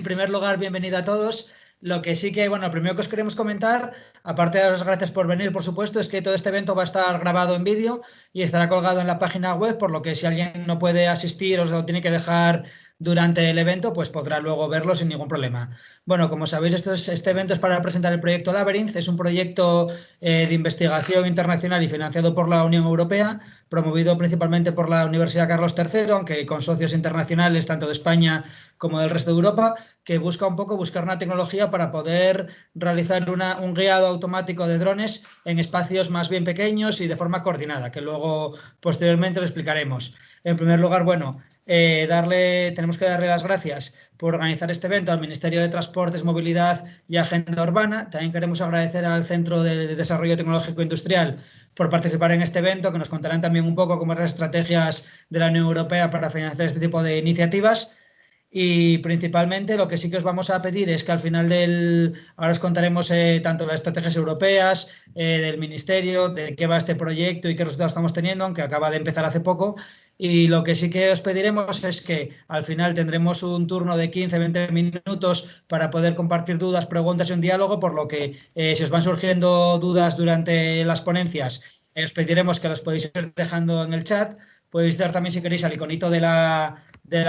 primer lugar, bienvenido a todos. Lo que sí que, bueno, lo primero que os queremos comentar, aparte de daros las gracias por venir, por supuesto, es que todo este evento va a estar grabado en vídeo y estará colgado en la página web, por lo que si alguien no puede asistir o lo tiene que dejar durante el evento, pues podrá luego verlo sin ningún problema. Bueno, como sabéis, este evento es para presentar el proyecto Labyrinth. Es un proyecto de investigación internacional y financiado por la Unión Europea, promovido principalmente por la Universidad Carlos III, aunque con socios internacionales tanto de España como del resto de Europa, que busca un poco buscar una tecnología para poder realizar un guiado automático de drones en espacios más bien pequeños y de forma coordinada, que luego posteriormente lo explicaremos. En primer lugar, bueno, tenemos que darle las gracias por organizar este evento al Ministerio de Transportes, Movilidad y Agenda Urbana. También queremos agradecer al Centro de Desarrollo Tecnológico Industrial por participar en este evento, que nos contarán también un poco cómo son las estrategias de la Unión Europea para financiar este tipo de iniciativas. Y principalmente lo que sí que os vamos a pedir es que al final ahora os contaremos tanto las estrategias europeas, del ministerio, de qué va este proyecto y qué resultados estamos teniendo, aunque acaba de empezar hace poco. Y lo que sí que os pediremos es que al final tendremos un turno de 15-20 minutos para poder compartir dudas, preguntas y un diálogo, por lo que si os van surgiendo dudas durante las ponencias, os pediremos que las podéis ir dejando en el chat. Podéis dar también, si queréis, al iconito de la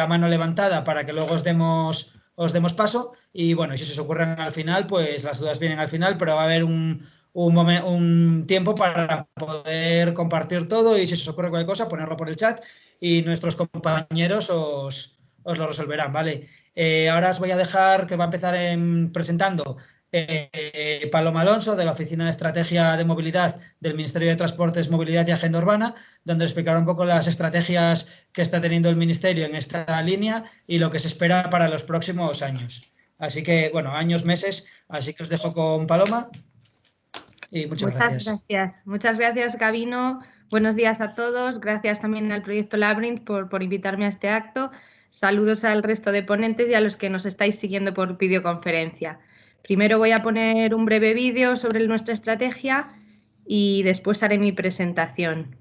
mano levantada para que luego os demos paso. Y bueno, y si se os ocurren al final, pues las dudas vienen al final, pero va a haber un tiempo para poder compartir todo, y si se os ocurre cualquier cosa, ponerlo por el chat y nuestros compañeros os lo resolverán, ¿vale? Ahora os voy a dejar que va a empezar presentando Paloma Alonso, de la Oficina de Estrategia de Movilidad del Ministerio de Transportes, Movilidad y Agenda Urbana, donde explicará un poco las estrategias que está teniendo el Ministerio en esta línea y lo que se espera para los próximos años. Así que, bueno, años, meses, así que os dejo con Paloma y muchas gracias. Muchas gracias, Gabino. Buenos días a todos. Gracias también al Proyecto Labyrinth por invitarme a este acto. Saludos al resto de ponentes y a los que nos estáis siguiendo por videoconferencia. Primero voy a poner un breve vídeo sobre nuestra estrategia y después haré mi presentación.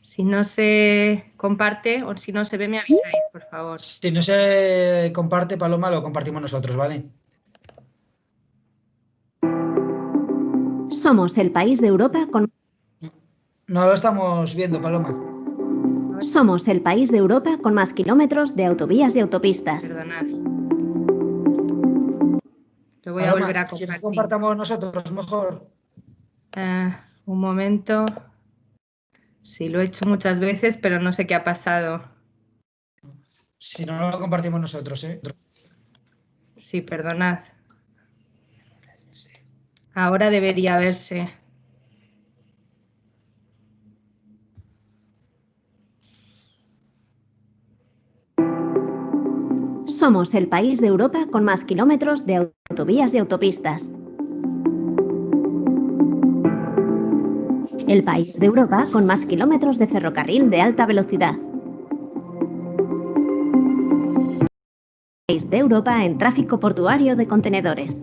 Si no se comparte o si no se ve, me avisáis, por favor. Si no se comparte, Paloma, lo compartimos nosotros, ¿vale? Somos el país de Europa con... No lo estamos viendo, Paloma. Somos el país de Europa con más kilómetros de autovías y autopistas. Perdonad. Lo voy a volver a compartir. ¿Quieres que compartamos nosotros mejor? Un momento. Sí, lo he hecho muchas veces, pero no sé qué ha pasado. Si no, no lo compartimos nosotros, ¿eh? Sí, perdonad. Ahora debería verse. Somos el país de Europa con más kilómetros de autovías y autopistas. El país de Europa con más kilómetros de ferrocarril de alta velocidad. El país de Europa en tráfico portuario de contenedores.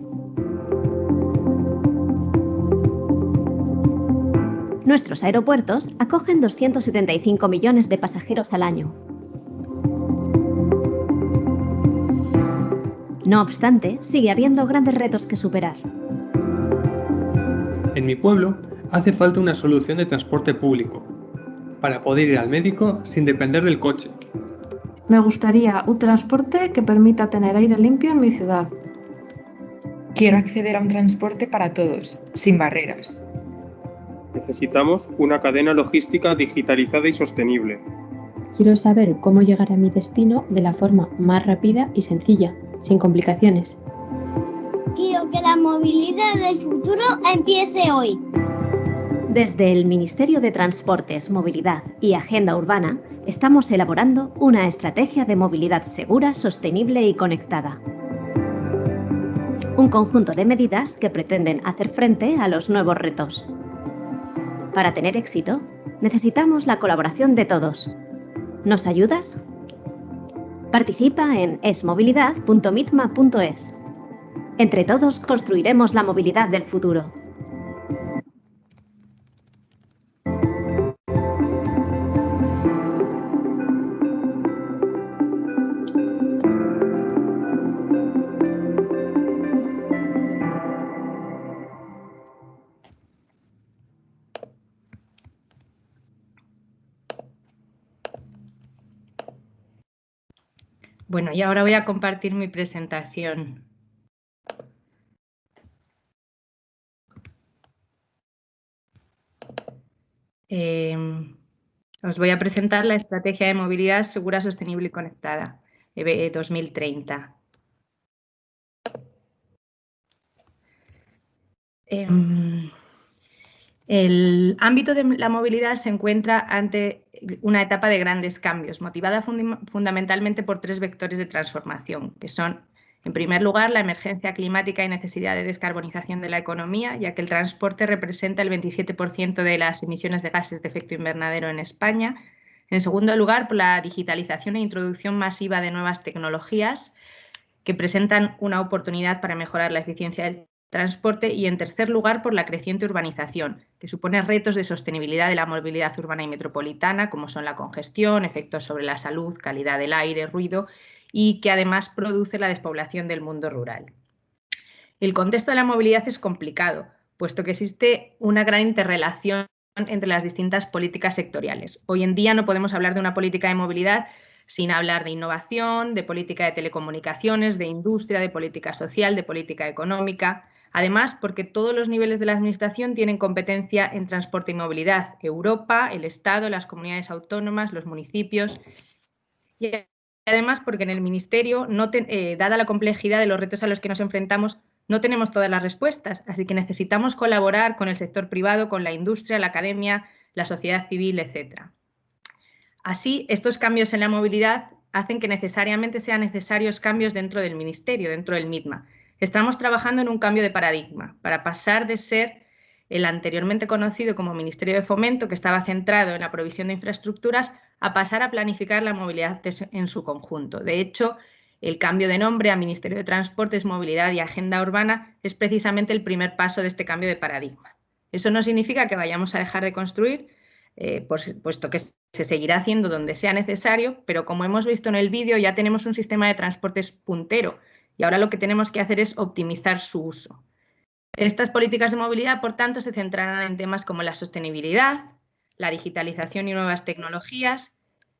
Nuestros aeropuertos acogen 275 millones de pasajeros al año. No obstante, sigue habiendo grandes retos que superar. En mi pueblo hace falta una solución de transporte público para poder ir al médico sin depender del coche. Me gustaría un transporte que permita tener aire limpio en mi ciudad. Quiero acceder a un transporte para todos, sin barreras. Necesitamos una cadena logística digitalizada y sostenible. Quiero saber cómo llegar a mi destino de la forma más rápida y sencilla, sin complicaciones. Quiero que la movilidad del futuro empiece hoy. Desde el Ministerio de Transportes, Movilidad y Agenda Urbana estamos elaborando una estrategia de movilidad segura, sostenible y conectada. Un conjunto de medidas que pretenden hacer frente a los nuevos retos. Para tener éxito, necesitamos la colaboración de todos. ¿Nos ayudas? Participa en esmovilidad.mitma.es. Entre todos construiremos la movilidad del futuro. Bueno, y ahora voy a compartir mi presentación. Os voy a presentar la Estrategia de Movilidad Segura, Sostenible y Conectada, EBE 2030. El ámbito de la movilidad se encuentra ante una etapa de grandes cambios, motivada fundamentalmente por 3 vectores de transformación, que son, en primer lugar, la emergencia climática y necesidad de descarbonización de la economía, ya que el transporte representa el 27% de las emisiones de gases de efecto invernadero en España. En segundo lugar, por la digitalización e introducción masiva de nuevas tecnologías que presentan una oportunidad para mejorar la eficiencia del transporte, y en tercer lugar por la creciente urbanización, que supone retos de sostenibilidad de la movilidad urbana y metropolitana, como son la congestión, efectos sobre la salud, calidad del aire, ruido, y que además produce la despoblación del mundo rural. El contexto de la movilidad es complicado, puesto que existe una gran interrelación entre las distintas políticas sectoriales. Hoy en día no podemos hablar de una política de movilidad sin hablar de innovación, de política de telecomunicaciones, de industria, de política social, de política económica. Además, porque todos los niveles de la Administración tienen competencia en transporte y movilidad: Europa, el Estado, las comunidades autónomas, los municipios. Y además, porque en el Ministerio, dada la complejidad de los retos a los que nos enfrentamos, no tenemos todas las respuestas, así que necesitamos colaborar con el sector privado, con la industria, la academia, la sociedad civil, etc. Así, estos cambios en la movilidad hacen que necesariamente sean necesarios cambios dentro del Ministerio, dentro del MITMA. Estamos trabajando en un cambio de paradigma para pasar de ser el anteriormente conocido como Ministerio de Fomento, que estaba centrado en la provisión de infraestructuras, a pasar a planificar la movilidad en su conjunto. De hecho, el cambio de nombre a Ministerio de Transportes, Movilidad y Agenda Urbana es precisamente el primer paso de este cambio de paradigma. Eso no significa que vayamos a dejar de construir, puesto que se seguirá haciendo donde sea necesario, pero como hemos visto en el vídeo, ya tenemos un sistema de transportes puntero y ahora lo que tenemos que hacer es optimizar su uso. Estas políticas de movilidad, por tanto, se centrarán en temas como la sostenibilidad, la digitalización y nuevas tecnologías,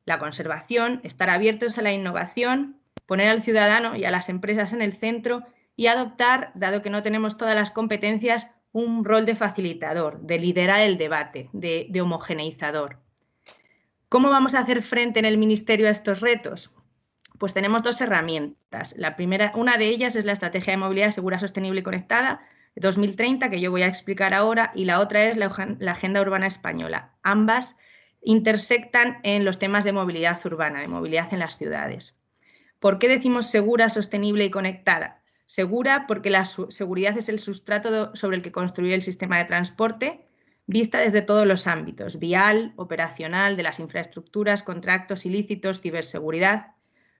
la conservación, estar abiertos a la innovación, poner al ciudadano y a las empresas en el centro y adoptar, dado que no tenemos todas las competencias, un rol de facilitador, de liderar el debate, de homogeneizador. ¿Cómo vamos a hacer frente en el Ministerio a estos retos? Pues tenemos 2 herramientas. Una de ellas es la Estrategia de Movilidad Segura, Sostenible y Conectada 2030, que yo voy a explicar ahora, y la otra es la Agenda Urbana Española. Ambas intersectan en los temas de movilidad urbana, de movilidad en las ciudades. ¿Por qué decimos segura, sostenible y conectada? Segura porque la seguridad es el sustrato sobre el que construir el sistema de transporte, vista desde todos los ámbitos: vial, operacional, de las infraestructuras, contratos ilícitos, ciberseguridad.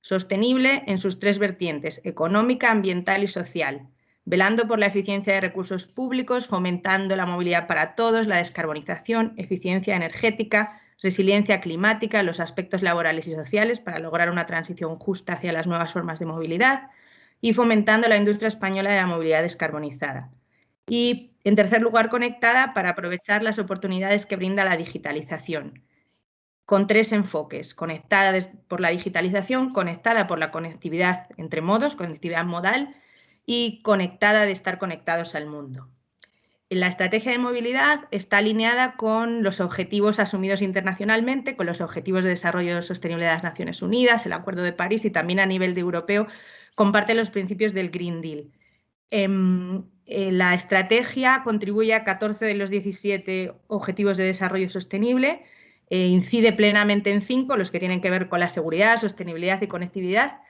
Sostenible en sus 3 vertientes: económica, ambiental y social, velando por la eficiencia de recursos públicos, fomentando la movilidad para todos, la descarbonización, eficiencia energética, resiliencia climática, los aspectos laborales y sociales para lograr una transición justa hacia las nuevas formas de movilidad, y fomentando la industria española de la movilidad descarbonizada. Y, en tercer lugar, conectada para aprovechar las oportunidades que brinda la digitalización, con 3 enfoques: conectada por la digitalización, conectada por la conectividad entre modos, conectividad modal, y conectada de estar conectados al mundo. La estrategia de movilidad está alineada con los objetivos asumidos internacionalmente, con los Objetivos de Desarrollo Sostenible de las Naciones Unidas, el Acuerdo de París, y también a nivel de europeo comparte los principios del Green Deal. La estrategia contribuye a 14 de los 17 Objetivos de Desarrollo Sostenible, incide plenamente en 5, los que tienen que ver con la seguridad, sostenibilidad y conectividad,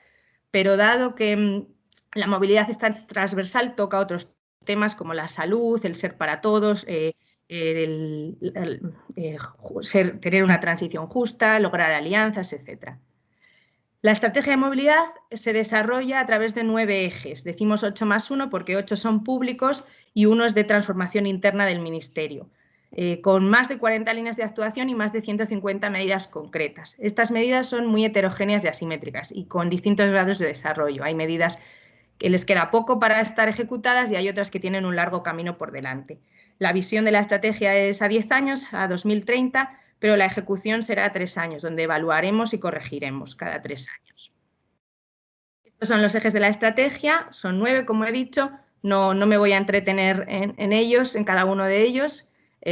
pero dado que la movilidad es transversal, toca otros temas como la salud, el ser para todos, tener una transición justa, lograr alianzas, etc. La estrategia de movilidad se desarrolla a través de 9 ejes. Decimos 8+1 porque 8 son públicos y 1 es de transformación interna del Ministerio, con más de 40 líneas de actuación y más de 150 medidas concretas. Estas medidas son muy heterogéneas y asimétricas y con distintos grados de desarrollo. Hay medidas que les queda poco para estar ejecutadas y hay otras que tienen un largo camino por delante. La visión de la estrategia es a 10 años, a 2030, pero la ejecución será a 3 años, donde evaluaremos y corregiremos cada 3 años. Estos son los ejes de la estrategia, son 9, como he dicho. No me voy a entretener en ellos, en cada uno de ellos,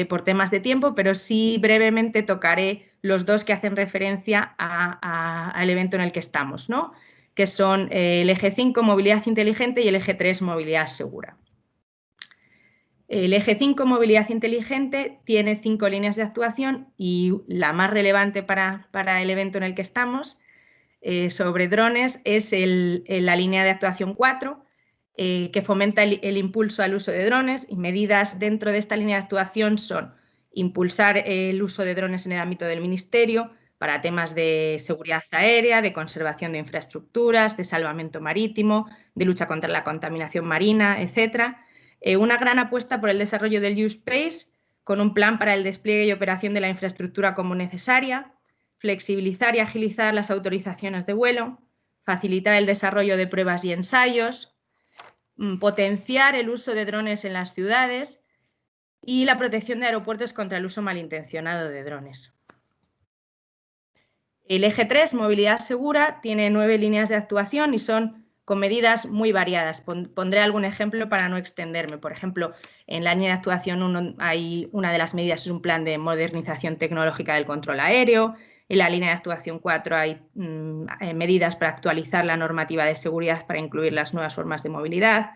por temas de tiempo, pero sí brevemente tocaré los 2 que hacen referencia al evento en el que estamos, ¿no? Que son el eje 5, movilidad inteligente, y el eje 3, movilidad segura. El eje 5, movilidad inteligente, tiene 5 líneas de actuación y la más relevante para el evento en el que estamos sobre drones es la línea de actuación 4, que fomenta el impulso al uso de drones, y medidas dentro de esta línea de actuación son impulsar el uso de drones en el ámbito del Ministerio para temas de seguridad aérea, de conservación de infraestructuras, de salvamento marítimo, de lucha contra la contaminación marina, etc. Una gran apuesta por el desarrollo del U-Space, con un plan para el despliegue y operación de la infraestructura como necesaria, flexibilizar y agilizar las autorizaciones de vuelo, facilitar el desarrollo de pruebas y ensayos, potenciar el uso de drones en las ciudades y la protección de aeropuertos contra el uso malintencionado de drones. El eje 3, movilidad segura, tiene 9 líneas de actuación y son con medidas muy variadas. Pondré algún ejemplo para no extenderme. Por ejemplo, en la línea de actuación 1 hay una de las medidas es un plan de modernización tecnológica del control aéreo. En la línea de actuación 4 hay medidas para actualizar la normativa de seguridad para incluir las nuevas formas de movilidad.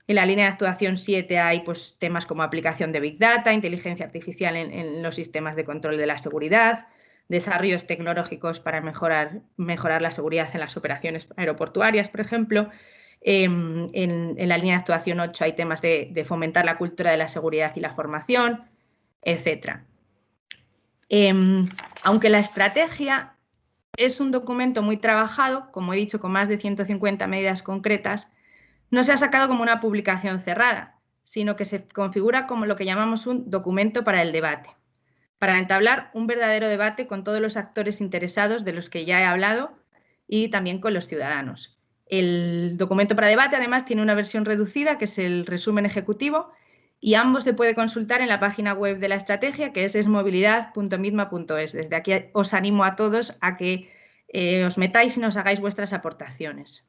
En la línea de actuación 7 hay temas como aplicación de Big Data, inteligencia artificial en los sistemas de control de la seguridad, desarrollos tecnológicos para mejorar la seguridad en las operaciones aeroportuarias, por ejemplo. En la línea de actuación 8 hay temas de fomentar la cultura de la seguridad y la formación, etc. Aunque la estrategia es un documento muy trabajado, como he dicho, con más de 150 medidas concretas, no se ha sacado como una publicación cerrada, sino que se configura como lo que llamamos un documento para el debate, para entablar un verdadero debate con todos los actores interesados de los que ya he hablado y también con los ciudadanos. El documento para debate, además, tiene una versión reducida, que es el resumen ejecutivo, y ambos se puede consultar en la página web de la estrategia, que es esmovilidad.midma.es. Desde aquí os animo a todos a que os metáis y nos hagáis vuestras aportaciones.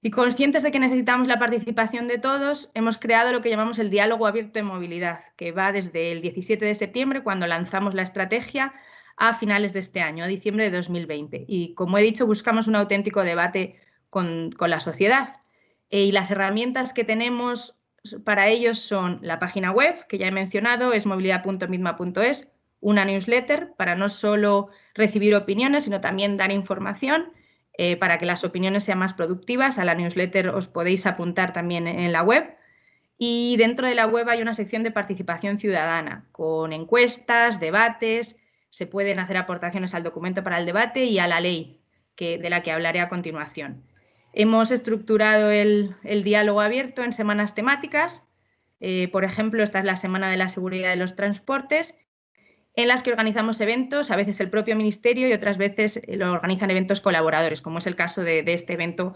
Y conscientes de que necesitamos la participación de todos, hemos creado lo que llamamos el diálogo abierto de movilidad, que va desde el 17 de septiembre, cuando lanzamos la estrategia, a finales de este año, a diciembre de 2020. Y como he dicho, buscamos un auténtico debate con la sociedad. Y las herramientas que tenemos para ellos son la página web, que ya he mencionado, es movilidad.midma.es, una newsletter para no solo recibir opiniones, sino también dar información, para que las opiniones sean más productivas. A la newsletter os podéis apuntar también en la web. Y dentro de la web hay una sección de participación ciudadana, con encuestas, debates, se pueden hacer aportaciones al documento para el debate y a la ley, de la que hablaré a continuación. Hemos estructurado el diálogo abierto en semanas temáticas. Por ejemplo, esta es la Semana de la Seguridad de los Transportes, en las que organizamos eventos, a veces el propio Ministerio y otras veces lo organizan eventos colaboradores, como es el caso de este evento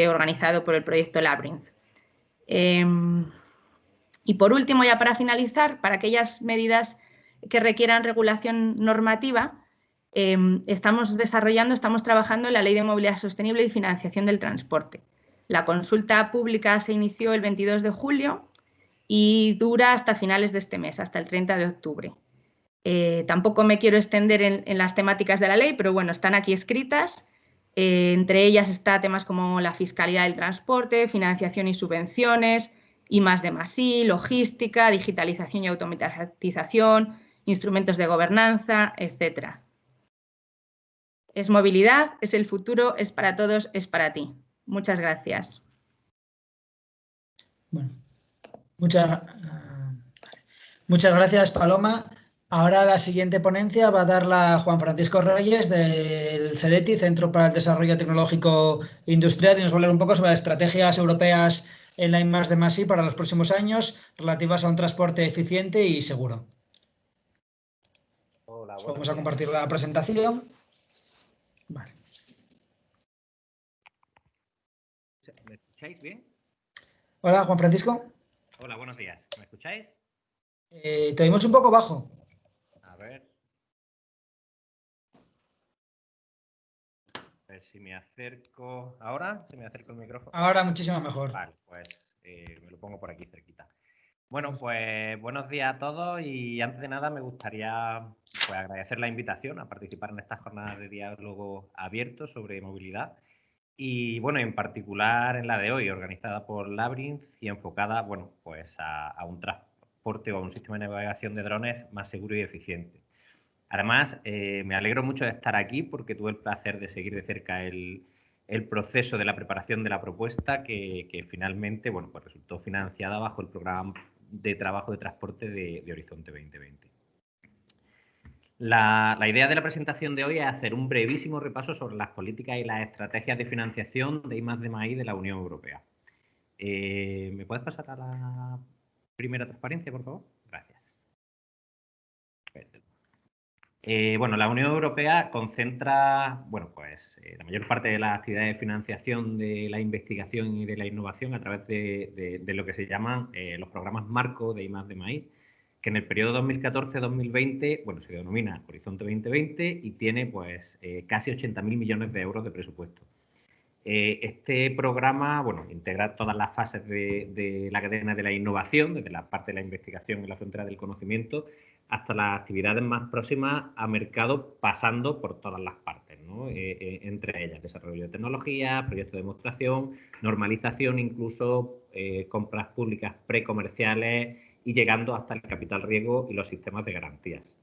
organizado por el proyecto Labyrinth. Y por último, ya para finalizar, para aquellas medidas que requieran regulación normativa, estamos trabajando en la Ley de Movilidad Sostenible y Financiación del Transporte. La consulta pública se inició el 22 de julio y dura hasta finales de este mes, hasta el 30 de octubre. Tampoco me quiero extender en las temáticas de la ley, pero bueno, están aquí escritas. Entre ellas está temas como la fiscalidad del transporte, financiación y subvenciones, I+D+I, logística, digitalización y automatización, instrumentos de gobernanza, etc. Es movilidad, es el futuro, es para todos, es para ti. Muchas gracias. Bueno, muchas gracias, Paloma. Ahora la siguiente ponencia va a darla Juan Francisco Reyes del CEDETI, Centro para el Desarrollo Tecnológico Industrial, y nos va a hablar un poco sobre las estrategias europeas en la I+D+I para los próximos años relativas a un transporte eficiente y seguro. Hola, vamos a compartir la presentación. Vale. ¿Me escucháis bien? Hola, Juan Francisco. Hola, buenos días. ¿Me escucháis? Te oímos un poco bajo. A ver. Pues si me acerco... ¿Ahora? ¿Se me acerco el micrófono? Ahora muchísimo mejor. Vale, pues me lo pongo por aquí cerquita. Bueno, pues buenos días a todos y antes de nada me gustaría pues, agradecer la invitación a participar en estas jornadas de diálogo abierto sobre movilidad y bueno, en particular en la de hoy, organizada por Labyrinth y enfocada, bueno, pues a un transporte o a un sistema de navegación de drones más seguro y eficiente. Además, me alegro mucho de estar aquí porque tuve el placer de seguir de cerca el proceso de la preparación de la propuesta que finalmente, bueno, pues resultó financiada bajo el programa de trabajo de transporte de Horizonte 2020. La idea de la presentación de hoy es hacer un brevísimo repaso sobre las políticas y las estrategias de financiación de I+D+I de la Unión Europea. ¿Me puedes pasar a la primera transparencia, por favor? Gracias. Perfecto. Bueno, la Unión Europea concentra, bueno, pues la mayor parte de las actividades de financiación de la investigación y de la innovación a través de lo que se llaman los programas marco de I+D+I, que en el periodo 2014-2020, bueno, se denomina Horizonte 2020 y tiene, pues, casi 80.000 millones de euros de presupuesto. Este programa, bueno, integra todas las fases de la cadena de la innovación, desde la parte de la investigación en la frontera del conocimiento, hasta las actividades más próximas a mercado, pasando por todas las partes, ¿no? Entre ellas desarrollo de tecnología, proyectos de demostración, normalización, incluso compras públicas precomerciales y llegando hasta el capital riesgo y los sistemas de garantías.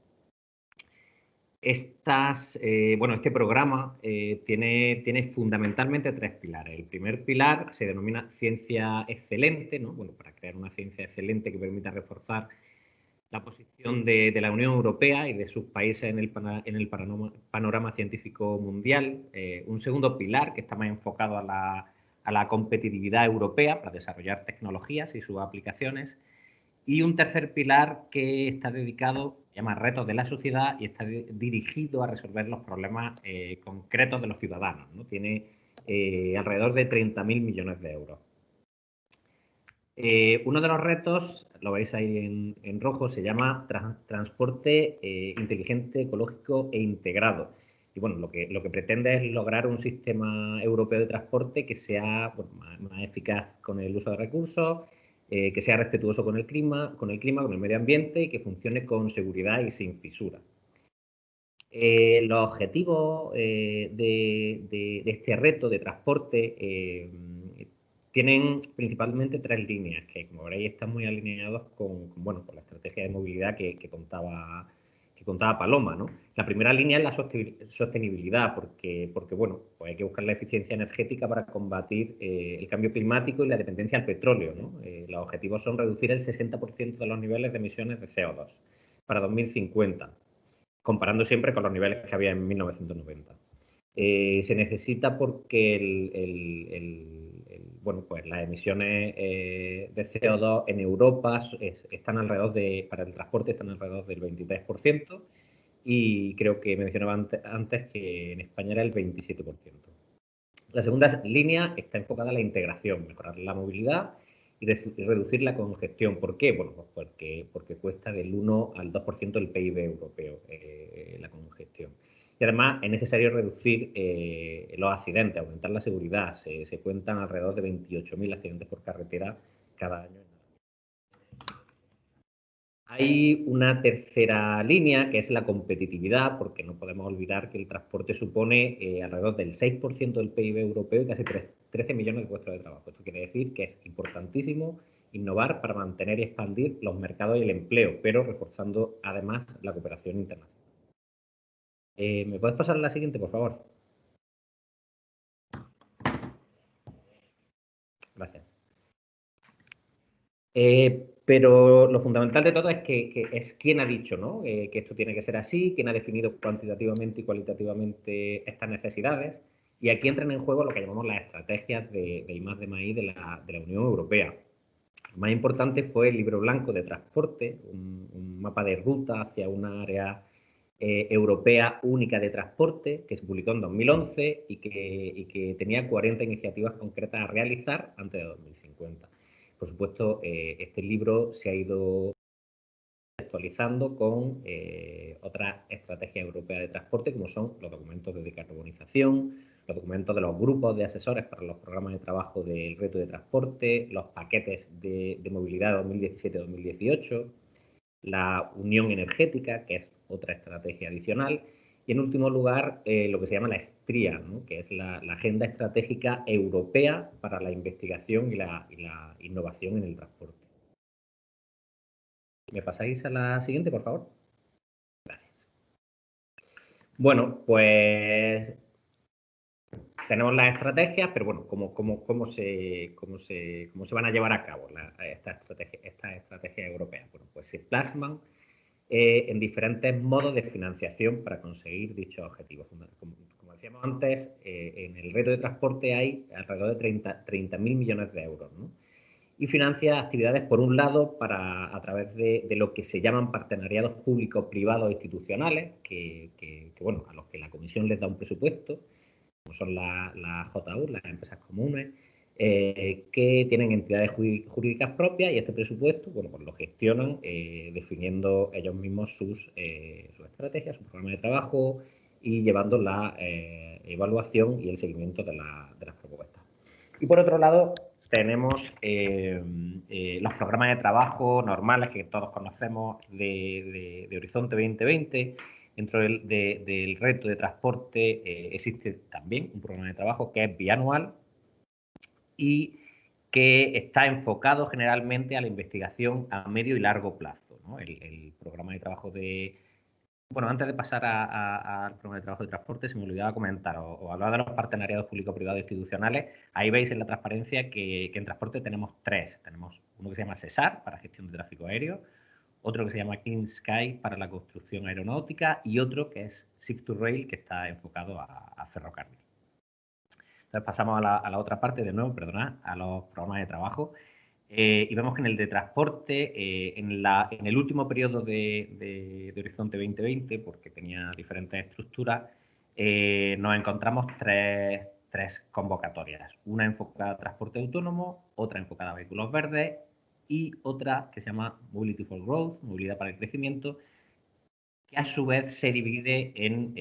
Este programa tiene fundamentalmente tres pilares. El primer pilar se denomina ciencia excelente, ¿no? Bueno, para crear una ciencia excelente que permita reforzar la posición de la Unión Europea y de sus países en el panorama científico mundial. Un segundo pilar que está más enfocado a la competitividad europea para desarrollar tecnologías y sus aplicaciones. Y un tercer pilar que está dedicado, se llama Retos de la Sociedad y está dirigido a resolver los problemas concretos de los ciudadanos, ¿no? Tiene alrededor de 30.000 millones de euros. Uno de los retos, lo veis ahí en rojo, se llama transporte inteligente, ecológico e integrado. Y bueno, lo que pretende es lograr un sistema europeo de transporte que sea más eficaz con el uso de recursos, que sea respetuoso con el clima, con el medio ambiente y que funcione con seguridad y sin fisuras. Los objetivos de este reto de transporte tienen principalmente tres líneas que, como veréis, están muy alineados con la estrategia de movilidad que contaba Paloma, ¿no? La primera línea es la sostenibilidad, porque bueno, pues hay que buscar la eficiencia energética para combatir el cambio climático y la dependencia al petróleo, ¿no? Los objetivos son reducir el 60% de los niveles de emisiones de CO2 para 2050, comparando siempre con los niveles que había en 1990. Se necesita porque las emisiones de CO2 en Europa están alrededor para el transporte están alrededor del 23% y creo que mencionaba antes que en España era el 27%. La segunda línea está enfocada a la integración, mejorar la movilidad y reducir la congestión. ¿Por qué? Bueno, pues porque cuesta del 1 al 2% del PIB europeo la congestión. Y además es necesario reducir los accidentes, aumentar la seguridad. Se cuentan alrededor de 28.000 accidentes por carretera cada año. Hay una tercera línea que es la competitividad, porque no podemos olvidar que el transporte supone alrededor del 6% del PIB europeo y casi 13 millones de puestos de trabajo. Esto quiere decir que es importantísimo innovar para mantener y expandir los mercados y el empleo, pero reforzando además la cooperación internacional. ¿Me puedes pasar a la siguiente, por favor? Gracias. Pero lo fundamental de todo es que es quién ha dicho, ¿no? Que esto tiene que ser así, quién ha definido cuantitativamente y cualitativamente estas necesidades. Y aquí entran en juego lo que llamamos las estrategias de I+D+I de la Unión Europea. Lo más importante fue el libro blanco de transporte, un mapa de ruta hacia una área europea única de transporte que se publicó en 2011 y que tenía 40 iniciativas concretas a realizar antes de 2050. Por supuesto, este libro se ha ido actualizando con otras estrategias europeas de transporte, como son los documentos de decarbonización, los documentos de los grupos de asesores para los programas de trabajo del reto de transporte, los paquetes de movilidad 2017-2018, la unión energética, que es otra estrategia adicional, y en último lugar lo que se llama la STRIA, ¿no? Que es la Agenda Estratégica Europea para la Investigación y la Innovación en el Transporte. ¿Me pasáis a la siguiente, por favor? Gracias. Bueno, pues tenemos las estrategias, pero bueno, ¿cómo se van a llevar a cabo estas estrategias europeas? Bueno, pues se plasman en diferentes modos de financiación para conseguir dichos objetivos. Como decíamos antes, en el reto de transporte hay alrededor de 30.000 millones de euros, ¿no? Y financia actividades, por un lado, a través de lo que se llaman partenariados públicos, privados e institucionales, bueno, a los que la Comisión les da un presupuesto, como son las JU, las empresas comunes, que tienen entidades jurídicas propias, y este presupuesto, bueno, pues lo gestionan definiendo ellos mismos sus estrategias, su programa de trabajo y llevando la evaluación y el seguimiento de las propuestas. Y por otro lado, tenemos los programas de trabajo normales que todos conocemos de Horizonte 2020. Dentro del reto de transporte existe también un programa de trabajo que es bianual y que está enfocado generalmente a la investigación a medio y largo plazo, ¿no? El programa de trabajo de... Bueno, antes de pasar al programa de trabajo de transporte, se me olvidaba comentar o hablar de los partenariados público-privados institucionales. Ahí veis en la transparencia que en transporte tenemos tres. Tenemos uno que se llama SESAR, para gestión de tráfico aéreo, otro que se llama Clean Sky, para la construcción aeronáutica, y otro que es Shift2Rail, que está enfocado a ferrocarril. Entonces pasamos a la otra parte, de nuevo, perdonad, a los programas de trabajo. Y vemos que en el de transporte, en el último periodo de Horizonte 2020, porque tenía diferentes estructuras, nos encontramos tres convocatorias. Una enfocada a transporte autónomo, otra enfocada a vehículos verdes y otra que se llama Mobility for Growth, movilidad para el crecimiento, que a su vez se divide en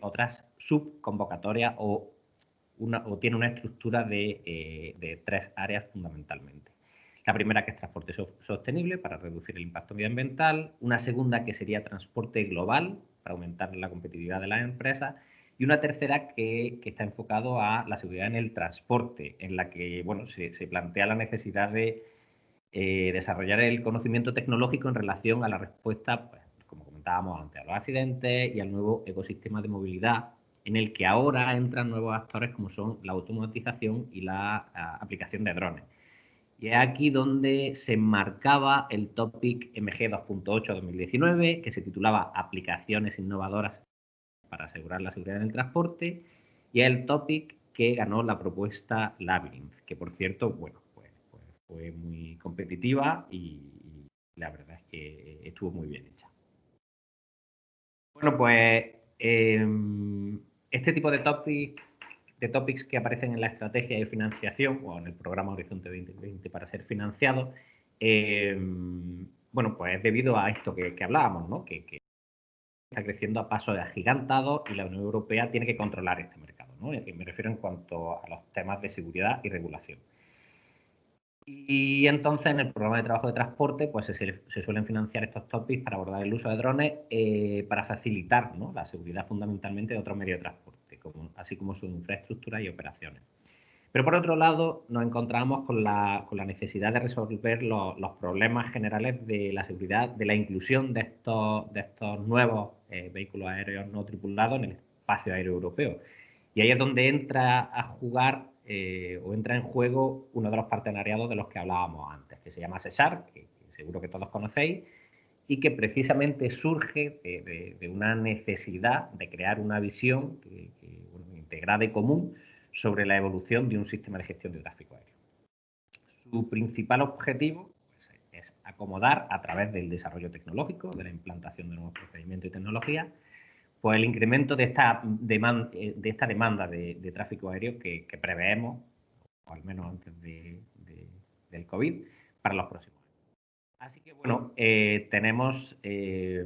otras subconvocatorias o tiene una estructura de tres áreas fundamentalmente. La primera, que es transporte sostenible para reducir el impacto medioambiental, una segunda que sería transporte global para aumentar la competitividad de las empresas, y una tercera que está enfocado a la seguridad en el transporte, en la que bueno, se plantea la necesidad de desarrollar el conocimiento tecnológico en relación a la respuesta, pues, como comentábamos antes, a los accidentes y al nuevo ecosistema de movilidad, en el que ahora entran nuevos actores como son la automatización y la aplicación de drones. Y es aquí donde se enmarcaba el topic MG 2.8 2019, que se titulaba Aplicaciones innovadoras para asegurar la seguridad en el transporte, y es el topic que ganó la propuesta Labyrinth, que por cierto, bueno, pues fue muy competitiva y la verdad es que estuvo muy bien hecha. Bueno, pues este tipo de topics que aparecen en la estrategia de financiación o en el programa Horizonte 2020 para ser financiado, bueno, pues es debido a esto que hablábamos, ¿no? Que está creciendo a paso de agigantado y la Unión Europea tiene que controlar este mercado, ¿no? Y me refiero en cuanto a los temas de seguridad y regulación. Y entonces en el programa de trabajo de transporte pues se suelen financiar estos topics para abordar el uso de drones para facilitar, ¿no?, la seguridad fundamentalmente de otros medios de transporte, así como su infraestructura y operaciones. Pero por otro lado nos encontramos con la necesidad de resolver los problemas generales de la seguridad, de la inclusión de estos nuevos vehículos aéreos no tripulados en el espacio aéreo europeo. Y ahí es donde entra a jugar o entra en juego uno de los partenariados de los que hablábamos antes, que se llama SESAR, que seguro que todos conocéis, y que precisamente surge de una necesidad de crear una visión integrada y común sobre la evolución de un sistema de gestión de tráfico aéreo. Su principal objetivo pues, es acomodar, a través del desarrollo tecnológico, de la implantación de nuevos procedimientos y tecnologías, pues el incremento de esta demanda de tráfico aéreo que preveemos, o al menos antes del COVID, para los próximos años. Así que, bueno, tenemos que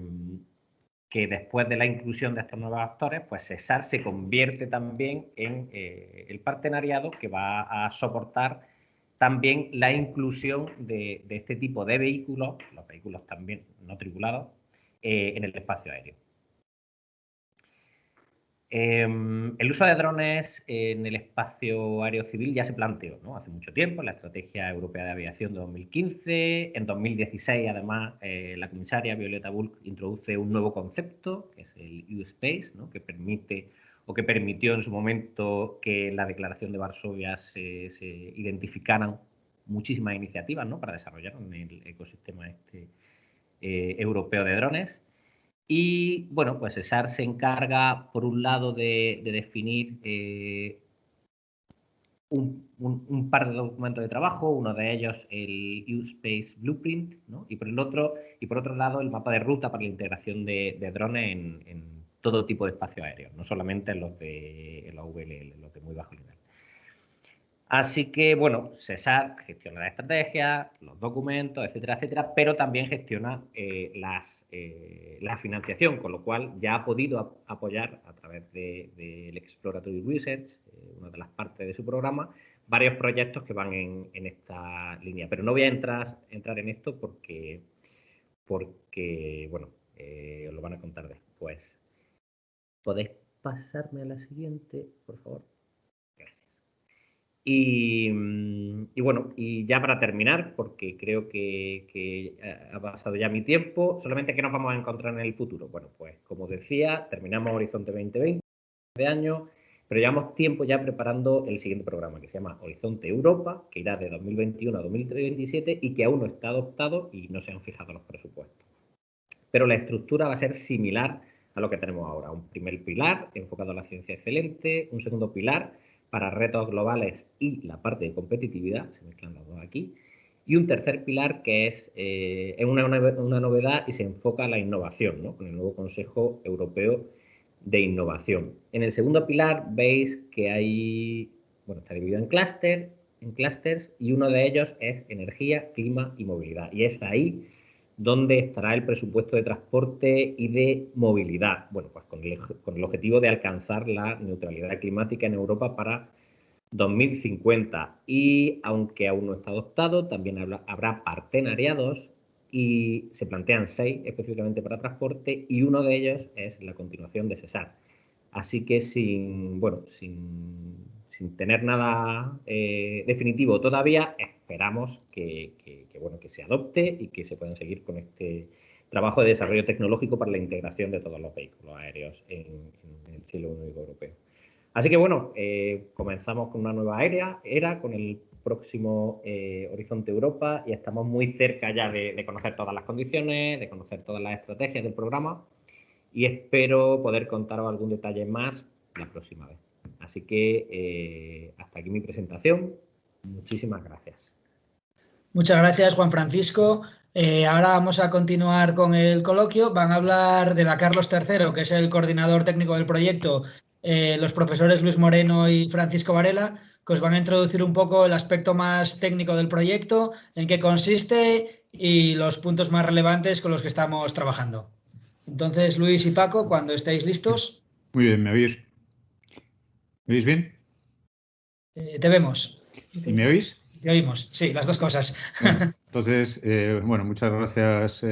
que después de la inclusión de estos nuevos actores, pues SESAR se convierte también en el partenariado que va a soportar también la inclusión de este tipo de vehículos, los vehículos también no tripulados, en el espacio aéreo. El uso de drones en el espacio aéreo civil ya se planteó, ¿no? Hace mucho tiempo, en la Estrategia Europea de Aviación de 2015. En 2016, además, la comisaria Violeta Bulc introduce un nuevo concepto, que es el U-Space, ¿no? Que permite o que permitió en su momento que en la Declaración de Varsovia se identificaran muchísimas iniciativas, ¿no? Para desarrollar en el ecosistema europeo de drones. Y, bueno, pues SESAR se encarga, por un lado, de definir un par de documentos de trabajo, uno de ellos el U-Space Blueprint, ¿no? y por otro lado, el mapa de ruta para la integración de drones en todo tipo de espacio aéreo, no solamente en los de VLL, los de muy bajo nivel. Así que, bueno, SESAR gestiona la estrategia, los documentos, etcétera, etcétera, pero también gestiona la financiación, con lo cual ya ha podido apoyar a través del Exploratory Research, una de las partes de su programa, varios proyectos que van en esta línea. Pero no voy a entrar en esto porque bueno, os lo van a contar después. ¿Podéis pasarme a la siguiente, por favor? Y bueno, y ya para terminar, porque creo que ha pasado ya mi tiempo, solamente ¿qué nos vamos a encontrar en el futuro? Bueno, pues como decía, terminamos Horizonte 2020 de año, pero llevamos tiempo ya preparando el siguiente programa, que se llama Horizonte Europa, que irá de 2021 a 2027 y que aún no está adoptado y no se han fijado los presupuestos. Pero la estructura va a ser similar a lo que tenemos ahora. Un primer pilar enfocado a la ciencia excelente, un segundo pilar para retos globales y la parte de competitividad, se mezclan los dos aquí, y un tercer pilar que es una novedad y se enfoca a la innovación, ¿no? Con el nuevo Consejo Europeo de Innovación. En el segundo pilar veis que hay, bueno, está dividido en clústeres, y uno de ellos es energía, clima y movilidad, y es ahí donde estará el presupuesto de transporte y de movilidad. Bueno, pues con el objetivo de alcanzar la neutralidad climática en Europa para 2050. Y aunque aún no está adoptado, también habrá partenariados y se plantean 6 específicamente para transporte y uno de ellos es la continuación de SESAR. Así que sin tener nada definitivo todavía, esperamos que se adopte y que se puedan seguir con este trabajo de desarrollo tecnológico para la integración de todos los vehículos aéreos en el cielo único europeo. Así que, bueno, comenzamos con una nueva era con el próximo Horizonte Europa y estamos muy cerca ya de conocer todas las condiciones, de conocer todas las estrategias del programa y espero poder contaros algún detalle más la próxima vez. Así que hasta aquí mi presentación. Muchísimas gracias. Muchas gracias, Juan Francisco. Ahora vamos a continuar con el coloquio. Van a hablar de la Carlos III, que es el coordinador técnico del proyecto, los profesores Luis Moreno y Francisco Varela, que os van a introducir un poco el aspecto más técnico del proyecto, en qué consiste y los puntos más relevantes con los que estamos trabajando. Entonces, Luis y Paco, cuando estéis listos. Muy bien, ¿me oís? ¿Me oís bien? Te vemos. ¿Y me oís? Te oímos, sí, las dos cosas. Bueno, entonces, bueno, muchas gracias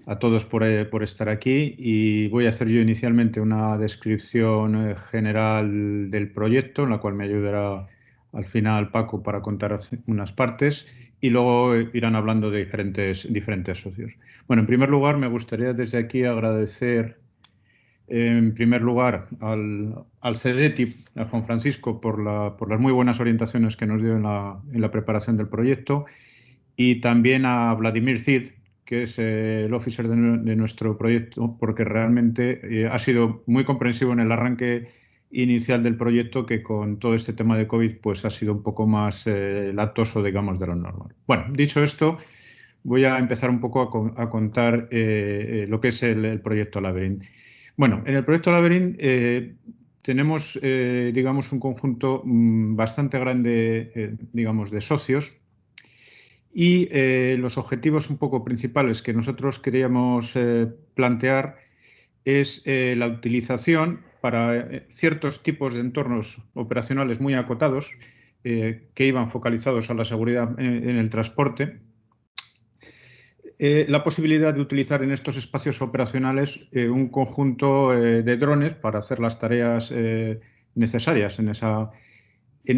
a todos por estar aquí y voy a hacer yo inicialmente una descripción general del proyecto, en la cual me ayudará al final Paco para contar unas partes y luego irán hablando de diferentes socios. Bueno, en primer lugar, me gustaría desde aquí agradecer en primer lugar al CEDETI, a Juan Francisco, por las muy buenas orientaciones que nos dio en la preparación del proyecto y también a Vladimir Cid, que es el officer de nuestro proyecto, porque realmente ha sido muy comprensivo en el arranque inicial del proyecto, que con todo este tema de COVID pues ha sido un poco más latoso, digamos, de lo normal. Bueno, dicho esto, voy a empezar un poco a contar lo que es el proyecto Labyrinth. Bueno, en el proyecto Labyrinth tenemos, digamos, un conjunto bastante grande, digamos, de socios y los objetivos un poco principales que nosotros queríamos plantear es la utilización para ciertos tipos de entornos operacionales muy acotados que iban focalizados a la seguridad en el transporte, la posibilidad de utilizar en estos espacios operacionales un conjunto de drones para hacer las tareas necesarias en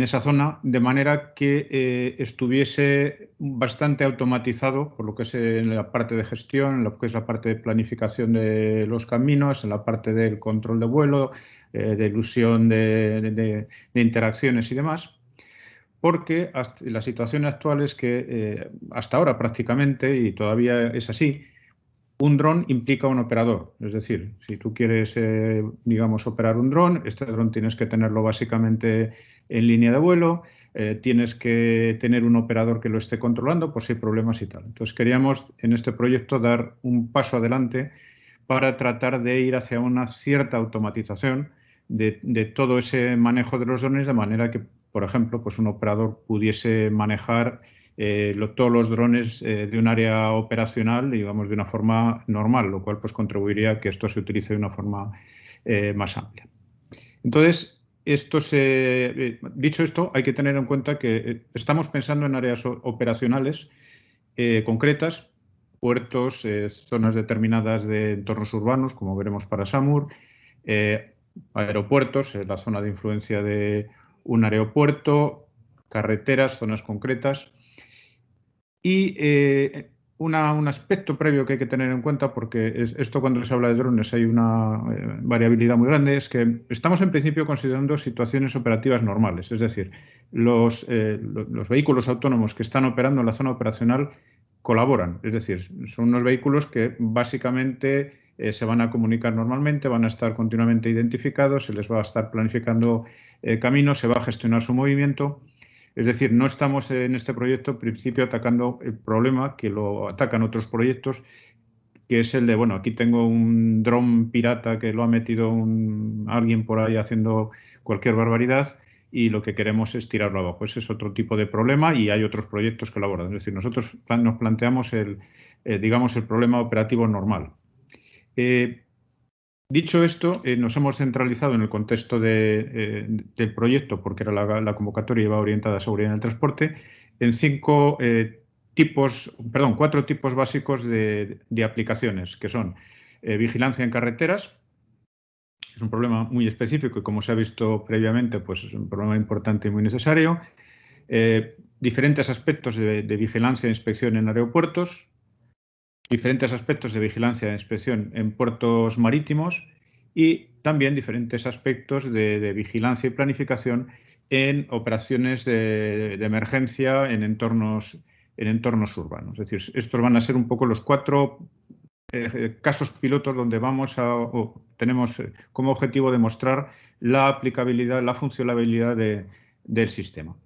esa zona, de manera que estuviese bastante automatizado por lo que es en la parte de gestión, en lo que es la parte de planificación de los caminos, en la parte del control de vuelo, de ilusión de interacciones y demás. Porque la situación actual es que hasta ahora prácticamente, y todavía es así, un dron implica un operador. Es decir, si tú quieres, digamos, operar un dron, este dron tienes que tenerlo básicamente en línea de vuelo, tienes que tener un operador que lo esté controlando por si hay problemas y tal. Entonces queríamos en este proyecto dar un paso adelante para tratar de ir hacia una cierta automatización de todo ese manejo de los drones, de manera que, por ejemplo, pues un operador pudiese manejar todos los drones de un área operacional, digamos, de una forma normal, lo cual pues contribuiría a que esto se utilice de una forma más amplia. Entonces, dicho esto, hay que tener en cuenta que estamos pensando en áreas operacionales concretas, puertos, zonas determinadas de entornos urbanos, como veremos para SAMUR, aeropuertos, la zona de influencia de un aeropuerto, carreteras, zonas concretas. Y un aspecto previo que hay que tener en cuenta, porque esto cuando se habla de drones hay una variabilidad muy grande, es que estamos en principio considerando situaciones operativas normales, es decir, los vehículos autónomos que están operando en la zona operacional colaboran, es decir, son unos vehículos que básicamente se van a comunicar normalmente, van a estar continuamente identificados, se les va a estar planificando caminos, se va a gestionar su movimiento. Es decir, no estamos en este proyecto, en principio, atacando el problema que lo atacan otros proyectos, que es el de, bueno, aquí tengo un dron pirata que lo ha metido alguien por ahí haciendo cualquier barbaridad y lo que queremos es tirarlo abajo. Ese es otro tipo de problema y hay otros proyectos que lo abordan. Es decir, nosotros nos planteamos digamos, el problema operativo normal. Dicho esto, nos hemos centralizado en el contexto del proyecto, porque era la convocatoria iba orientada a seguridad en el transporte, en cuatro tipos básicos de aplicaciones, que son vigilancia en carreteras. Es un problema muy específico y, como se ha visto previamente, pues es un problema importante y muy necesario. Diferentes aspectos de vigilancia e inspección en aeropuertos. Diferentes aspectos de vigilancia e inspección en puertos marítimos y también diferentes aspectos de vigilancia y planificación en operaciones de emergencia en entornos urbanos. Es decir, estos van a ser un poco los cuatro casos pilotos donde tenemos como objetivo demostrar la aplicabilidad, la funcionalidad del sistema.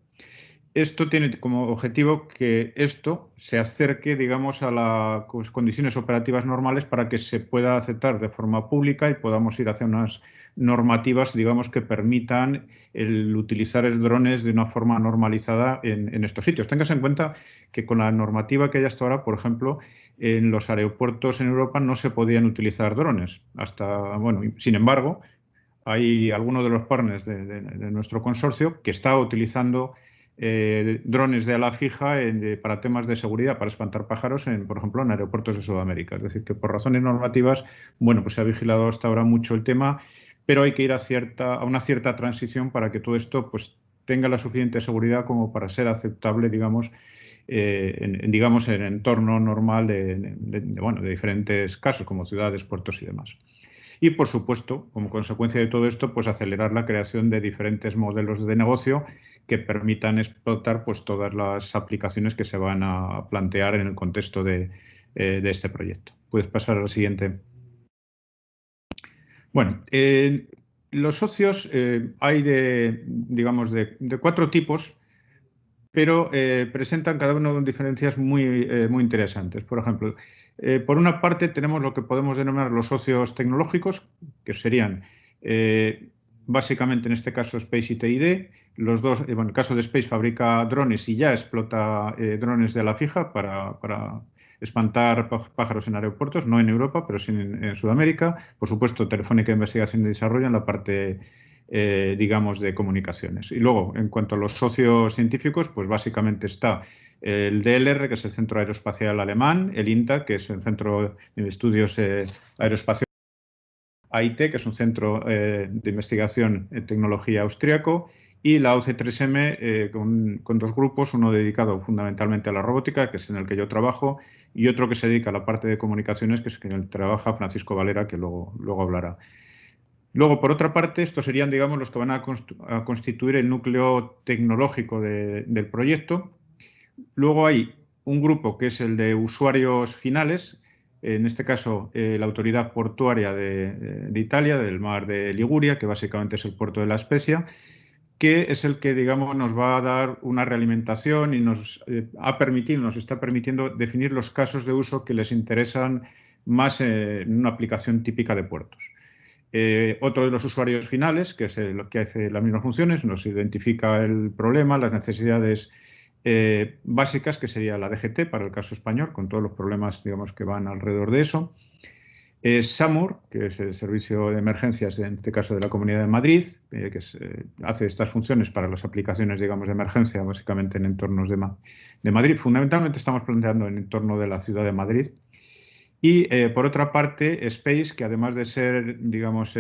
Esto tiene como objetivo que esto se acerque, digamos, a las condiciones operativas normales para que se pueda aceptar de forma pública y podamos ir hacia unas normativas, digamos, que permitan el utilizar drones de una forma normalizada en estos sitios. Téngase en cuenta que con la normativa que hay hasta ahora, por ejemplo, en los aeropuertos en Europa no se podían utilizar drones. Sin embargo, hay algunos de los partners de nuestro consorcio que está utilizando drones de ala fija para temas de seguridad, para espantar pájaros, por ejemplo, en aeropuertos de Sudamérica. Es decir, que por razones normativas, bueno, pues se ha vigilado hasta ahora mucho el tema, pero hay que ir a una cierta transición para que todo esto pues tenga la suficiente seguridad como para ser aceptable, digamos, en entorno normal de diferentes casos, como ciudades, puertos y demás. Y, por supuesto, como consecuencia de todo esto, pues acelerar la creación de diferentes modelos de negocio que permitan explotar pues todas las aplicaciones que se van a plantear en el contexto de este proyecto. Puedes pasar a la siguiente. Bueno, los socios hay digamos, de cuatro tipos, pero presentan cada uno diferencias muy interesantes. Por ejemplo, por una parte tenemos lo que podemos denominar los socios tecnológicos, que serían básicamente en este caso Space y TID. Los dos, el caso de Space fabrica drones y ya explota drones de ala fija para espantar pájaros en aeropuertos, no en Europa, pero sí en Sudamérica. Por supuesto, Telefónica Investigación y Desarrollo en la parte, digamos, de comunicaciones. Y luego, en cuanto a los socios científicos, pues básicamente está el DLR, que es el Centro Aeroespacial Alemán, el INTA, que es el Centro de Estudios Aeroespaciales, AIT, que es un centro de investigación en tecnología austriaco, y la OC3M con dos grupos, uno dedicado fundamentalmente a la robótica, que es en el que yo trabajo, y otro que se dedica a la parte de comunicaciones, que es en el que trabaja Francisco Valera, que luego hablará. Luego, por otra parte, estos serían, digamos, los que van a constituir el núcleo tecnológico del proyecto. Luego hay un grupo que es el de usuarios finales, en este caso la autoridad portuaria de Italia, del mar de Liguria, que básicamente es el puerto de La Spezia, que es el que, digamos, nos va a dar una realimentación y nos está permitiendo definir los casos de uso que les interesan más en una aplicación típica de puertos. Otro de los usuarios finales, que es el que hace las mismas funciones, nos identifica el problema, las necesidades básicas, que sería la DGT para el caso español, con todos los problemas, digamos, que van alrededor de eso. SAMUR, que es el Servicio de Emergencias, en este caso de la Comunidad de Madrid, que hace estas funciones para las aplicaciones, digamos, de emergencia, básicamente en entornos de Madrid. Fundamentalmente estamos planteando en entorno de la ciudad de Madrid. Y, por otra parte, Space, que además de ser, digamos,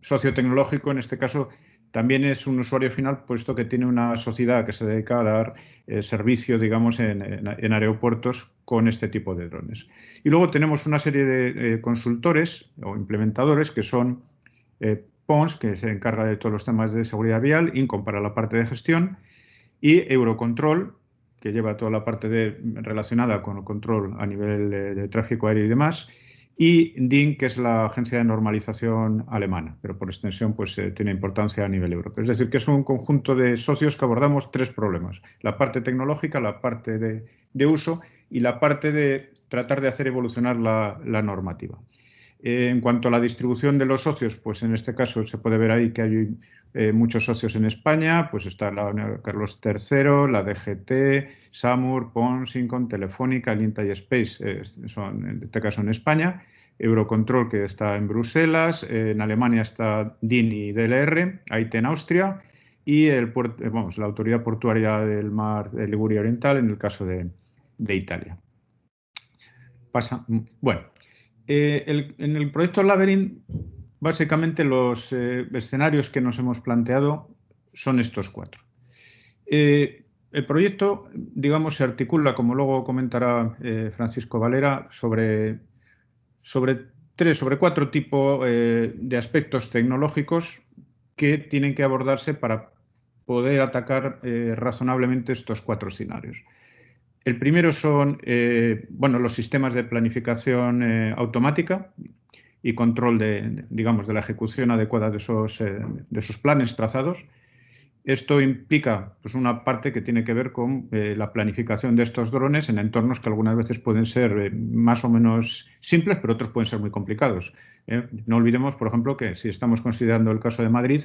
socio tecnológico, en este caso también es un usuario final, puesto que tiene una sociedad que se dedica a dar servicio, digamos, en aeropuertos con este tipo de drones. Y luego tenemos una serie de consultores o implementadores que son PONS, que se encarga de todos los temas de seguridad vial, INCOM para la parte de gestión, y Eurocontrol, que lleva toda la parte relacionada con el control a nivel de tráfico aéreo y demás, y DIN, que es la agencia de normalización alemana, pero por extensión pues tiene importancia a nivel europeo. Es decir, que es un conjunto de socios que abordamos tres problemas: la parte tecnológica, la parte de uso y la parte de tratar de hacer evolucionar la normativa. En cuanto a la distribución de los socios, pues en este caso se puede ver ahí que hay muchos socios en España, pues está la Carlos III, la DGT, SAMUR, PONS, INCOM, Telefónica, el INTA y Space, son en este caso en España, Eurocontrol, que está en Bruselas, en Alemania está DIN y DLR, AIT en Austria, y la Autoridad Portuaria del Mar de Liguria Oriental en el caso de Italia. En el proyecto Labyrinth, básicamente los escenarios que nos hemos planteado son estos cuatro. El proyecto, digamos, se articula, como luego comentará Francisco Valera, sobre cuatro tipos de aspectos tecnológicos que tienen que abordarse para poder atacar razonablemente estos cuatro escenarios. El primero son los sistemas de planificación automática y control de la ejecución adecuada de esos planes trazados. Esto implica pues, una parte que tiene que ver con la planificación de estos drones en entornos que algunas veces pueden ser más o menos simples, pero otros pueden ser muy complicados. No olvidemos, por ejemplo, que si estamos considerando el caso de Madrid,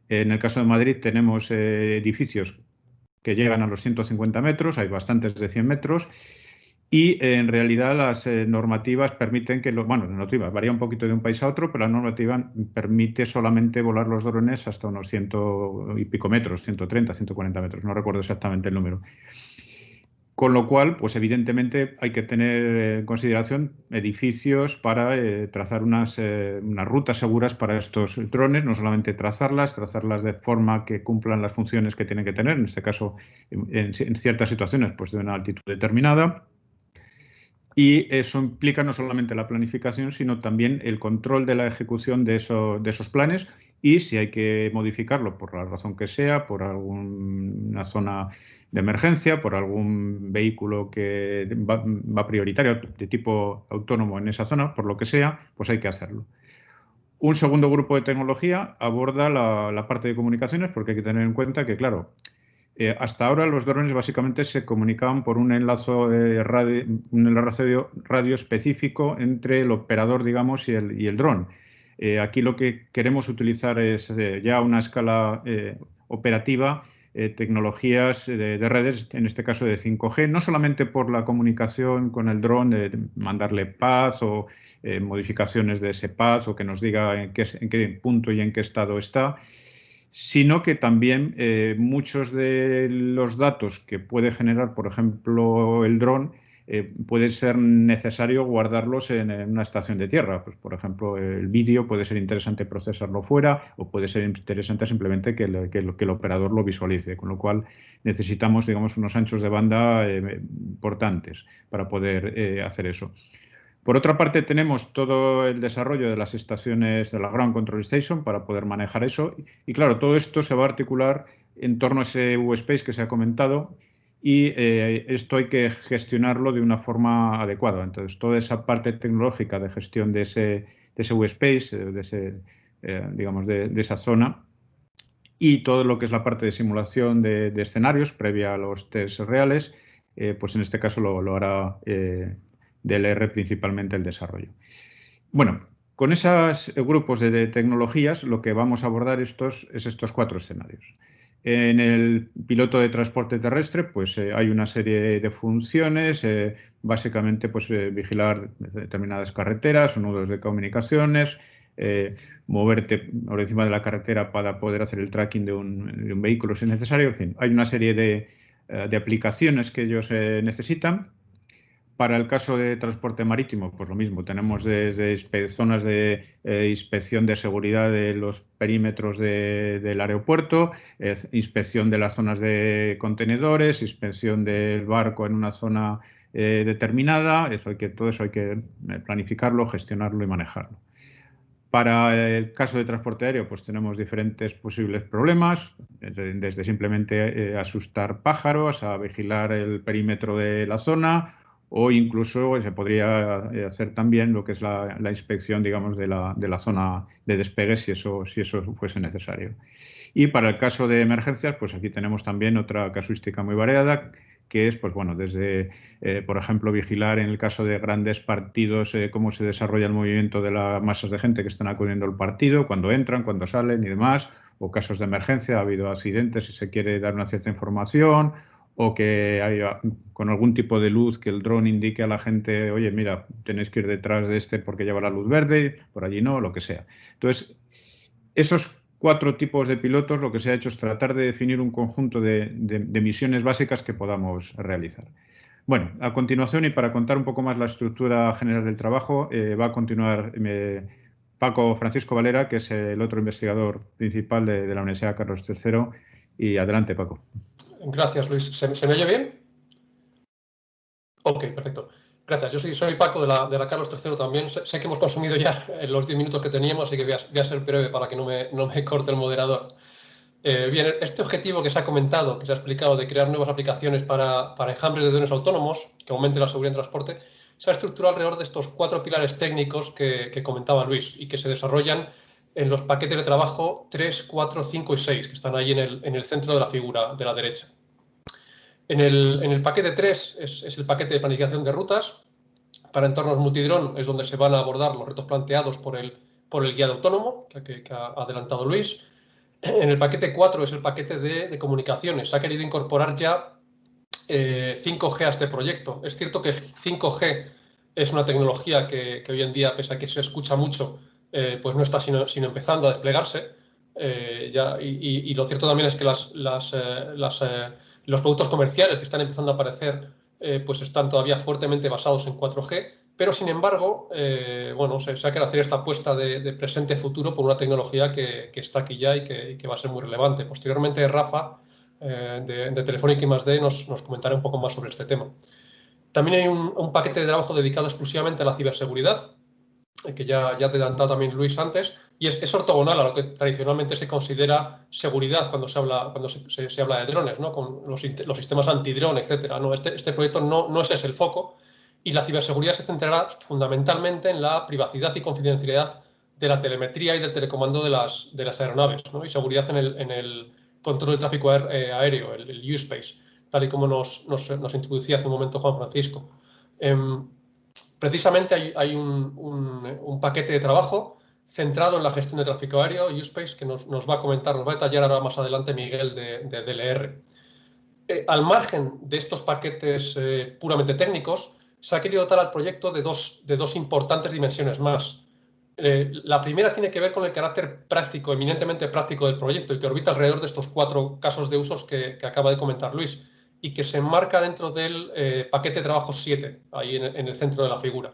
en el caso de Madrid tenemos edificios que llegan a los 150 metros, hay bastantes de 100 metros, y en realidad las normativas permiten que, la normativa varía un poquito de un país a otro, pero la normativa permite solamente volar los drones hasta unos 100 y pico metros, 130, 140 metros, no recuerdo exactamente el número. Con lo cual, pues evidentemente hay que tener en consideración edificios para trazar unas rutas seguras para estos drones, no solamente trazarlas de forma que cumplan las funciones que tienen que tener, en este caso, en ciertas situaciones, pues de una altitud determinada. Y eso implica no solamente la planificación, sino también el control de la ejecución de esos planes, y si hay que modificarlo por la razón que sea, por alguna zona de emergencia, por algún vehículo que va prioritario de tipo autónomo en esa zona, por lo que sea, pues hay que hacerlo. Un segundo grupo de tecnología aborda la parte de comunicaciones, porque hay que tener en cuenta que, claro, hasta ahora los drones básicamente se comunicaban por un enlace radio específico entre el operador, digamos, y el dron. Aquí lo que queremos utilizar es ya una escala operativa tecnologías de redes, en este caso de 5G, no solamente por la comunicación con el dron, de mandarle path o modificaciones de ese path o que nos diga en qué punto y en qué estado está, sino que también muchos de los datos que puede generar, por ejemplo, el dron, puede ser necesario guardarlos en una estación de tierra. Pues, por ejemplo, el vídeo puede ser interesante procesarlo fuera o puede ser interesante simplemente que el operador lo visualice, con lo cual necesitamos, digamos, unos anchos de banda importantes para poder hacer eso. Por otra parte, tenemos todo el desarrollo de las estaciones de la Ground Control Station para poder manejar eso. Y claro, todo esto se va a articular en torno a ese VSpace que se ha comentado y esto hay que gestionarlo de una forma adecuada. Entonces, toda esa parte tecnológica de gestión de ese VSpace, digamos, de esa zona, y todo lo que es la parte de simulación de escenarios previa a los tests reales, pues en este caso lo hará DLR principalmente el desarrollo. Bueno, con esos grupos de tecnologías lo que vamos a abordar es estos 4 escenarios. En el piloto de transporte terrestre pues hay una serie de funciones, básicamente pues vigilar determinadas carreteras o nudos de comunicaciones, moverte por encima de la carretera para poder hacer el tracking de un vehículo si es necesario. En fin, hay una serie de aplicaciones que ellos necesitan. Para el caso de transporte marítimo, pues lo mismo. Tenemos desde zonas de inspección de seguridad de los perímetros del aeropuerto, inspección de las zonas de contenedores, inspección del barco en una zona determinada. Todo eso hay que planificarlo, gestionarlo y manejarlo. Para el caso de transporte aéreo, pues tenemos diferentes posibles problemas, desde simplemente asustar pájaros a vigilar el perímetro de la zona, o incluso se podría hacer también lo que es la inspección, digamos, de la zona de despegue si eso fuese necesario. Y para el caso de emergencias, pues aquí tenemos también otra casuística muy variada, que es, pues bueno, desde, por ejemplo, vigilar en el caso de grandes partidos cómo se desarrolla el movimiento de las masas de gente que están acudiendo al partido, cuando entran, cuando salen y demás, o casos de emergencia, ha habido accidentes y se quiere dar una cierta información, o que haya con algún tipo de luz que el dron indique a la gente, oye, mira, tenéis que ir detrás de este porque lleva la luz verde, por allí no, lo que sea. Entonces, esos 4 tipos de pilotos lo que se ha hecho es tratar de definir un conjunto de misiones básicas que podamos realizar. Bueno, a continuación, y para contar un poco más la estructura general del trabajo, va a continuar Paco Francisco Valera, que es el otro investigador principal de la Universidad Carlos III. Y adelante, Paco. Gracias, Luis. ¿Se me oye bien? Ok, perfecto. Gracias. Yo soy Paco de la Carlos III también. Sé que hemos consumido ya los 10 minutos que teníamos, así que voy a ser breve para que no me corte el moderador. Bien, este objetivo que se ha comentado, que se ha explicado, de crear nuevas aplicaciones para enjambres de drones autónomos, que aumenten la seguridad en transporte, se ha estructurado alrededor de estos 4 pilares técnicos que comentaba Luis y que se desarrollan en los paquetes de trabajo 3, 4, 5 y 6, que están ahí en el centro de la figura de la derecha. En el paquete 3 es el paquete de planificación de rutas. Para entornos multidrón es donde se van a abordar los retos planteados por el guiado autónomo, que ha adelantado Luis. En el paquete 4 es el paquete de comunicaciones. Se ha querido incorporar ya 5G a este proyecto. Es cierto que 5G es una tecnología que hoy en día, pese a que se escucha mucho, pues no está sino empezando a desplegarse. Y lo cierto también es que los productos comerciales que están empezando a aparecer pues están todavía fuertemente basados en 4G, pero sin embargo, bueno, se ha querido hacer esta apuesta de presente-futuro por una tecnología que está aquí ya y que va a ser muy relevante. Posteriormente, Rafa, de Telefónica I+D, nos comentará un poco más sobre este tema. También hay un paquete de trabajo dedicado exclusivamente a la ciberseguridad, que ya te he adelantado también Luis antes, y es ortogonal a lo que tradicionalmente se considera seguridad cuando se habla de drones, ¿no? Con los sistemas antidrón, etcétera, ¿no? Este proyecto no ese es el foco, y la ciberseguridad se centrará fundamentalmente en la privacidad y confidencialidad de la telemetría y del telecomando de las aeronaves, ¿no? Y seguridad en el control del tráfico aéreo, el U-Space, tal y como nos introducía hace un momento Juan Francisco. Precisamente hay un paquete de trabajo centrado en la gestión de tráfico aéreo, USpace, que nos va a comentar, nos va a detallar ahora más adelante Miguel de DLR. Al margen de estos paquetes puramente técnicos, se ha querido dotar al proyecto de dos importantes dimensiones más. La primera tiene que ver con el carácter práctico, eminentemente práctico del proyecto, y que orbita alrededor de estos 4 casos de usos que acaba de comentar Luis, y que se enmarca dentro del paquete de trabajo 7, ahí en el centro de la figura.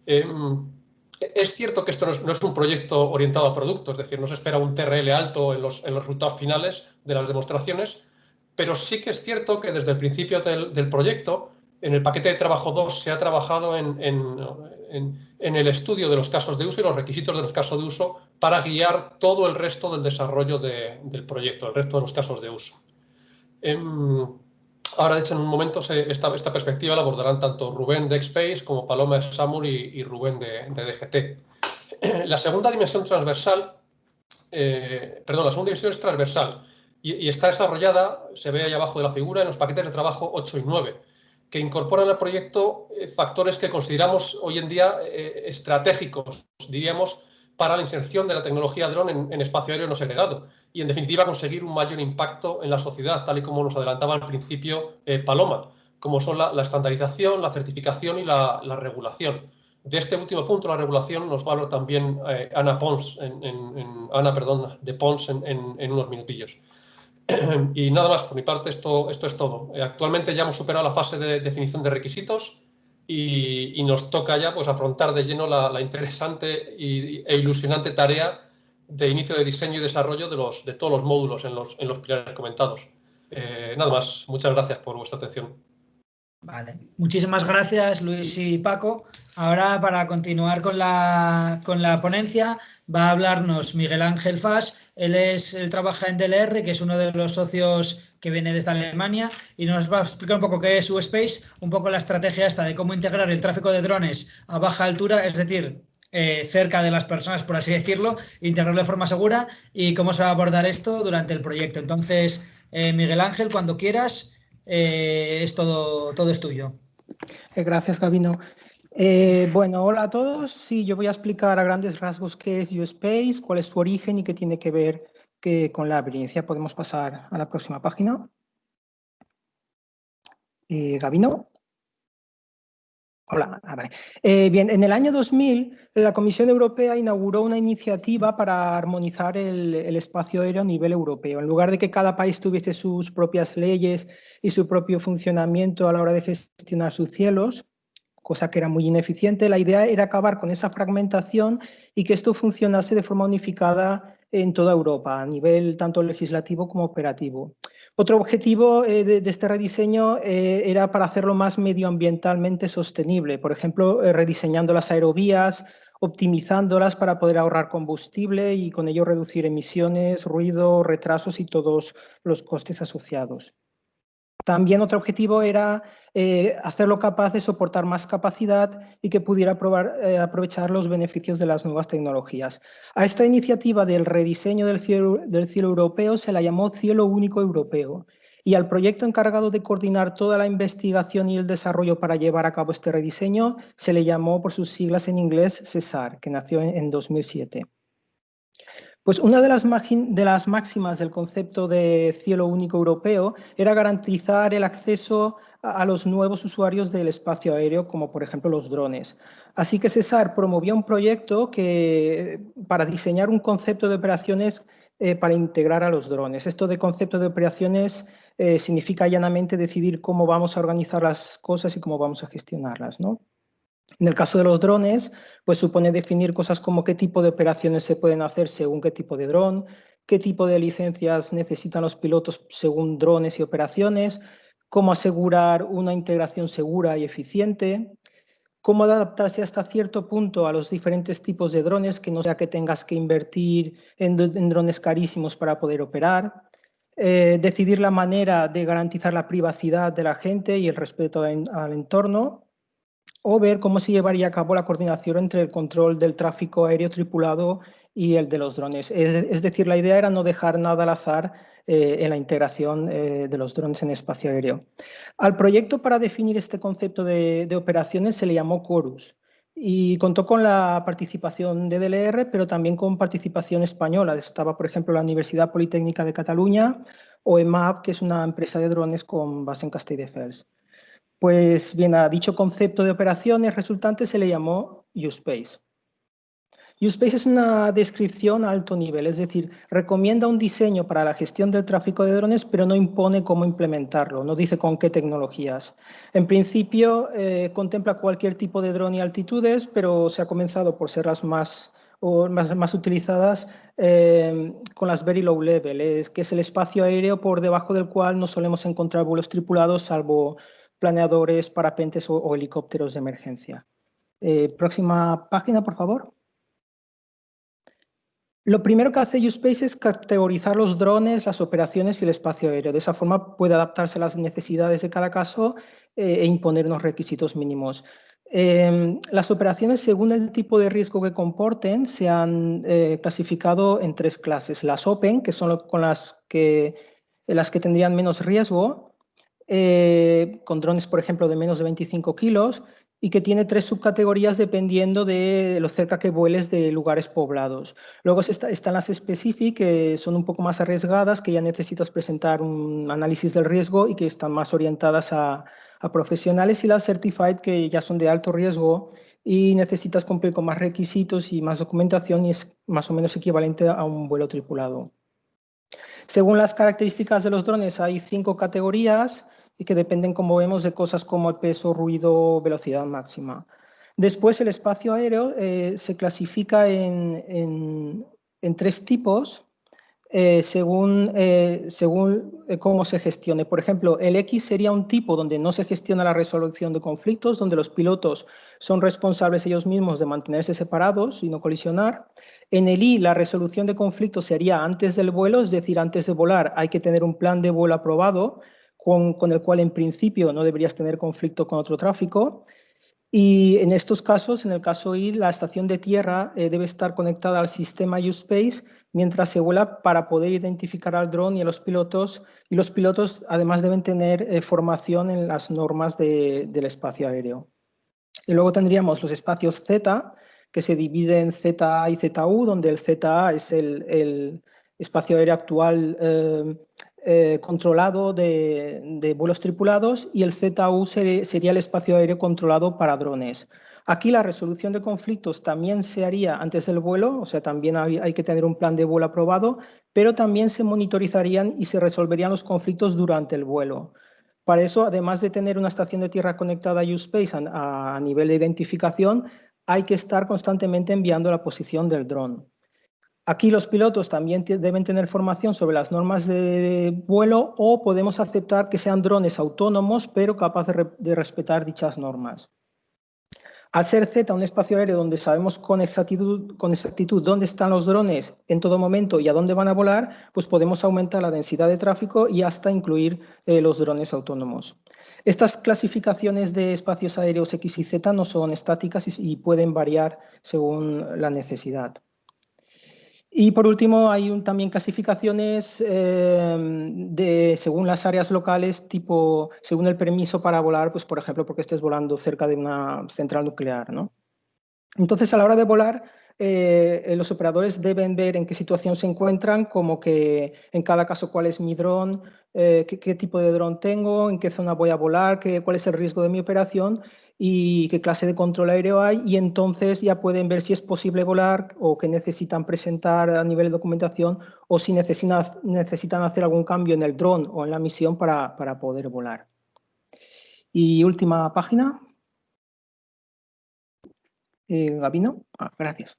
Es cierto que esto no es un proyecto orientado a producto, es decir, no se espera un TRL alto en los resultados finales de las demostraciones, pero sí que es cierto que desde el principio del proyecto, en el paquete de trabajo 2 se ha trabajado en el estudio de los casos de uso y los requisitos de los casos de uso para guiar todo el resto del desarrollo del proyecto, el resto de los casos de uso. Ahora, de hecho, en un momento esta perspectiva la abordarán tanto Rubén de X-Space como Paloma de Samur y Rubén de DGT. La segunda dimensión transversal, la segunda dimensión es transversal y está desarrollada, se ve ahí abajo de la figura, en los paquetes de trabajo 8 y 9, que incorporan al proyecto factores que consideramos hoy en día estratégicos, diríamos, para la inserción de la tecnología dron en espacio aéreo no segregado y, en definitiva, conseguir un mayor impacto en la sociedad, tal y como nos adelantaba al principio Paloma, como son la estandarización, la certificación y la regulación. De este último punto, la regulación, nos va a hablar también Ana de Pons en unos minutillos. Y nada más, por mi parte, esto es todo. Actualmente ya hemos superado la fase de definición de requisitos y nos toca ya pues, afrontar de lleno la interesante e ilusionante tarea de inicio de diseño y desarrollo de todos los módulos en los pilares comentados. Nada más, muchas gracias por vuestra atención. Vale, muchísimas gracias Luis y Paco. Ahora, para continuar con la ponencia, va a hablarnos Miguel Ángel Fas. Él trabaja en DLR, que es uno de los socios que viene desde Alemania, y nos va a explicar un poco qué es USpace, un poco la estrategia esta de cómo integrar el tráfico de drones a baja altura, es decir, cerca de las personas, por así decirlo, integrarlo de forma segura, y cómo se va a abordar esto durante el proyecto. Entonces, Miguel Ángel, cuando quieras, todo es tuyo. Gracias, Gabino. Bueno, hola a todos. Sí, yo voy a explicar a grandes rasgos qué es USpace, cuál es su origen y qué tiene que ver con la experiencia. Podemos pasar a la próxima página. Gabino. Hola, vale. Bien, en el año 2000 la Comisión Europea inauguró una iniciativa para armonizar el espacio aéreo a nivel europeo. En lugar de que cada país tuviese sus propias leyes y su propio funcionamiento a la hora de gestionar sus cielos, cosa que era muy ineficiente, la idea era acabar con esa fragmentación y que esto funcionase de forma unificada en toda Europa, a nivel tanto legislativo como operativo. Otro objetivo de este rediseño era para hacerlo más medioambientalmente sostenible, por ejemplo, rediseñando las aerovías, optimizándolas para poder ahorrar combustible y con ello reducir emisiones, ruido, retrasos y todos los costes asociados. También otro objetivo era hacerlo capaz de soportar más capacidad y que pudiera aprovechar los beneficios de las nuevas tecnologías. A esta iniciativa del rediseño del cielo europeo se la llamó Cielo Único Europeo, y al proyecto encargado de coordinar toda la investigación y el desarrollo para llevar a cabo este rediseño se le llamó por sus siglas en inglés SESAR, que nació en 2007. Pues una de las máximas del concepto de cielo único europeo era garantizar el acceso a los nuevos usuarios del espacio aéreo, como por ejemplo los drones. Así que SESAR promovió un proyecto para diseñar un concepto de operaciones para integrar a los drones. Esto de concepto de operaciones significa llanamente decidir cómo vamos a organizar las cosas y cómo vamos a gestionarlas, ¿no? En el caso de los drones, pues supone definir cosas como qué tipo de operaciones se pueden hacer según qué tipo de dron, qué tipo de licencias necesitan los pilotos según drones y operaciones, cómo asegurar una integración segura y eficiente, cómo adaptarse hasta cierto punto a los diferentes tipos de drones, que no sea que tengas que invertir en drones carísimos para poder operar, decidir la manera de garantizar la privacidad de la gente y el respeto al entorno, o ver cómo se llevaría a cabo la coordinación entre el control del tráfico aéreo tripulado y el de los drones. Es decir, la idea era no dejar nada al azar en la integración de los drones en espacio aéreo. Al proyecto para definir este concepto de operaciones se le llamó CHORUS. Y contó con la participación de DLR, pero también con participación española. Estaba, por ejemplo, la Universidad Politécnica de Cataluña o EMAP, que es una empresa de drones con base en Castelldefels. Pues bien, a dicho concepto de operaciones resultante se le llamó USpace. USpace es una descripción a alto nivel, es decir, recomienda un diseño para la gestión del tráfico de drones, pero no impone cómo implementarlo, no dice con qué tecnologías. En principio, contempla cualquier tipo de dron y altitudes, pero se ha comenzado por ser las más utilizadas con las Very Low Level, que es el espacio aéreo por debajo del cual no solemos encontrar vuelos tripulados, salvo planeadores, parapentes o helicópteros de emergencia. Próxima página, por favor. Lo primero que hace USpace es categorizar los drones, las operaciones y el espacio aéreo. De esa forma puede adaptarse a las necesidades de cada caso e imponer unos requisitos mínimos. Las operaciones, según el tipo de riesgo que comporten, se han clasificado en 3 clases. Las Open, que son las que tendrían menos riesgo, con drones, por ejemplo, de menos de 25 kilos, y que tiene 3 subcategorías dependiendo de lo cerca que vueles de lugares poblados. Luego están las Specific, que son un poco más arriesgadas, que ya necesitas presentar un análisis del riesgo y que están más orientadas a profesionales, y las Certified, que ya son de alto riesgo y necesitas cumplir con más requisitos y más documentación, y es más o menos equivalente a un vuelo tripulado. Según las características de los drones, hay 5 categorías y que dependen, como vemos, de cosas como el peso, ruido, velocidad máxima. Después, el espacio aéreo se clasifica en 3 tipos según cómo se gestione. Por ejemplo, el X sería un tipo donde no se gestiona la resolución de conflictos, donde los pilotos son responsables ellos mismos de mantenerse separados y no colisionar. En el Y, la resolución de conflictos se haría antes del vuelo, es decir, antes de volar hay que tener un plan de vuelo aprobado, con el cual en principio no deberías tener conflicto con otro tráfico. Y en estos casos, en el caso Y, la estación de tierra debe estar conectada al sistema USpace mientras se vuela para poder identificar al dron y a los pilotos. Y los pilotos además deben tener formación en las normas del espacio aéreo. Y luego tendríamos los espacios Z, que se dividen en ZA y ZU, donde el ZA es el espacio aéreo actual controlado de vuelos tripulados, y el ZU sería el espacio aéreo controlado para drones. Aquí la resolución de conflictos también se haría antes del vuelo, o sea, también hay que tener un plan de vuelo aprobado, pero también se monitorizarían y se resolverían los conflictos durante el vuelo. Para eso, además de tener una estación de tierra conectada a USpace a nivel de identificación, hay que estar constantemente enviando la posición del dron. Aquí los pilotos también deben tener formación sobre las normas de vuelo, o podemos aceptar que sean drones autónomos, pero capaces de respetar dichas normas. Al ser Z un espacio aéreo donde sabemos con exactitud dónde están los drones en todo momento y a dónde van a volar, pues podemos aumentar la densidad de tráfico y hasta incluir los drones autónomos. Estas clasificaciones de espacios aéreos X y Z no son estáticas y pueden variar según la necesidad. Y por último, hay también clasificaciones según las áreas locales, tipo según el permiso para volar, pues por ejemplo, porque estés volando cerca de una central nuclear, ¿no? Entonces, a la hora de volar, los operadores deben ver en qué situación se encuentran, como que en cada caso cuál es mi dron, qué tipo de dron tengo, en qué zona voy a volar, cuál es el riesgo de mi operación y qué clase de control aéreo hay, y entonces ya pueden ver si es posible volar o qué necesitan presentar a nivel de documentación, o si necesitan hacer algún cambio en el dron o en la misión para poder volar. Y última página. Gabino, gracias.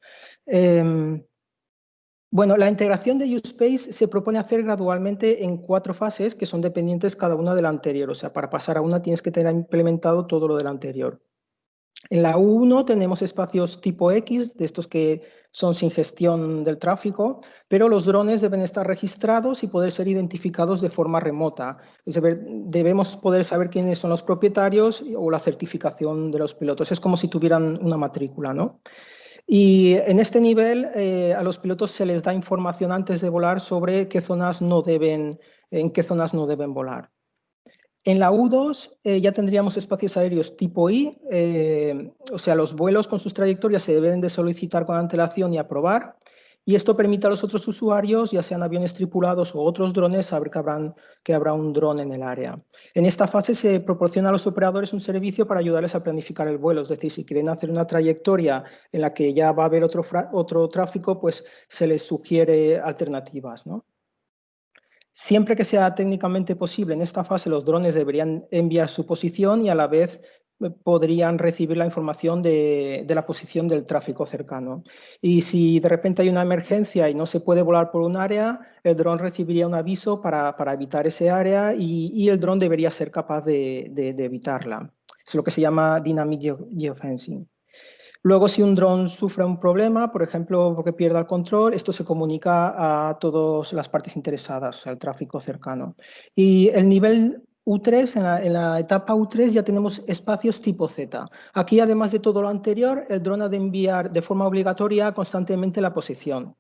Bueno, la integración de USpace se propone hacer gradualmente en 4 fases que son dependientes cada una de la anterior. O sea, para pasar a una tienes que tener implementado todo lo de la anterior. En la U1 tenemos espacios tipo X, de estos que son sin gestión del tráfico, pero los drones deben estar registrados y poder ser identificados de forma remota. Es decir, debemos poder saber quiénes son los propietarios o la certificación de los pilotos. Es como si tuvieran una matrícula, ¿no? Y en este nivel a los pilotos se les da información antes de volar sobre en qué zonas no deben volar. En la U2 ya tendríamos espacios aéreos tipo I, o sea, los vuelos con sus trayectorias se deben de solicitar con antelación y aprobar, y esto permite a los otros usuarios, ya sean aviones tripulados o otros drones, saber que habrá un dron en el área. En esta fase se proporciona a los operadores un servicio para ayudarles a planificar el vuelo, es decir, si quieren hacer una trayectoria en la que ya va a haber otro tráfico, pues se les sugiere alternativas, ¿no? Siempre que sea técnicamente posible, en esta fase los drones deberían enviar su posición y a la vez podrían recibir la información de la posición del tráfico cercano. Y si de repente hay una emergencia y no se puede volar por un área, el dron recibiría un aviso para evitar ese área y el dron debería ser capaz de evitarla. Es lo que se llama Dynamic Geofencing. Luego, si un dron sufre un problema, por ejemplo, porque pierda el control, esto se comunica a todas las partes interesadas, al tráfico cercano. Y el nivel U3, en la etapa U3 ya tenemos espacios tipo Z. Aquí, además de todo lo anterior, el dron ha de enviar de forma obligatoria constantemente la posición.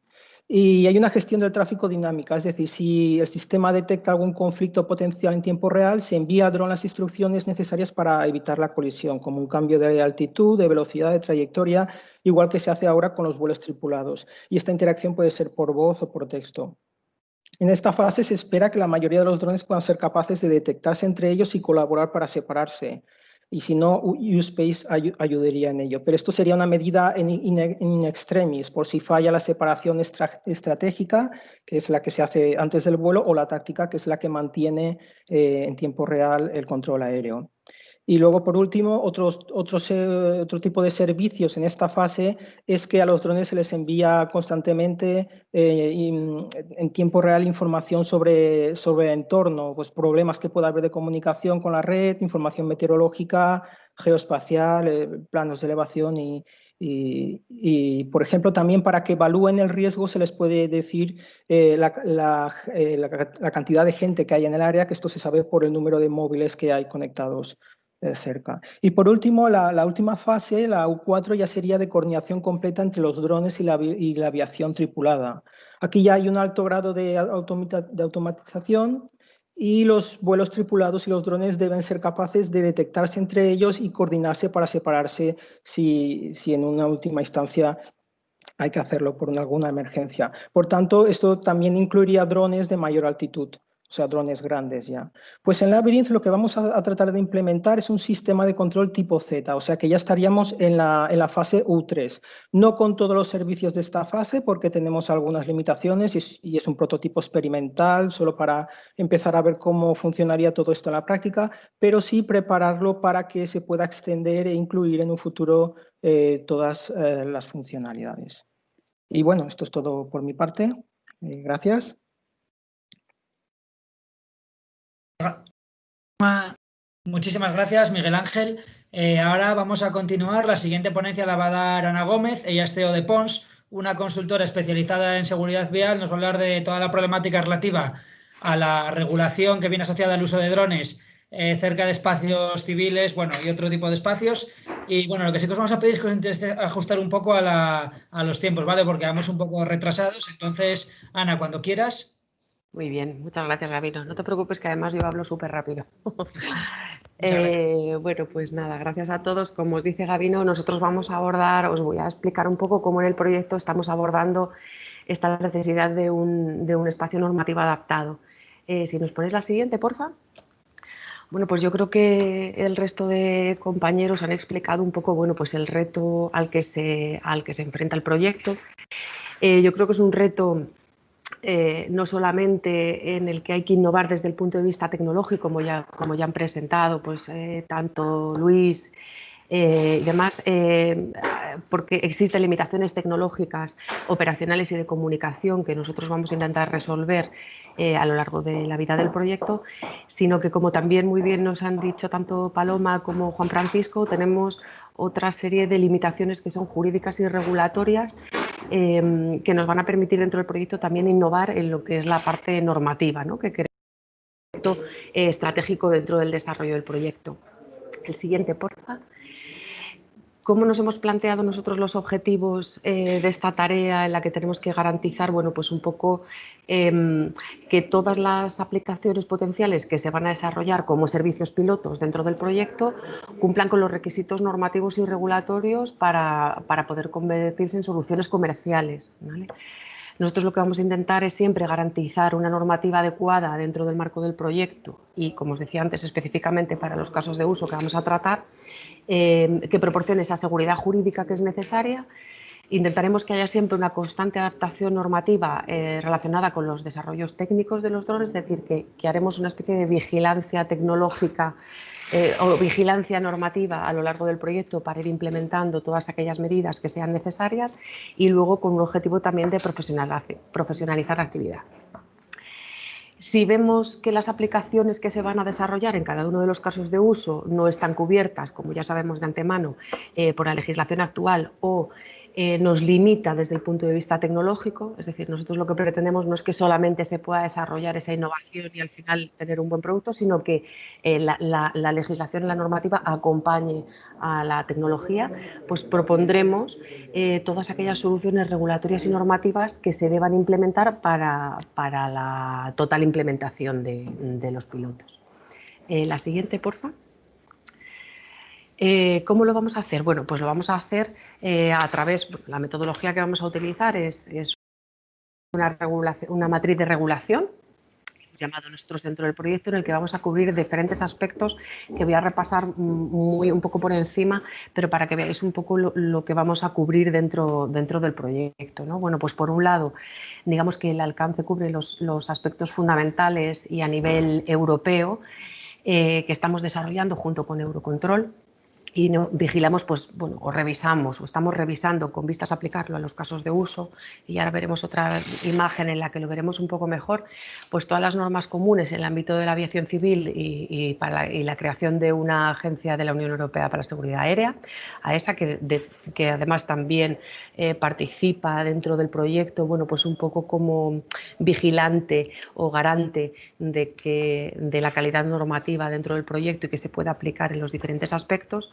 Y hay una gestión del tráfico dinámica, es decir, si el sistema detecta algún conflicto potencial en tiempo real, se envía al dron las instrucciones necesarias para evitar la colisión, como un cambio de altitud, de velocidad, de trayectoria, igual que se hace ahora con los vuelos tripulados. Y esta interacción puede ser por voz o por texto. En esta fase se espera que la mayoría de los drones puedan ser capaces de detectarse entre ellos y colaborar para separarse. Y si no, U-Space ayudaría en ello. Pero esto sería una medida in extremis, por si falla la separación estratégica, que es la que se hace antes del vuelo, o la táctica, que es la que mantiene en tiempo real el control aéreo. Y luego, por último, otro tipo de servicios en esta fase es que a los drones se les envía constantemente en tiempo real información sobre el entorno, pues problemas que pueda haber de comunicación con la red, información meteorológica, geoespacial, planos de elevación y, por ejemplo, también para que evalúen el riesgo se les puede decir la cantidad de gente que hay en el área, que esto se sabe por el número de móviles que hay conectados cerca. Y por último, la última fase, la U4, ya sería de coordinación completa entre los drones y la aviación tripulada. Aquí ya hay un alto grado de automatización y los vuelos tripulados y los drones deben ser capaces de detectarse entre ellos y coordinarse para separarse si en una última instancia hay que hacerlo por alguna emergencia. Por tanto, esto también incluiría drones de mayor altitud, o sea, drones grandes ya. Pues en Labyrinth lo que vamos a tratar de implementar es un sistema de control tipo Z, o sea que ya estaríamos en la fase U3. No con todos los servicios de esta fase porque tenemos algunas limitaciones y es un prototipo experimental solo para empezar a ver cómo funcionaría todo esto en la práctica, pero sí prepararlo para que se pueda extender e incluir en un futuro todas las funcionalidades. Y bueno, esto es todo por mi parte. Gracias. Muchísimas gracias, Miguel Ángel. Ahora vamos a continuar. La siguiente ponencia la va a dar Ana Gómez. Ella es CEO de Pons, una consultora especializada en seguridad vial. Nos va a hablar de toda la problemática relativa a la regulación que viene asociada al uso de drones cerca de espacios civiles, bueno, y otro tipo de espacios. Y bueno, lo que sí que os vamos a pedir es que os intente ajustar un poco a los tiempos, ¿vale? Porque vamos un poco retrasados. Entonces, Ana, cuando quieras. Muy bien, muchas gracias, Gabino. No te preocupes, que además yo hablo súper rápido. Bueno, pues nada, gracias a todos. Como os dice Gabino, nosotros vamos a abordar, os voy a explicar un poco cómo en el proyecto estamos abordando esta necesidad de un espacio normativo adaptado. Si nos ponéis la siguiente, porfa. Bueno, pues yo creo que el resto de compañeros han explicado un poco, bueno, pues el reto al que se enfrenta el proyecto. Yo creo que es un reto no solamente en el que hay que innovar desde el punto de vista tecnológico, como ya han presentado pues, tanto Luis y demás, porque existen limitaciones tecnológicas, operacionales y de comunicación que nosotros vamos a intentar resolver a lo largo de la vida del proyecto, sino que, como también muy bien nos han dicho tanto Paloma como Juan Francisco, tenemos otra serie de limitaciones que son jurídicas y regulatorias que nos van a permitir dentro del proyecto también innovar en lo que es la parte normativa, ¿no? Que queremos un proyecto estratégico dentro del desarrollo del proyecto. El siguiente, porfa. ¿Cómo nos hemos planteado nosotros los objetivos de esta tarea en la que tenemos que garantizar, bueno, pues un poco que todas las aplicaciones potenciales que se van a desarrollar como servicios pilotos dentro del proyecto cumplan con los requisitos normativos y regulatorios para poder convertirse en soluciones comerciales, ¿vale? Nosotros lo que vamos a intentar es siempre garantizar una normativa adecuada dentro del marco del proyecto y, como os decía antes, específicamente para los casos de uso que vamos a tratar, que proporcione esa seguridad jurídica que es necesaria. Intentaremos que haya siempre una constante adaptación normativa relacionada con los desarrollos técnicos de los drones, es decir, que haremos una especie de vigilancia tecnológica o vigilancia normativa a lo largo del proyecto para ir implementando todas aquellas medidas que sean necesarias y luego con un objetivo también de profesionalizar la actividad. Si vemos que las aplicaciones que se van a desarrollar en cada uno de los casos de uso no están cubiertas, como ya sabemos de antemano, por la legislación actual o nos limita desde el punto de vista tecnológico, es decir, nosotros lo que pretendemos no es que solamente se pueda desarrollar esa innovación y al final tener un buen producto, sino que la legislación y la normativa acompañe a la tecnología, pues propondremos todas aquellas soluciones regulatorias y normativas que se deban implementar para la total implementación de los pilotos. La siguiente, por favor. ¿Cómo lo vamos a hacer? Bueno, pues lo vamos a hacer a través, la metodología que vamos a utilizar es una matriz de regulación, llamado nosotros dentro del proyecto, en el que vamos a cubrir diferentes aspectos que voy a repasar un poco por encima, pero para que veáis un poco lo que vamos a cubrir dentro del proyecto, ¿no? Bueno, pues por un lado, digamos que el alcance cubre los aspectos fundamentales y a nivel europeo que estamos desarrollando junto con Eurocontrol. Y vigilamos, pues, bueno, o revisamos, o estamos revisando con vistas a aplicarlo a los casos de uso, y ahora veremos otra imagen en la que lo veremos un poco mejor, pues todas las normas comunes en el ámbito de la aviación civil y la creación de una agencia de la Unión Europea para la Seguridad Aérea, AESA, que además también participa dentro del proyecto, bueno, pues un poco como vigilante o garante de la calidad normativa dentro del proyecto y que se pueda aplicar en los diferentes aspectos.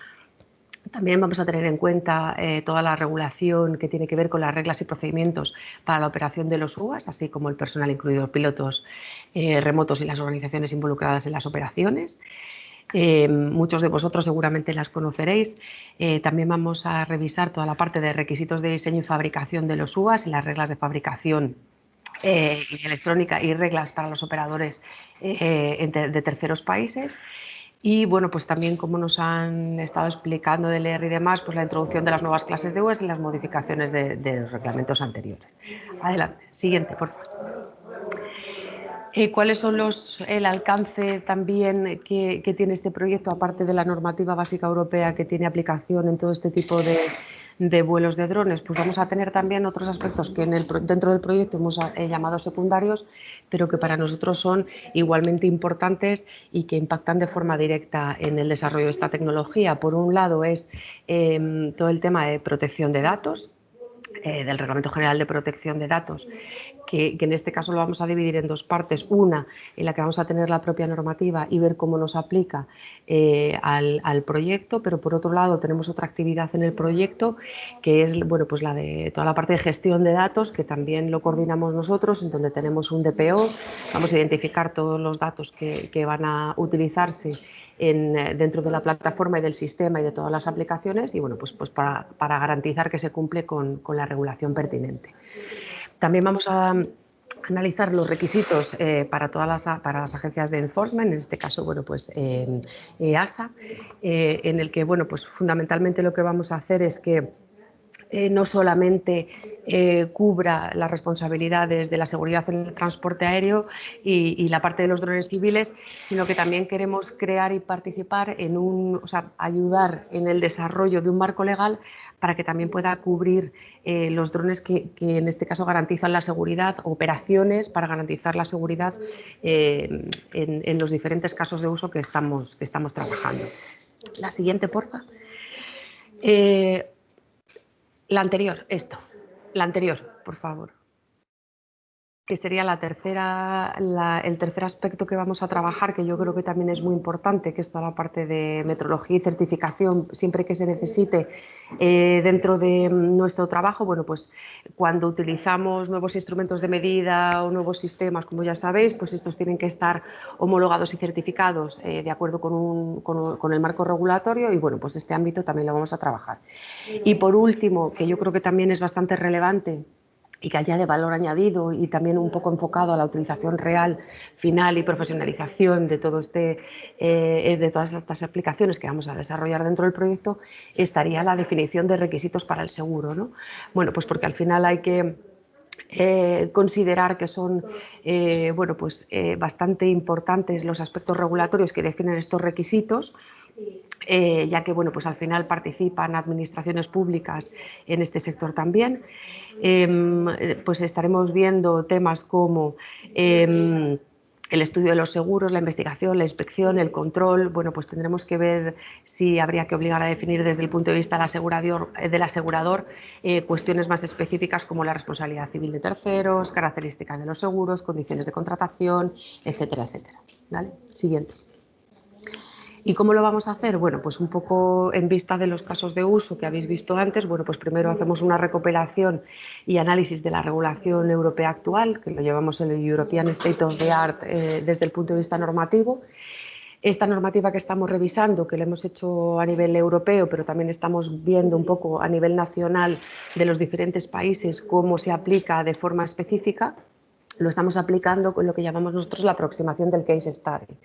También vamos a tener en cuenta toda la regulación que tiene que ver con las reglas y procedimientos para la operación de los UAS, así como el personal, incluidos pilotos remotos y las organizaciones involucradas en las operaciones. Muchos de vosotros seguramente las conoceréis. También vamos a revisar toda la parte de requisitos de diseño y fabricación de los UAS y las reglas de fabricación electrónica y reglas para los operadores de terceros países. Y bueno, pues también, como nos han estado explicando del ER y demás, pues la introducción de las nuevas clases de UAS y las modificaciones de los reglamentos anteriores. Adelante, siguiente, por favor. ¿Cuáles son el alcance también que tiene este proyecto, aparte de la normativa básica europea que tiene aplicación en todo este tipo de vuelos de drones? Pues vamos a tener también otros aspectos que dentro del proyecto hemos llamado secundarios, pero que para nosotros son igualmente importantes y que impactan de forma directa en el desarrollo de esta tecnología. Por un lado es todo el tema de protección de datos, del Reglamento General de Protección de Datos, que en este caso lo vamos a dividir en dos partes. Una en la que vamos a tener la propia normativa y ver cómo nos aplica al proyecto, pero por otro lado tenemos otra actividad en el proyecto que es, bueno, pues la de toda la parte de gestión de datos, que también lo coordinamos nosotros, en donde tenemos un DPO. Vamos a identificar todos los datos que van a utilizarse dentro de la plataforma y del sistema y de todas las aplicaciones, y bueno, pues para garantizar que se cumple con la regulación pertinente. También vamos a analizar los requisitos para las agencias de enforcement, en este caso, bueno, pues EASA, en el que, bueno, pues fundamentalmente lo que vamos a hacer es que no solamente cubra las responsabilidades de la seguridad en el transporte aéreo y la parte de los drones civiles, sino que también queremos crear y participar ayudar en el desarrollo de un marco legal para que también pueda cubrir los drones que en este caso garantizan la seguridad, operaciones para garantizar la seguridad en los diferentes casos de uso que estamos trabajando. La siguiente, porfa. La anterior, por favor. que sería el tercer aspecto que vamos a trabajar, que yo creo que también es muy importante, que es toda la parte de metrología y certificación, siempre que se necesite dentro de nuestro trabajo. Bueno, pues cuando utilizamos nuevos instrumentos de medida o nuevos sistemas, como ya sabéis, pues estos tienen que estar homologados y certificados de acuerdo con el marco regulatorio, y bueno, pues este ámbito también lo vamos a trabajar. Y por último, que yo creo que también es bastante relevante y que haya de valor añadido y también un poco enfocado a la utilización real, final y profesionalización de de todas estas aplicaciones que vamos a desarrollar dentro del proyecto, estaría la definición de requisitos para el seguro, ¿no? Bueno, pues porque al final hay que considerar que son bueno, pues, bastante importantes los aspectos regulatorios que definen estos requisitos, ya que bueno, pues al final participan administraciones públicas en este sector también. Pues estaremos viendo temas como el estudio de los seguros, la investigación, la inspección, el control. Bueno, pues tendremos que ver si habría que obligar a definir desde el punto de vista del asegurador cuestiones más específicas como la responsabilidad civil de terceros, características de los seguros, condiciones de contratación, etcétera, etcétera. ¿Vale? Siguiente. ¿Y cómo lo vamos a hacer? Bueno, pues un poco en vista de los casos de uso que habéis visto antes. Bueno, pues primero hacemos una recopilación y análisis de la regulación europea actual, que lo llevamos en el European State of the Art desde el punto de vista normativo. Esta normativa que estamos revisando, que la hemos hecho a nivel europeo, pero también estamos viendo un poco a nivel nacional de los diferentes países cómo se aplica de forma específica, lo estamos aplicando con lo que llamamos nosotros la aproximación del case study.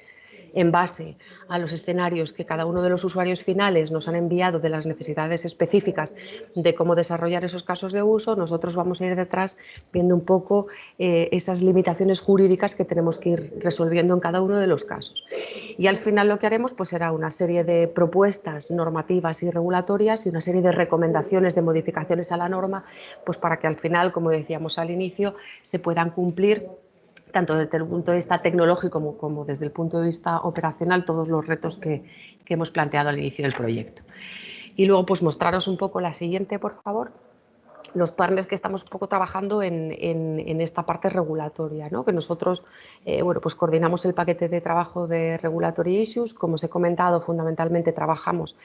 En base a los escenarios que cada uno de los usuarios finales nos han enviado de las necesidades específicas de cómo desarrollar esos casos de uso, nosotros vamos a ir detrás viendo un poco esas limitaciones jurídicas que tenemos que ir resolviendo en cada uno de los casos. Y al final lo que haremos pues será una serie de propuestas normativas y regulatorias y una serie de recomendaciones de modificaciones a la norma, pues para que al final, como decíamos al inicio, se puedan cumplir tanto desde el punto de vista tecnológico como desde el punto de vista operacional, todos los retos que hemos planteado al inicio del proyecto. Y luego, pues mostraros un poco la siguiente, por favor. Los partners que estamos un poco trabajando en esta parte regulatoria, ¿no? Que nosotros bueno, pues coordinamos el paquete de trabajo de Regulatory Issues. Como os he comentado, fundamentalmente trabajamos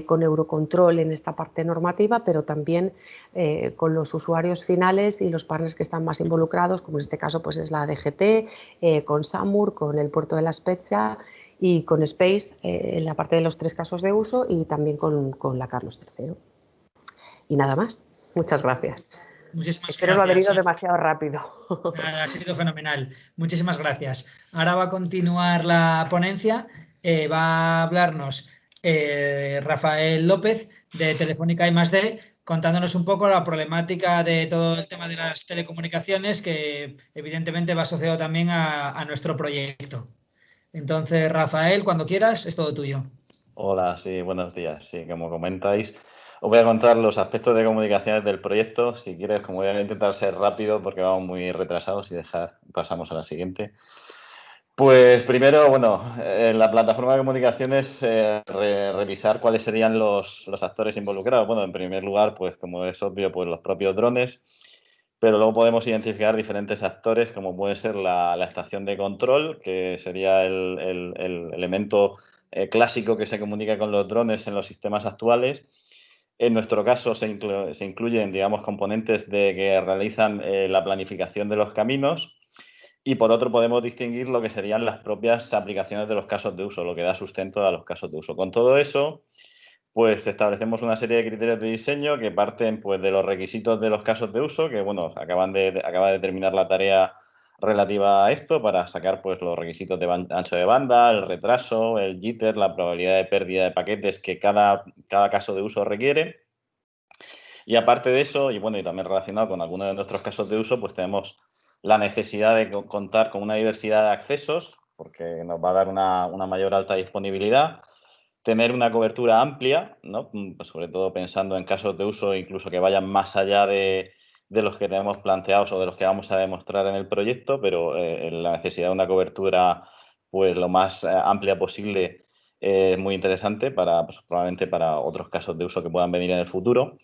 con Eurocontrol en esta parte normativa, pero también con los usuarios finales y los partners que están más involucrados, como en este caso pues es la DGT, con SAMUR, con el puerto de La Spezia y con Space en la parte de los 3 casos de uso, y también con la Carlos III. Y nada más. Muchas gracias. Muchísimas Espero gracias. no haber ido demasiado rápido. Ha sido fenomenal. Muchísimas gracias. Ahora va a continuar la ponencia. Va a hablarnos Rafael López de Telefónica I+D, contándonos un poco la problemática de todo el tema de las telecomunicaciones, que evidentemente va asociado también a nuestro proyecto. Entonces, Rafael, cuando quieras, es todo tuyo. Hola, sí, buenos días. Sí, como comentáis, os voy a contar los aspectos de comunicaciones del proyecto. Si quieres, como voy a intentar ser rápido porque vamos muy retrasados, y pasamos a la siguiente. Pues primero, bueno, en la plataforma de comunicaciones, revisar cuáles serían los actores involucrados. Bueno, en primer lugar, pues como es obvio, pues los propios drones, pero luego podemos identificar diferentes actores, como puede ser la estación de control, que sería el elemento clásico que se comunica con los drones en los sistemas actuales. En nuestro caso se incluyen, digamos, componentes que realizan la planificación de los caminos, y por otro podemos distinguir lo que serían las propias aplicaciones de los casos de uso, lo que da sustento a los casos de uso. Con todo eso, pues establecemos una serie de criterios de diseño que parten pues de los requisitos de los casos de uso, que bueno, acaba de terminar la tarea relativa a esto para sacar pues los requisitos de ancho de banda, el retraso, el jitter, la probabilidad de pérdida de paquetes que cada caso de uso requiere. Y aparte de eso, y bueno, y también relacionado con algunos de nuestros casos de uso, pues tenemos la necesidad de contar con una diversidad de accesos, porque nos va a dar una mayor alta disponibilidad, tener una cobertura amplia, ¿no? Pues sobre todo pensando en casos de uso incluso que vayan más allá de los que tenemos planteados o de los que vamos a demostrar en el proyecto, pero la necesidad de una cobertura pues lo más amplia posible es muy interesante para, pues, probablemente para otros casos de uso que puedan venir en el futuro.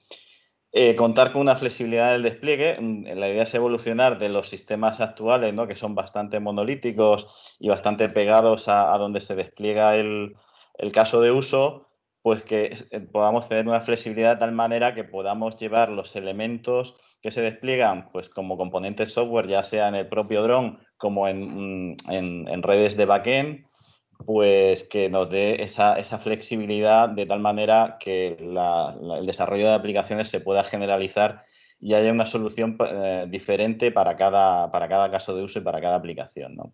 Contar con una flexibilidad del despliegue. La idea es evolucionar de los sistemas actuales, ¿no?, que son bastante monolíticos y bastante pegados a donde se despliega el caso de uso, pues que podamos tener una flexibilidad de tal manera que podamos llevar los elementos que se despliegan pues como componentes software, ya sea en el propio dron como en redes de backend, pues que nos dé esa flexibilidad de tal manera que el desarrollo de aplicaciones se pueda generalizar y haya una solución diferente para cada caso de uso y para cada aplicación, ¿no?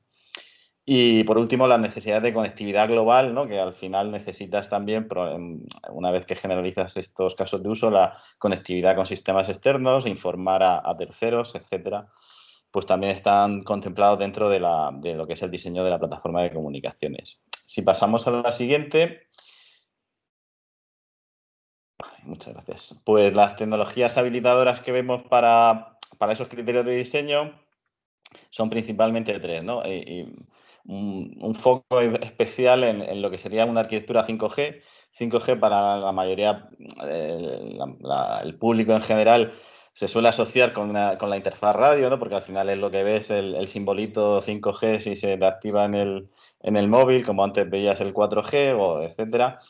Y por último, la necesidad de conectividad global, ¿no?, que al final necesitas también, una vez que generalizas estos casos de uso, la conectividad con sistemas externos, informar a terceros, etcétera, pues también están contemplados dentro de lo que es el diseño de la plataforma de comunicaciones. Si pasamos a la siguiente. Muchas gracias. Pues las tecnologías habilitadoras que vemos para esos criterios de diseño son principalmente tres, ¿no? Un foco especial en lo que sería una arquitectura 5G. 5G para la mayoría, el público en general, se suele asociar con la interfaz radio, ¿no?, porque al final es lo que ves, el simbolito 5G si se te activa en el móvil, como antes veías el 4G, o etcétera.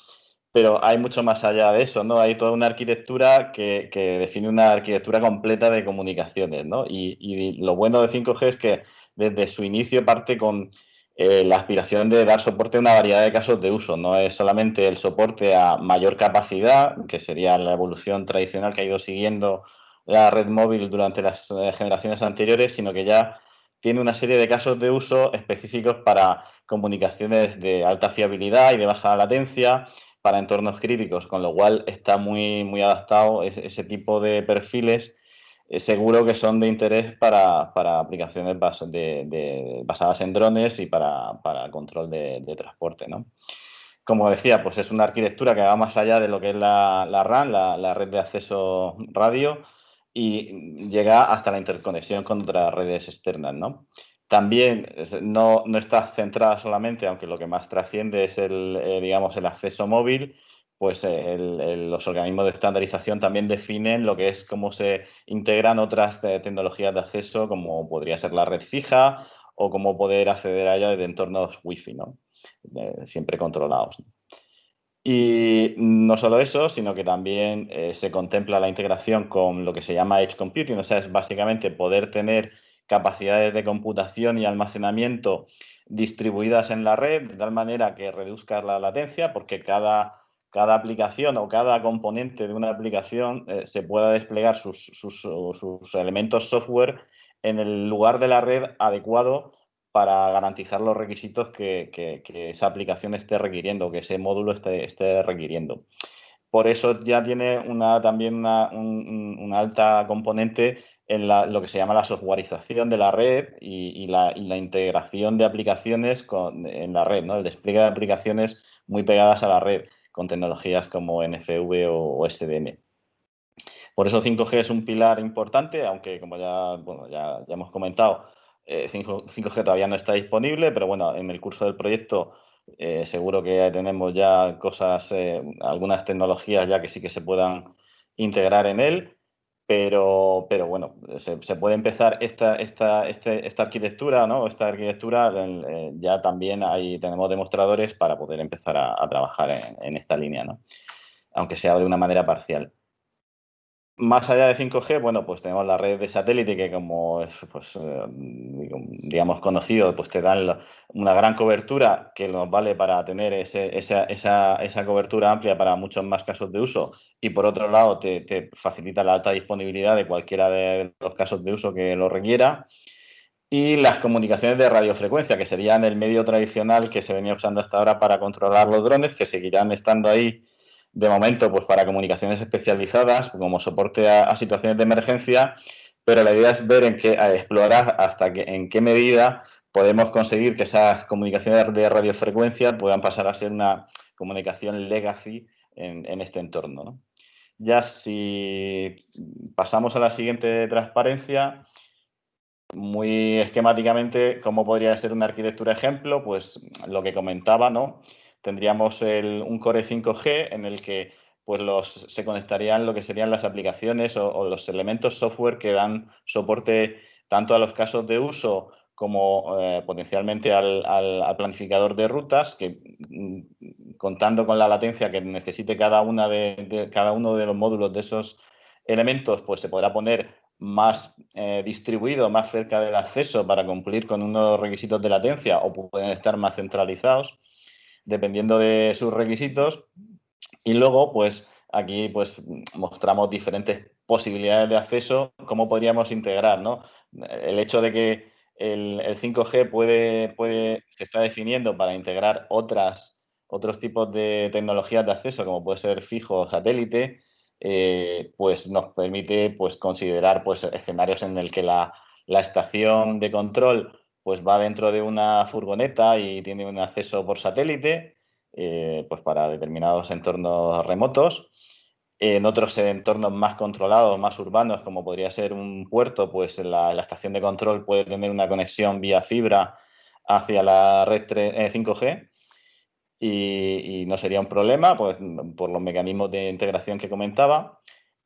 Pero hay mucho más allá de eso, ¿no? Hay toda una arquitectura que define una arquitectura completa de comunicaciones, ¿no? Y lo bueno de 5G es que desde su inicio parte con la aspiración de dar soporte a una variedad de casos de uso. No es solamente el soporte a mayor capacidad, que sería la evolución tradicional que ha ido siguiendo la red móvil durante las generaciones anteriores, sino que ya tiene una serie de casos de uso específicos para comunicaciones de alta fiabilidad y de baja latencia, para entornos críticos, con lo cual está muy, muy adaptado ese tipo de perfiles. Seguro que son de interés para aplicaciones basadas en drones y para control de transporte, ¿no? Como decía, pues es una arquitectura que va más allá de lo que es la RAN, la red de acceso radio, y llega hasta la interconexión con otras redes externas, ¿no? También no está centrada solamente, aunque lo que más trasciende es digamos, el acceso móvil, pues los organismos de estandarización también definen lo que es cómo se integran otras tecnologías de acceso, como podría ser la red fija o cómo poder acceder a ella desde entornos Wi-Fi, ¿no? Siempre controlados. Y no solo eso, sino que también se contempla la integración con lo que se llama Edge Computing, o sea, es básicamente poder tener capacidades de computación y almacenamiento distribuidas en la red de tal manera que reduzca la latencia, porque cada aplicación o cada componente de una aplicación se pueda desplegar sus elementos software en el lugar de la red adecuado para garantizar los requisitos que esa aplicación esté requiriendo, que ese módulo esté requiriendo. Por eso ya tiene también una alta componente en lo que se llama la softwareización de la red y la integración de aplicaciones en la red, ¿no? El despliegue de aplicaciones muy pegadas a la red, con tecnologías como NFV o SDN. Por eso 5G es un pilar importante, aunque como ya hemos comentado, 5G todavía no está disponible, pero bueno, en el curso del proyecto seguro que tenemos ya algunas tecnologías ya que sí que se puedan integrar en él, pero bueno, se puede empezar esta arquitectura, ¿no? Esta arquitectura ya también tenemos demostradores para poder empezar a trabajar en esta línea, ¿no? Aunque sea de una manera parcial. Más allá de 5G, bueno, pues tenemos la red de satélite que, como es, pues, digamos, conocido, pues te dan una gran cobertura que nos vale para tener esa cobertura amplia para muchos más casos de uso, y por otro lado te facilita la alta disponibilidad de cualquiera de los casos de uso que lo requiera. Y las comunicaciones de radiofrecuencia, que serían el medio tradicional que se venía usando hasta ahora para controlar los drones, que seguirán estando ahí de momento, pues para comunicaciones especializadas, como soporte a situaciones de emergencia, pero la idea es explorar en qué medida podemos conseguir que esas comunicaciones de radiofrecuencia puedan pasar a ser una comunicación legacy en este entorno, ¿no? Ya si pasamos a la siguiente transparencia, muy esquemáticamente, ¿cómo podría ser una arquitectura ejemplo? Pues lo que comentaba, ¿no? Tendríamos un Core 5G en el que pues se conectarían lo que serían las aplicaciones o los elementos software que dan soporte tanto a los casos de uso como potencialmente al planificador de rutas, que contando con la latencia que necesite cada uno de los módulos de esos elementos, pues se podrá poner más distribuido, más cerca del acceso para cumplir con unos requisitos de latencia, o pueden estar más centralizados, dependiendo de sus requisitos. Y luego, pues aquí pues mostramos diferentes posibilidades de acceso, cómo podríamos integrar, ¿no? El hecho de que el 5G se está definiendo para integrar otros tipos de tecnologías de acceso, como puede ser fijo o satélite, pues nos permite pues considerar pues escenarios en el que la estación de control pues va dentro de una furgoneta y tiene un acceso por satélite, pues para determinados entornos remotos. En otros entornos más controlados, más urbanos, como podría ser un puerto, pues la estación de control puede tener una conexión vía fibra hacia la red 5G y no sería un problema, pues por los mecanismos de integración que comentaba.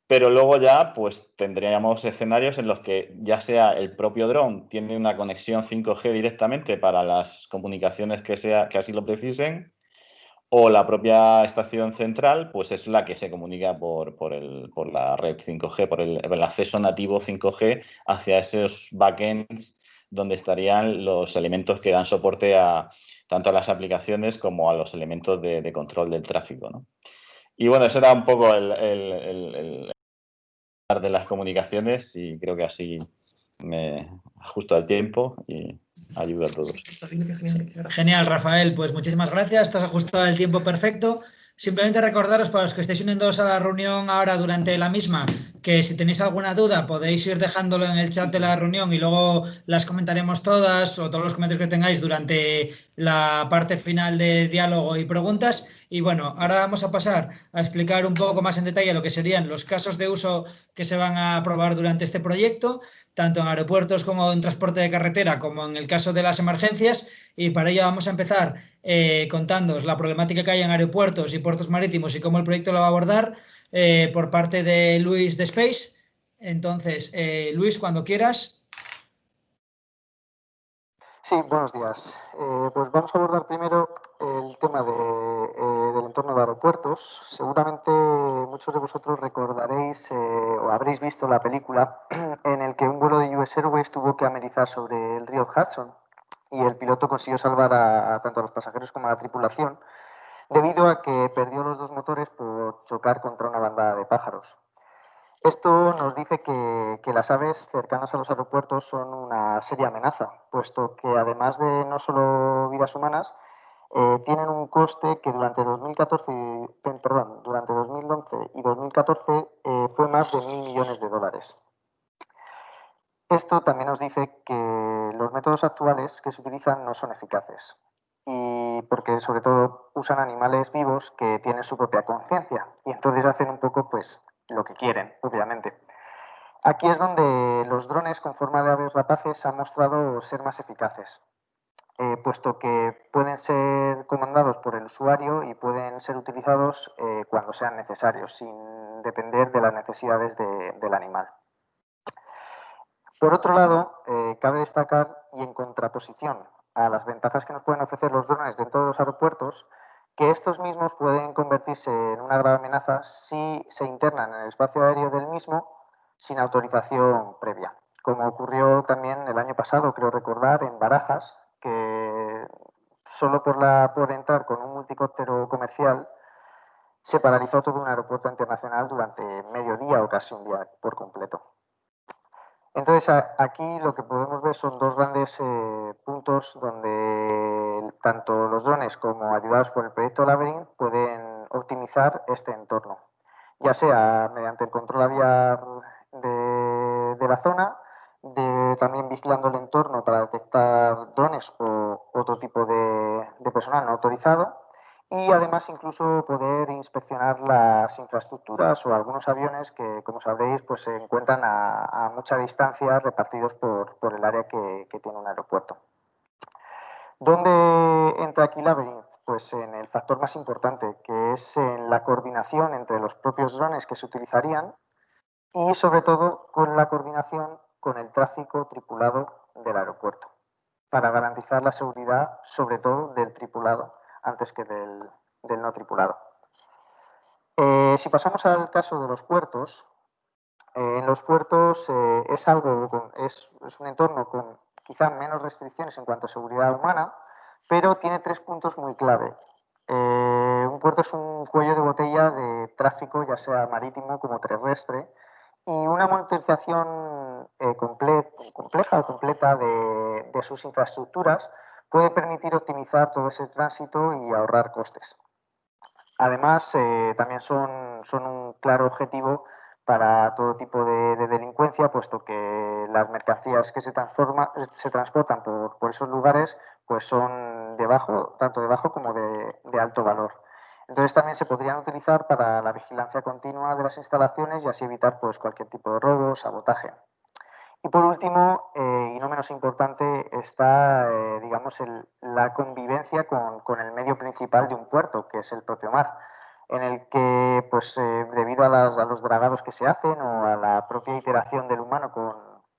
Pero luego ya pues tendríamos escenarios en los que ya sea el propio dron tiene una conexión 5G directamente para las comunicaciones que así lo precisen, o la propia estación central pues es la que se comunica por la red 5G, por el acceso nativo 5G hacia esos backends donde estarían los elementos que dan soporte tanto a las aplicaciones como a los elementos de control del tráfico, ¿no? Y bueno, eso era un poco el de las comunicaciones, y creo que así me ajusto al tiempo y ayuda a todos. Genial, Rafael, pues muchísimas gracias, estás ajustado al tiempo perfecto. Simplemente recordaros para los que estéis uniéndoos a la reunión ahora durante la misma, que si tenéis alguna duda podéis ir dejándolo en el chat de la reunión y luego las comentaremos todas, o todos los comentarios que tengáis durante la parte final de diálogo y preguntas. Y bueno, ahora vamos a pasar a explicar un poco más en detalle lo que serían los casos de uso que se van a probar durante este proyecto, tanto en aeropuertos como en transporte de carretera, como en el caso de las emergencias. Y para ello vamos a empezar contándoos la problemática que hay en aeropuertos y puertos marítimos y cómo el proyecto lo va a abordar por parte de Luis de Space. Entonces, Luis, cuando quieras. Sí, buenos días. Pues vamos a abordar primero el tema del entorno de aeropuertos. Seguramente muchos de vosotros recordaréis o habréis visto la película en el que un vuelo de US Airways tuvo que amerizar sobre el río Hudson y el piloto consiguió salvar tanto a los pasajeros como a la tripulación debido a que perdió los dos motores por chocar contra una bandada de pájaros. Esto nos dice que las aves cercanas a los aeropuertos son una seria amenaza, puesto que además de no solo vidas humanas, tienen un coste que durante 2011 y 2014 fue más de 1.000 millones de dólares. Esto también nos dice que los métodos actuales que se utilizan no son eficaces, y porque sobre todo usan animales vivos que tienen su propia conciencia y entonces hacen un poco pues lo que quieren, obviamente. Aquí es donde los drones con forma de aves rapaces han mostrado ser más eficaces, puesto que pueden ser comandados por el usuario y pueden ser utilizados cuando sean necesarios, sin depender de las necesidades del animal. Por otro lado, cabe destacar, y en contraposición a las ventajas que nos pueden ofrecer los drones dentro de los aeropuertos, que estos mismos pueden convertirse en una grave amenaza si se internan en el espacio aéreo del mismo sin autorización previa, como ocurrió también el año pasado, creo recordar, en Barajas, que solo por entrar con un multicóptero comercial se paralizó todo un aeropuerto internacional durante medio día o casi un día por completo. Entonces, aquí lo que podemos ver son dos grandes puntos donde tanto los drones como ayudados por el proyecto Labyrinth pueden optimizar este entorno, ya sea mediante el control aviar de la zona, también vigilando el entorno para detectar drones o otro tipo de personal no autorizado, y además incluso poder inspeccionar las infraestructuras o algunos aviones que, como sabréis, pues se encuentran a mucha distancia repartidos por el área que tiene un aeropuerto. ¿Dónde entra aquí Labyrinth? pues en el factor más importante, que es en la coordinación entre los propios drones que se utilizarían y sobre todo con la coordinación con el tráfico tripulado del aeropuerto, para garantizar la seguridad sobre todo del tripulado antes que del no tripulado. Si pasamos al caso de los puertos, en los puertos es un entorno con quizá menos restricciones en cuanto a seguridad humana, pero tiene 3 puntos muy clave. Un puerto es un cuello de botella de tráfico, ya sea marítimo como terrestre, y una monitorización compleja o completa de sus infraestructuras puede permitir optimizar todo ese tránsito y ahorrar costes. Además, también son un claro objetivo para todo tipo de delincuencia, puesto que las mercancías que se transportan por esos lugares pues son tanto de bajo como de alto valor. Entonces también se podrían utilizar para la vigilancia continua de las instalaciones y así evitar pues cualquier tipo de robo o sabotaje. Y por último, y no menos importante, está digamos la convivencia con el medio principal de un puerto, que es el propio mar, en el que, pues, debido a los dragados que se hacen o a la propia interacción del humano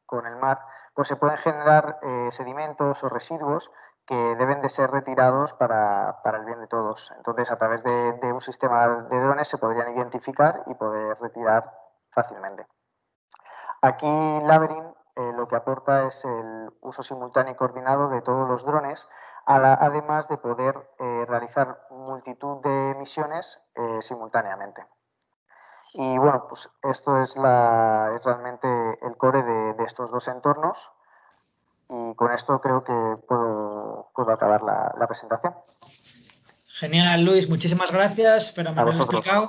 con el mar, pues se pueden generar sedimentos o residuos que deben de ser retirados para el bien de todos. Entonces, a través de un sistema de drones se podrían identificar y poder retirar fácilmente. Aquí Labyrinth lo que aporta es el uso simultáneo y coordinado de todos los drones, además de poder realizar multitud de misiones simultáneamente. Y bueno, pues esto es realmente el core de estos dos entornos, y con esto creo que puedo acabar la presentación. Genial, Luis, muchísimas gracias, pero me lo has explicado.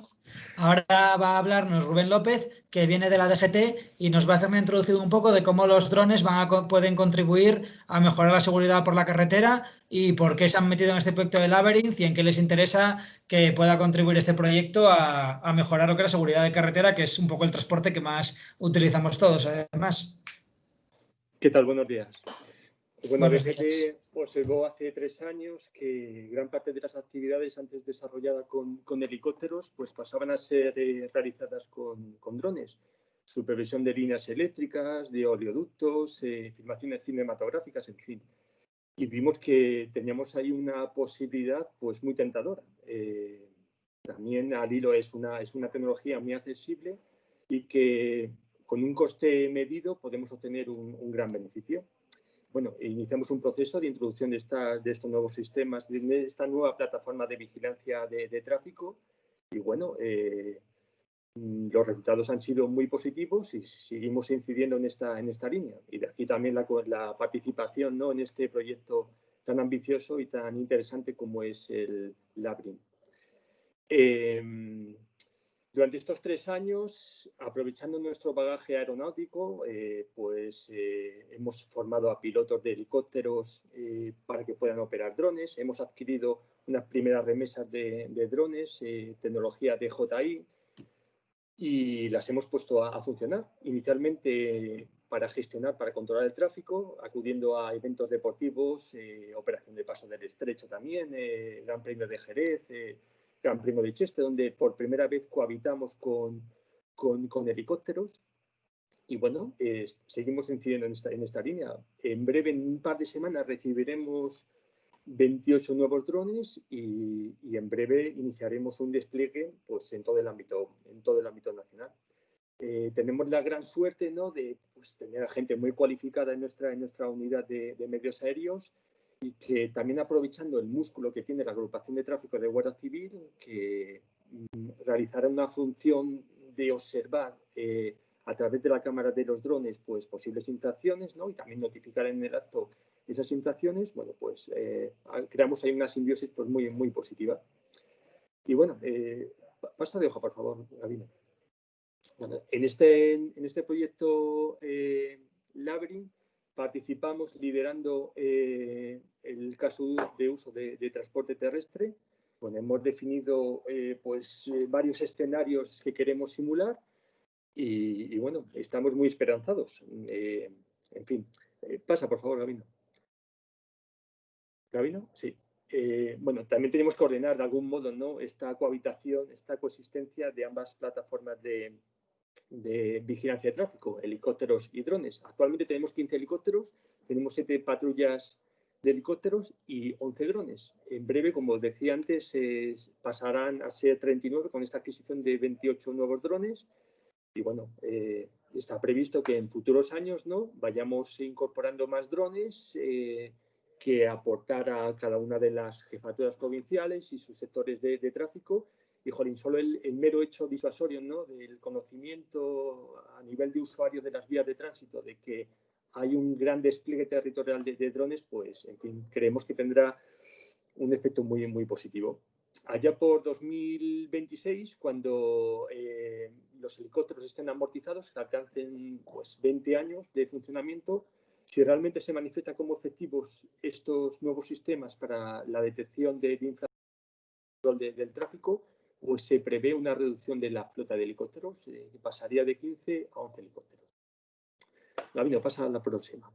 Ahora va a hablarnos Rubén López, que viene de la DGT y nos va a hacer una introducción un poco de cómo los drones pueden contribuir a mejorar la seguridad por la carretera y por qué se han metido en este proyecto de Labyrinth y en qué les interesa que pueda contribuir este proyecto a mejorar lo que es la seguridad de carretera, que es un poco el transporte que más utilizamos todos, además. ¿Qué tal? Buenos días. Bueno, Buenos DGT días. observó hace 3 años que gran parte de las actividades antes desarrolladas con helicópteros pues pasaban a ser realizadas con drones. Supervisión de líneas eléctricas, de oleoductos, filmaciones cinematográficas, en fin. Y vimos que teníamos ahí una posibilidad pues muy tentadora. También al hilo es una tecnología muy accesible y que con un coste medido podemos obtener un gran beneficio. Bueno, iniciamos un proceso de introducción de estos nuevos sistemas, de esta nueva plataforma de vigilancia de tráfico y bueno, los resultados han sido muy positivos y seguimos incidiendo en esta línea. Y de aquí también la participación, ¿no?, en este proyecto tan ambicioso y tan interesante como es el Labyrinth. Durante estos 3 años, aprovechando nuestro bagaje aeronáutico, hemos formado a pilotos de helicópteros para que puedan operar drones. Hemos adquirido unas primeras remesas de drones, tecnología DJI, y las hemos puesto a funcionar. Inicialmente para controlar el tráfico, acudiendo a eventos deportivos, operación de Paso del Estrecho también, Gran Premio de Jerez, Gran Premio de Cheste, donde por primera vez cohabitamos con helicópteros. Y bueno, seguimos incidiendo en esta línea. En breve, en un par de semanas, recibiremos 28 nuevos drones y en breve iniciaremos un despliegue pues, en todo el ámbito nacional. Tenemos la gran suerte, ¿no?, de pues, tener a gente muy cualificada en nuestra unidad de medios aéreos, y que también aprovechando el músculo que tiene la agrupación de tráfico de Guardia Civil, que realizará una función de observar a través de la cámara de los drones pues, posibles infracciones, ¿no?, y también notificar en el acto esas infracciones. Bueno, pues creamos ahí una simbiosis pues, muy, muy positiva. Y bueno, pasa de hoja, por favor, Gabino. Bueno, en este proyecto Labyrinth participamos liderando el caso de uso de transporte terrestre. Bueno, hemos definido varios escenarios que queremos simular y bueno, estamos muy esperanzados. En fin, pasa por favor, Gabino. ¿Gabino? Sí. bueno, también tenemos que ordenar de algún modo, ¿no?, esta cohabitación, esta coexistencia de ambas plataformas de vigilancia de tráfico, helicópteros y drones. Actualmente tenemos 15 helicópteros, tenemos 7 patrullas de helicópteros y 11 drones. En breve, como decía antes, pasarán a ser 39 con esta adquisición de 28 nuevos drones. Y bueno, está previsto que en futuros años, ¿no?, vayamos incorporando más drones que aportar a cada una de las jefaturas provinciales y sus sectores de tráfico. Y, jolín, solo el mero hecho disuasorio, ¿no?, del conocimiento a nivel de usuario de las vías de tránsito, de que hay un gran despliegue territorial de drones, pues, en fin, creemos que tendrá un efecto muy, muy positivo. Allá por 2026, cuando los helicópteros estén amortizados, que alcancen pues 20 años de funcionamiento, si realmente se manifiestan como efectivos estos nuevos sistemas para la detección de infracciones del tráfico, pues se prevé una reducción de la flota de helicópteros, que pasaría de 15 a 11 helicópteros. Gabino, pasa a la próxima.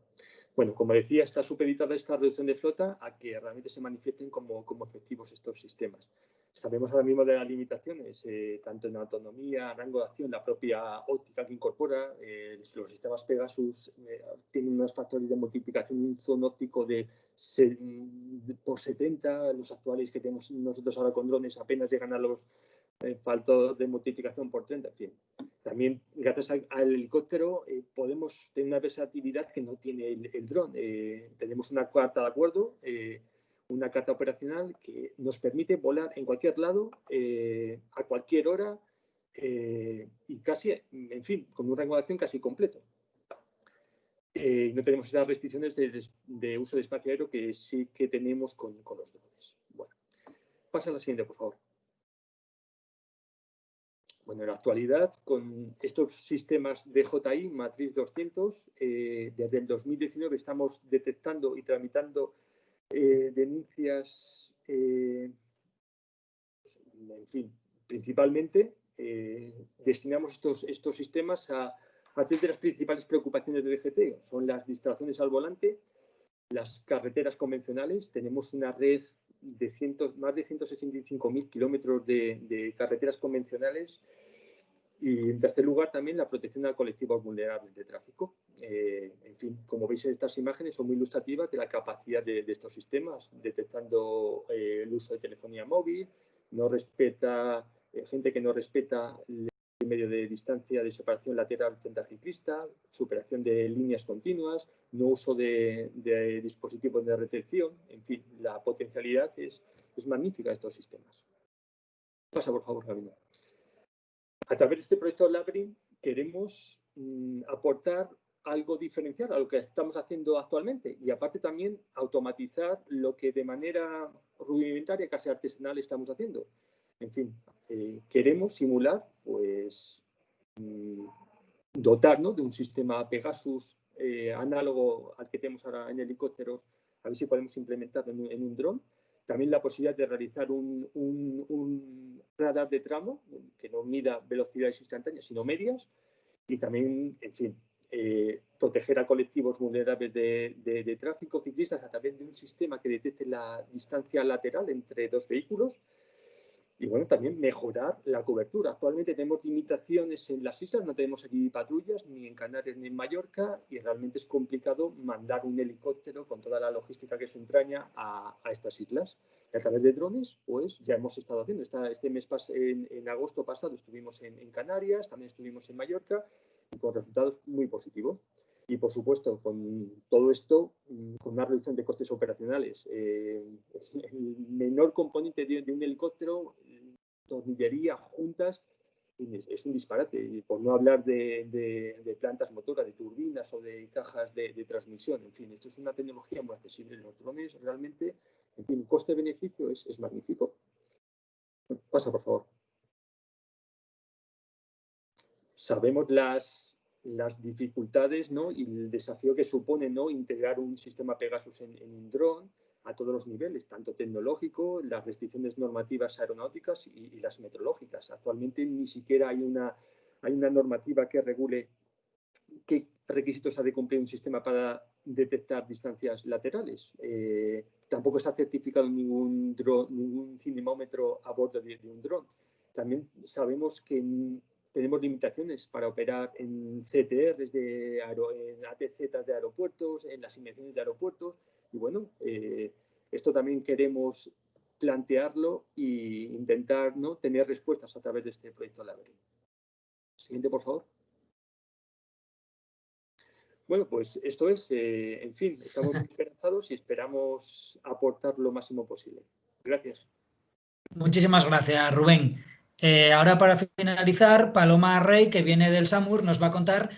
Bueno, como decía, está supeditada esta reducción de flota a que realmente se manifiesten como efectivos estos sistemas. Sabemos ahora mismo de las limitaciones, tanto en autonomía, rango de acción, la propia óptica que incorpora. Los sistemas Pegasus tienen unos factores de multiplicación, un zoom óptico por 70. Los actuales que tenemos nosotros ahora con drones apenas llegan a los factores de multiplicación por 30. En fin, también gracias al helicóptero podemos tener una versatilidad que no tiene el dron. Tenemos una carta de acuerdo, una carta operacional que nos permite volar en cualquier lado, a cualquier hora y casi, en fin, con un rango de acción casi completo. No tenemos esas restricciones de uso de espacio aéreo que sí que tenemos con los drones. Bueno, pasa a la siguiente, por favor. Bueno, en la actualidad, con estos sistemas DJI Matrix 200, desde el 2019 estamos detectando y tramitando denuncias, en fin, principalmente destinamos estos sistemas a 3 de las principales preocupaciones de DGT. Son las distracciones al volante, las carreteras convencionales. Tenemos una red de más de 165.000 kilómetros de carreteras convencionales. Y en tercer lugar también la protección a colectivos vulnerables de tráfico. En fin, como veis en estas imágenes son muy ilustrativas de la capacidad de estos sistemas, detectando el uso de telefonía móvil, gente que no respeta el medio de distancia de separación lateral frente al ciclista, superación de líneas continuas, no uso de dispositivos de retención. En fin, la potencialidad es magnífica de estos sistemas. Pasa, por favor, Gabino. A través de este proyecto Labyrinth queremos aportar algo diferencial a lo que estamos haciendo actualmente y aparte también automatizar lo que de manera rudimentaria, casi artesanal, estamos haciendo. En fin, queremos simular, pues, dotar, ¿no?, de un sistema Pegasus análogo al que tenemos ahora en helicópteros, a ver si podemos implementarlo en un dron. También la posibilidad de realizar un radar de tramo que no mida velocidades instantáneas, sino medias. Y también, en fin, proteger a colectivos vulnerables de tráfico, ciclistas, a través de un sistema que detecte la distancia lateral entre 2 vehículos. Y bueno, también mejorar la cobertura. Actualmente tenemos limitaciones en las islas, no tenemos aquí patrullas, ni en Canarias ni en Mallorca, y realmente es complicado mandar un helicóptero con toda la logística que eso entraña a estas islas. Y a través de drones, pues ya hemos estado haciendo. Este mes, en agosto pasado, estuvimos en Canarias, también estuvimos en Mallorca, y con resultados muy positivos. Y, por supuesto, con todo esto, con una reducción de costes operacionales. El menor componente de un helicóptero, tornillería, juntas, es un disparate. Y por no hablar de plantas motoras, de turbinas o de cajas de transmisión. En fin, esto es una tecnología muy accesible. Los drones realmente, en fin, el coste-beneficio es magnífico. Pasa, por favor. Sabemos las dificultades, ¿no?, y el desafío que supone, ¿no?, integrar un sistema Pegasus en un dron a todos los niveles, tanto tecnológico, las restricciones normativas aeronáuticas y las meteorológicas. Actualmente ni siquiera hay una normativa que regule qué requisitos ha de cumplir un sistema para detectar distancias laterales. tampoco se ha certificado ningún cinemómetro a bordo de un dron. También sabemos que tenemos limitaciones para operar en CTRs, en ATZ de aeropuertos, en las inmediaciones de aeropuertos. Y bueno, esto también queremos plantearlo e intentar, ¿no?, tener respuestas a través de este proyecto Labyrinth. Siguiente, por favor. Bueno, pues esto es, en fin, estamos muy esperanzados y esperamos aportar lo máximo posible. Gracias. Muchísimas gracias, Rubén. Ahora, para finalizar, Paloma Rey, que viene del SAMUR, nos va a contar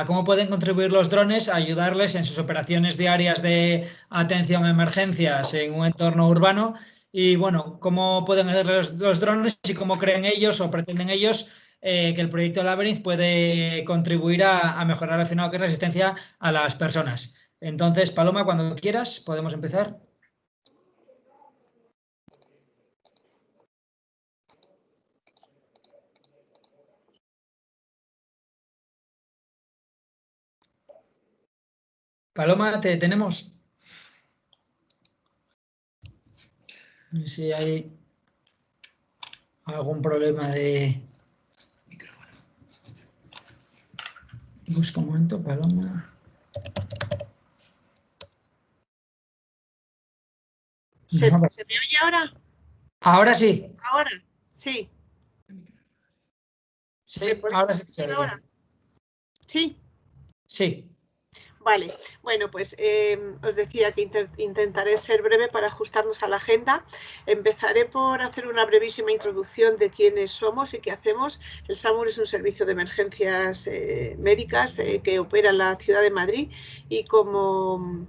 cómo pueden contribuir los drones a ayudarles en sus operaciones diarias de atención a emergencias en un entorno urbano y, bueno, cómo pueden hacer los drones y cómo creen ellos o pretenden ellos que el proyecto Labyrinth puede contribuir a mejorar al final lo que es la asistencia a las personas. Entonces, Paloma, cuando quieras, podemos empezar. Paloma, ¿te tenemos? No sé si hay algún problema de micrófono. Busca un momento, Paloma. ¿Se me oye ahora? Ahora sí. Ahora, sí. Sí, ahora sí. ¿Sí? Sí. Vale, bueno, pues os decía que intentaré ser breve para ajustarnos a la agenda. Empezaré por hacer una brevísima introducción de quiénes somos y qué hacemos. El SAMUR es un servicio de emergencias médicas que opera en la ciudad de Madrid y como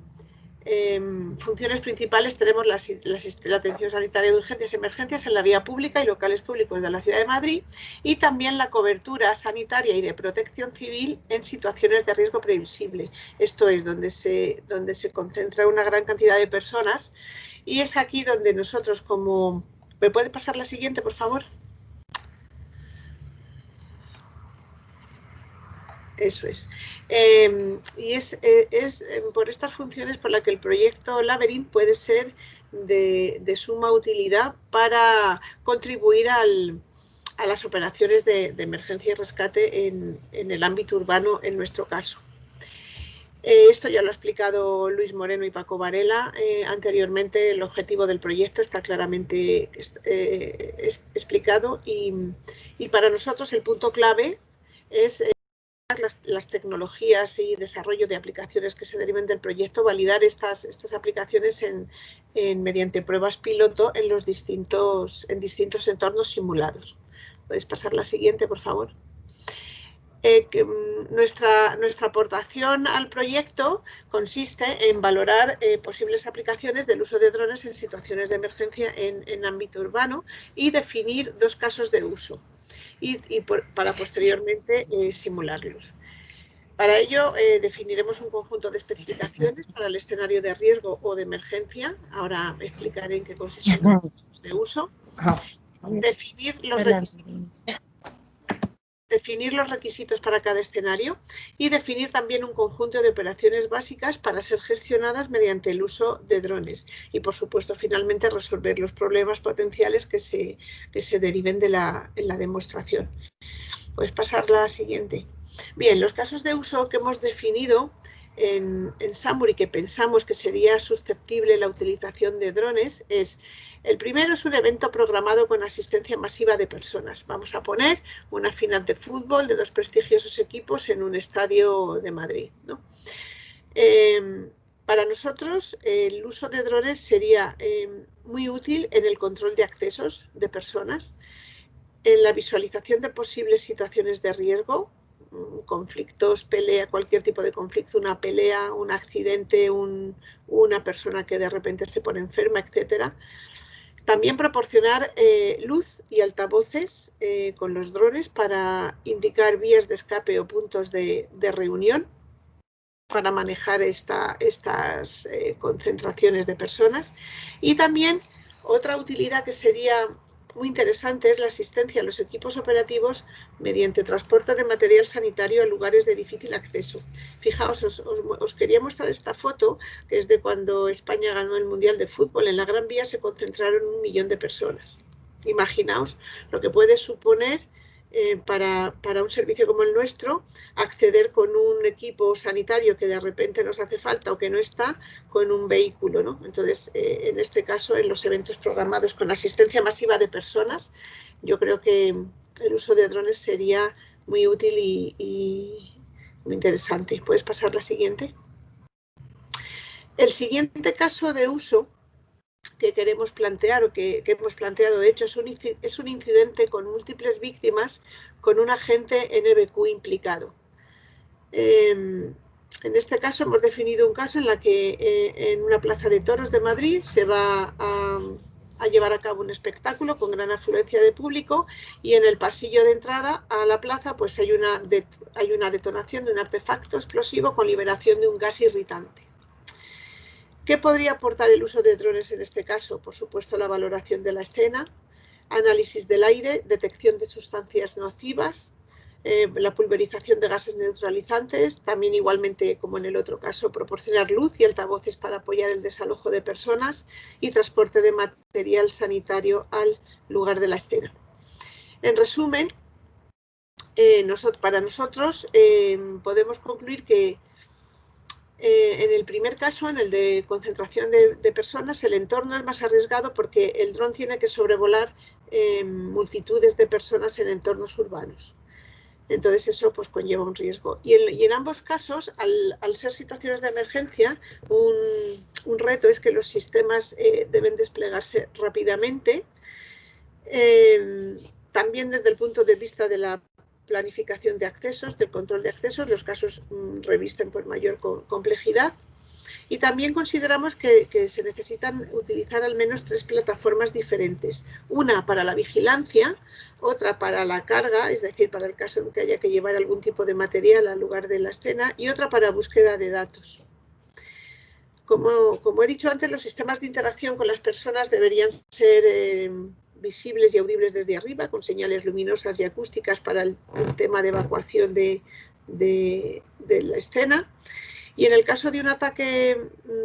funciones principales tenemos la atención sanitaria de urgencias y emergencias en la vía pública y locales públicos de la ciudad de Madrid y también la cobertura sanitaria y de protección civil en situaciones de riesgo previsible. Esto es donde se concentra una gran cantidad de personas y es aquí donde nosotros como... ¿Me puede pasar la siguiente, por favor? Eso es. Y es por estas funciones por las que el proyecto Labyrinth puede ser de suma utilidad para contribuir a las operaciones de emergencia y rescate en el ámbito urbano, en nuestro caso. Esto ya lo ha explicado Luis Moreno y Paco Varela anteriormente. El objetivo del proyecto está claramente explicado y para nosotros el punto clave es las tecnologías y desarrollo de aplicaciones que se deriven del proyecto, validar estas aplicaciones mediante pruebas piloto en distintos entornos simulados. ¿Puedes pasar la siguiente, por favor? Nuestra aportación al proyecto consiste en valorar posibles aplicaciones del uso de drones en situaciones de emergencia en ámbito urbano y definir 2 casos de uso para posteriormente simularlos. Para ello definiremos un conjunto de especificaciones para el escenario de riesgo o de emergencia. Ahora explicaré en qué consisten los casos de uso. Definir los requisitos para cada escenario y definir también un conjunto de operaciones básicas para ser gestionadas mediante el uso de drones y, por supuesto, finalmente resolver los problemas potenciales que se deriven en la demostración. Puedes pasar la siguiente. Bien, los casos de uso que hemos definido en SAMUR y que pensamos que sería susceptible la utilización de drones es: el primero es un evento programado con asistencia masiva de personas. Vamos a poner una final de fútbol de 2 prestigiosos equipos en un estadio de Madrid, ¿no? Para nosotros el uso de drones sería muy útil en el control de accesos de personas, en la visualización de posibles situaciones de riesgo, conflictos, pelea, cualquier tipo de conflicto, una pelea, un accidente, una persona que de repente se pone enferma, etcétera. También proporcionar luz y altavoces con los drones para indicar vías de escape o puntos de reunión para manejar estas concentraciones de personas. Y también otra utilidad que sería muy interesante es la asistencia a los equipos operativos mediante transporte de material sanitario a lugares de difícil acceso. Fijaos, os quería mostrar esta foto, que es de cuando España ganó el Mundial de Fútbol. En la Gran Vía se concentraron 1 millón de personas. Imaginaos lo que puede suponer para un servicio como el nuestro, acceder con un equipo sanitario que de repente nos hace falta o que no está, con un vehículo, ¿no? Entonces, en este caso, en los eventos programados con asistencia masiva de personas, yo creo que el uso de drones sería muy útil y muy interesante. ¿Puedes pasar la siguiente? El siguiente caso de uso que queremos plantear o que hemos planteado, de hecho, es un incidente con múltiples víctimas con un agente NBQ implicado. En este caso hemos definido un caso en la que en una plaza de toros de Madrid se va a llevar a cabo un espectáculo con gran afluencia de público y en el pasillo de entrada a la plaza pues hay una detonación de un artefacto explosivo con liberación de un gas irritante. ¿Qué podría aportar el uso de drones en este caso? Por supuesto, la valoración de la escena, análisis del aire, detección de sustancias nocivas, la pulverización de gases neutralizantes, también igualmente como en el otro caso, proporcionar luz y altavoces para apoyar el desalojo de personas y transporte de material sanitario al lugar de la escena. En resumen, para nosotros podemos concluir que en el primer caso, en el de concentración de personas, el entorno es más arriesgado porque el dron tiene que sobrevolar multitudes de personas en entornos urbanos. Entonces eso pues conlleva un riesgo. Y en ambos casos, al ser situaciones de emergencia, un reto es que los sistemas deben desplegarse rápidamente. También desde el punto de vista de la planificación de accesos, del control de accesos, los casos revisten por mayor complejidad. Y también consideramos que se necesitan utilizar al menos 3 plataformas diferentes. Una para la vigilancia, otra para la carga, es decir, para el caso en que haya que llevar algún tipo de material al lugar de la escena, y otra para búsqueda de datos. Como he dicho antes, los sistemas de interacción con las personas deberían ser visibles y audibles desde arriba, con señales luminosas y acústicas para el tema de evacuación de la escena. Y en el caso de un ataque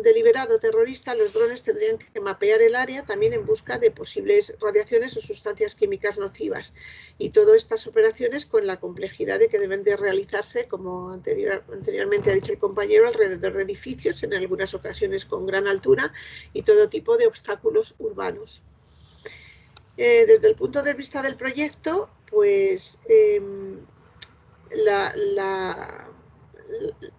deliberado terrorista, los drones tendrían que mapear el área también en busca de posibles radiaciones o sustancias químicas nocivas. Y todas estas operaciones con la complejidad de que deben de realizarse, como anteriormente ha dicho el compañero, alrededor de edificios, en algunas ocasiones con gran altura, y todo tipo de obstáculos urbanos. Desde el punto de vista del proyecto, pues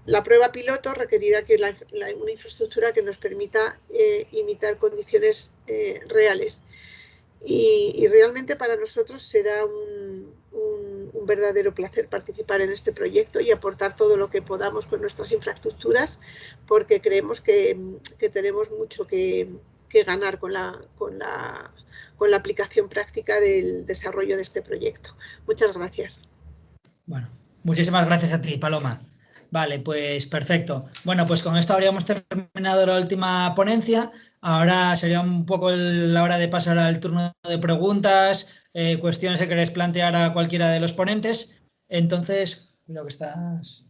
la prueba piloto requerirá que una infraestructura que nos permita imitar condiciones reales. Y realmente para nosotros será un verdadero placer participar en este proyecto y aportar todo lo que podamos con nuestras infraestructuras, porque creemos que tenemos mucho que ganar con la aplicación práctica del desarrollo de este proyecto. Muchas gracias. Bueno, muchísimas gracias a ti, Paloma. Vale, pues perfecto. Bueno, pues con esto habríamos terminado la última ponencia. Ahora sería un poco la hora de pasar al turno de preguntas, cuestiones que queréis plantear a cualquiera de los ponentes. Entonces, cuidado que estás...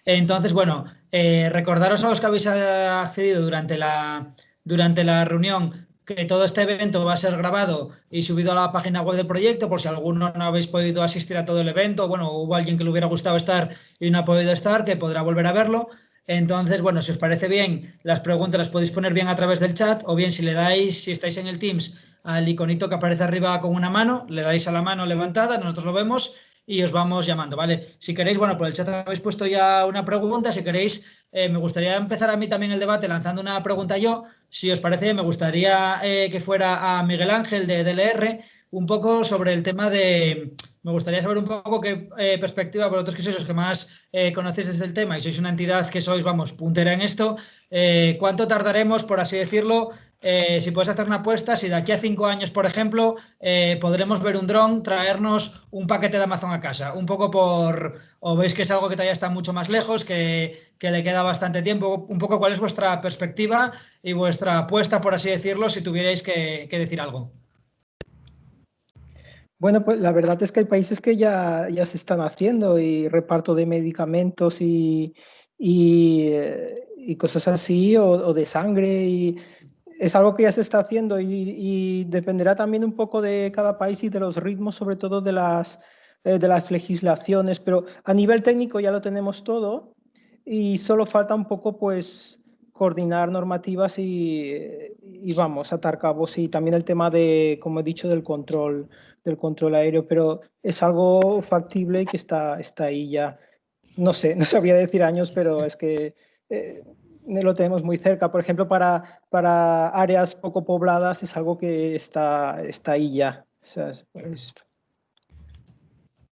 Entonces, bueno, recordaros a los que habéis accedido durante la reunión que todo este evento va a ser grabado y subido a la página web del proyecto, por si alguno no habéis podido asistir a todo el evento, bueno, hubo alguien que le hubiera gustado estar y no ha podido estar, que podrá volver a verlo. Entonces, bueno, si os parece bien, las preguntas las podéis poner bien a través del chat, o bien si le dais, si estáis en el Teams, al iconito que aparece arriba con una mano, le dais a la mano levantada, nosotros lo vemos y os vamos llamando, ¿vale? Si queréis, bueno, por el chat habéis puesto ya una pregunta, si queréis, me gustaría empezar a mí también el debate lanzando una pregunta yo. Si os parece, me gustaría que fuera a Miguel Ángel de DLR, un poco sobre el tema de... Me gustaría saber un poco qué perspectiva, vosotros que sois los que más conocéis desde el tema y sois una entidad que sois, vamos, puntera en esto, ¿cuánto tardaremos, por así decirlo, si puedes hacer una apuesta, si de aquí a 5 años, por ejemplo, podremos ver un dron traernos un paquete de Amazon a casa? Un poco por... ¿O veis que es algo que todavía está mucho más lejos, que le queda bastante tiempo? Un poco cuál es vuestra perspectiva y vuestra apuesta, por así decirlo, si tuvierais que decir algo. Bueno, pues la verdad es que hay países que ya se están haciendo y reparto de medicamentos y cosas así, o de sangre, y es algo que ya se está haciendo y dependerá también un poco de cada país y de los ritmos, sobre todo de las legislaciones, pero a nivel técnico ya lo tenemos todo y solo falta un poco pues coordinar normativas y vamos, atar cabos, y también el tema de, como he dicho, del control aéreo, pero es algo factible y que está ahí ya. No sé, no sabría decir años, pero es que lo tenemos muy cerca. Por ejemplo, para áreas poco pobladas es algo que está ahí ya. O sea,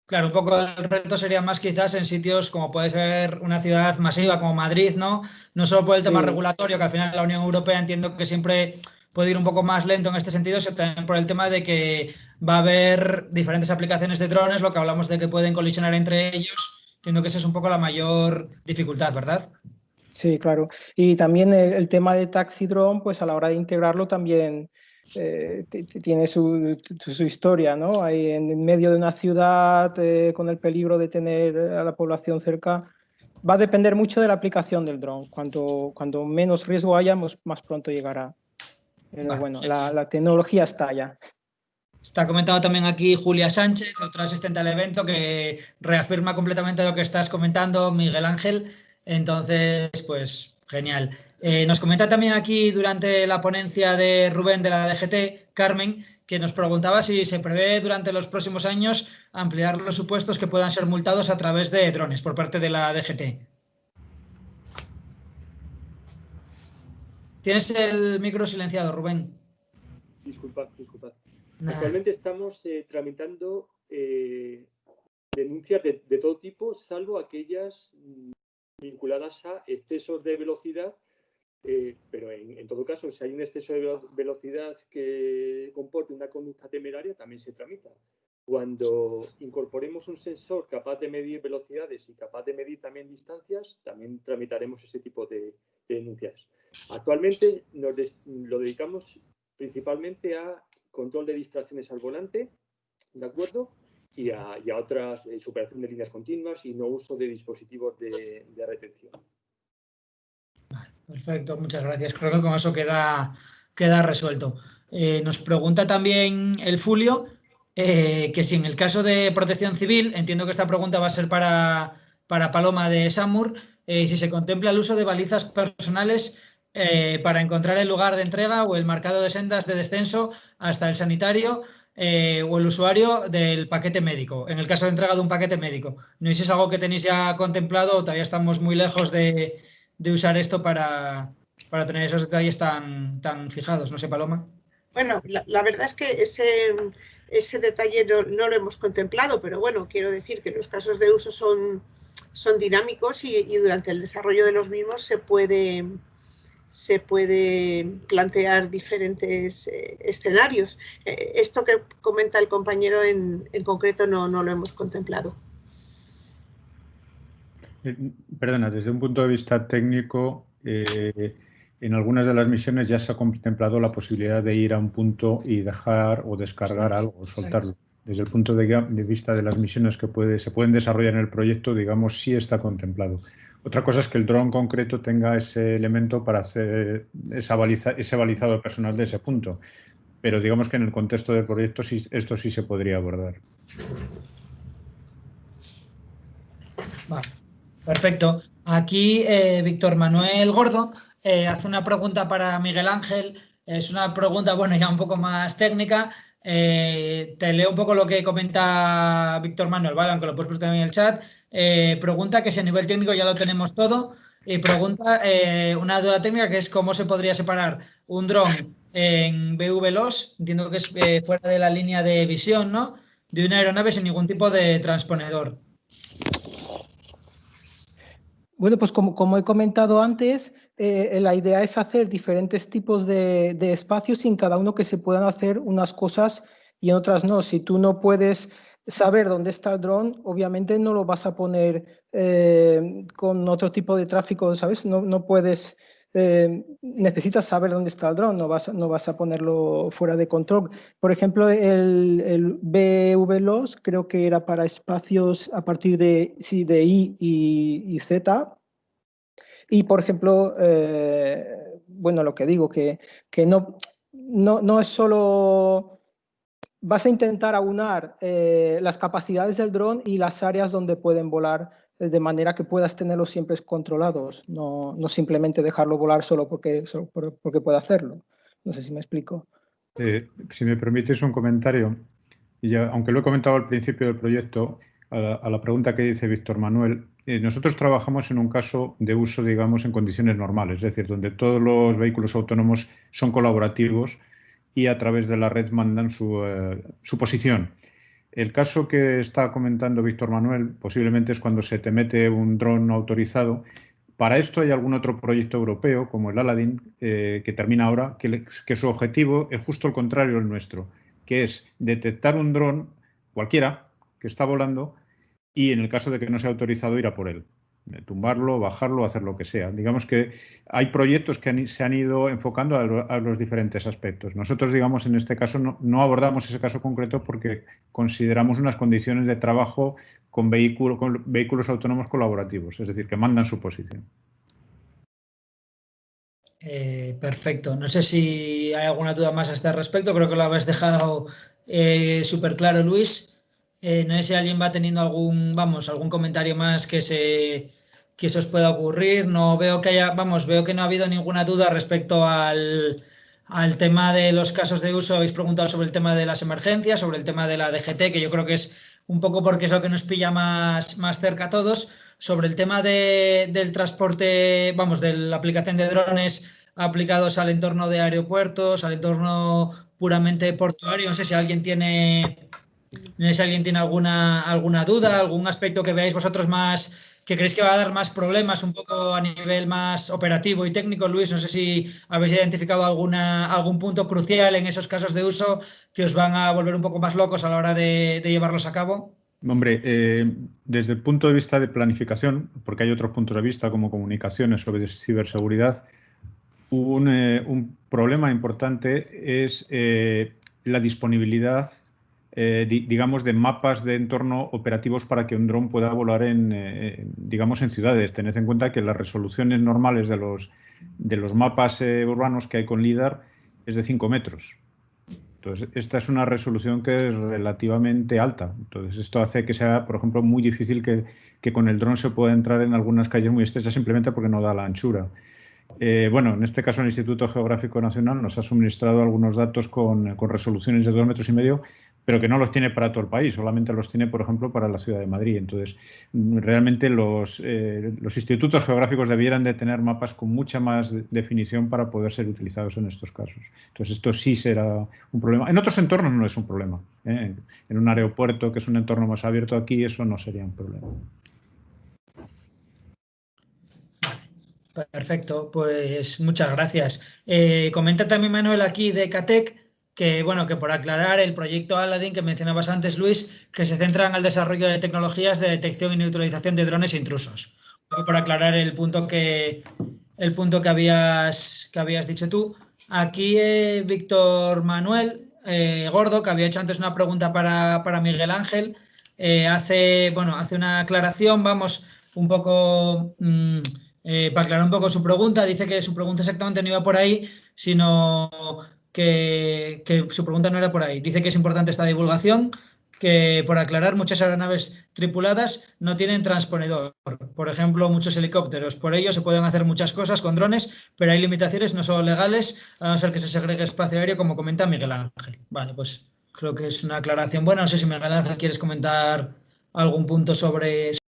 Claro, un poco el reto sería más quizás en sitios como puede ser una ciudad masiva como Madrid, ¿no? No solo por el tema regulatorio, que al final la Unión Europea entiendo que siempre puede ir un poco más lento en este sentido, sino también por el tema de que va a haber diferentes aplicaciones de drones, lo que hablamos de que pueden colisionar entre ellos. Entiendo que esa es un poco la mayor dificultad, ¿verdad? Sí, claro. Y también el tema de taxi drone, pues a la hora de integrarlo también tiene su historia, ¿no? Ahí en medio de una ciudad con el peligro de tener a la población cerca, va a depender mucho de la aplicación del dron. Cuanto menos riesgo haya, más pronto llegará. Pero bueno, la tecnología está ya. Está comentando también aquí Julia Sánchez, otra asistente al evento, que reafirma completamente lo que estás comentando, Miguel Ángel. Entonces, pues genial. Nos comenta también aquí durante la ponencia de Rubén de la DGT, Carmen, que nos preguntaba si se prevé durante los próximos años ampliar los supuestos que puedan ser multados a través de drones por parte de la DGT. Tienes el micro silenciado, Rubén. Disculpad. Actualmente estamos tramitando denuncias de todo tipo, salvo aquellas vinculadas a excesos de velocidad, pero en todo caso, si hay un exceso de velocidad que comporte una conducta temeraria, también se tramita. Cuando incorporemos un sensor capaz de medir velocidades y capaz de medir también distancias, también tramitaremos ese tipo de denuncias. Actualmente lo dedicamos principalmente a control de distracciones al volante, ¿de acuerdo? Y a otras, superación de líneas continuas y no uso de dispositivos de retención. Perfecto, muchas gracias. Creo que con eso queda resuelto. Nos pregunta también el Fulio que si en el caso de protección civil, entiendo que esta pregunta va a ser para Paloma de Samur, si se contempla el uso de balizas personales para encontrar el lugar de entrega o el marcado de sendas de descenso hasta el sanitario o el usuario del paquete médico, en el caso de entrega de un paquete médico. No sé si es algo que tenéis ya contemplado o todavía estamos muy lejos de usar esto para tener esos detalles tan fijados. No sé, Paloma. Bueno, la verdad es que ese detalle no lo hemos contemplado, pero bueno, quiero decir que los casos de uso son dinámicos y durante el desarrollo de los mismos se puede plantear diferentes escenarios. Esto que comenta el compañero en concreto no lo hemos contemplado. Perdona, desde un punto de vista técnico, en algunas de las misiones ya se ha contemplado la posibilidad de ir a un punto y dejar o descargar algo, o soltarlo. Desde el punto de vista de las misiones que se pueden desarrollar en el proyecto, digamos, sí está contemplado. Otra cosa es que el dron concreto tenga ese elemento para hacer ese balizado personal de ese punto. Pero digamos que en el contexto del proyecto esto sí se podría abordar. Vale, perfecto. Aquí Víctor Manuel Gordo hace una pregunta para Miguel Ángel. Es una pregunta, bueno, ya un poco más técnica. Te leo un poco lo que comenta Víctor Manuel, ¿vale? Aunque lo puedes poner también en el chat. Pregunta que si a nivel técnico ya lo tenemos todo. Y pregunta una duda técnica que es cómo se podría separar un dron en BVLOS, entiendo que es fuera de la línea de visión, ¿no? De una aeronave sin ningún tipo de transponedor. Bueno, pues como he comentado antes, la idea es hacer diferentes tipos de espacios y en cada uno que se puedan hacer unas cosas y en otras no. Si tú no puedes saber dónde está el dron, obviamente no lo vas a poner con otro tipo de tráfico, ¿sabes? No puedes necesitas saber dónde está el dron, no vas a ponerlo fuera de control. Por ejemplo, el BVLOS creo que era para espacios a partir de I y Z. Y, por ejemplo, bueno, lo que digo, que no es solo... Vas a intentar aunar las capacidades del dron y las áreas donde pueden volar, de manera que puedas tenerlos siempre controlados, no simplemente dejarlo volar solo porque puede hacerlo. No sé si me explico. Si me permites un comentario, y ya, aunque lo he comentado al principio del proyecto, a la pregunta que dice Víctor Manuel, nosotros trabajamos en un caso de uso, digamos, en condiciones normales, es decir, donde todos los vehículos autónomos son colaborativos y a través de la red mandan su posición. El caso que está comentando Víctor Manuel posiblemente es cuando se te mete un dron no autorizado. Para esto hay algún otro proyecto europeo, como el Aladdin, que termina ahora, que su objetivo es justo el contrario del nuestro, que es detectar un dron, cualquiera, que está volando, y en el caso de que no sea autorizado, ir a por él. Tumbarlo, bajarlo, hacer lo que sea. Digamos que hay proyectos que se han ido enfocando a los diferentes aspectos. Nosotros, digamos, en este caso no abordamos ese caso concreto porque consideramos unas condiciones de trabajo con vehículos autónomos colaborativos, es decir, que mandan su posición. Perfecto. No sé si hay alguna duda más a este respecto. Creo que lo habéis dejado súper claro, Luis. No sé si alguien va teniendo algún comentario más que se os pueda ocurrir. No veo que haya, veo que no ha habido ninguna duda respecto al tema de los casos de uso. Habéis preguntado sobre el tema de las emergencias, sobre el tema de la DGT, que yo creo que es un poco porque es lo que nos pilla más cerca a todos. Sobre el tema del transporte, de la aplicación de drones aplicados al entorno de aeropuertos, al entorno puramente portuario. No sé si alguien tiene alguna duda, algún aspecto que veáis vosotros más, que creéis que va a dar más problemas un poco a nivel más operativo y técnico. Luis, no sé si habéis identificado algún punto crucial en esos casos de uso que os van a volver un poco más locos a la hora de llevarlos a cabo. Hombre, desde el punto de vista de planificación, porque hay otros puntos de vista como comunicaciones sobre ciberseguridad, un problema importante es la disponibilidad, digamos, de mapas de entorno operativos para que un dron pueda volar digamos, en ciudades. Tened en cuenta que las resoluciones normales de los mapas urbanos que hay con LIDAR es de 5 metros. Entonces, esta es una resolución que es relativamente alta. Entonces, esto hace que sea, por ejemplo, muy difícil que con el dron se pueda entrar en algunas calles muy estrechas simplemente porque no da la anchura. Bueno, en este caso el Instituto Geográfico Nacional nos ha suministrado algunos datos con resoluciones de 2,5 metros, pero que no los tiene para todo el país, solamente los tiene, por ejemplo, para la ciudad de Madrid. Entonces, realmente los institutos geográficos debieran de tener mapas con mucha más definición para poder ser utilizados en estos casos. Entonces, esto sí será un problema. En otros entornos no es un problema. En un aeropuerto, que es un entorno más abierto, aquí eso no sería un problema. Perfecto, pues muchas gracias. Comenta también Manuel aquí de CATEC que, que por aclarar el proyecto Aladdin que mencionabas antes, Luis, que se centra en el desarrollo de tecnologías de detección y neutralización de drones intrusos. Por aclarar el punto que habías dicho tú. Aquí Víctor Manuel Gordo, que había hecho antes una pregunta para Miguel Ángel, hace una aclaración, un poco... para aclarar un poco su pregunta, dice que su pregunta exactamente no iba por ahí, sino que su pregunta no era por ahí. Dice que es importante esta divulgación, que por aclarar, muchas aeronaves tripuladas no tienen transponedor. Por ejemplo, muchos helicópteros. Por ello se pueden hacer muchas cosas con drones, pero hay limitaciones no solo legales, a no ser que se segregue espacio aéreo, como comenta Miguel Ángel. Vale, pues creo que es una aclaración buena. No sé si Miguel Ángel quieres comentar algún punto sobre eso.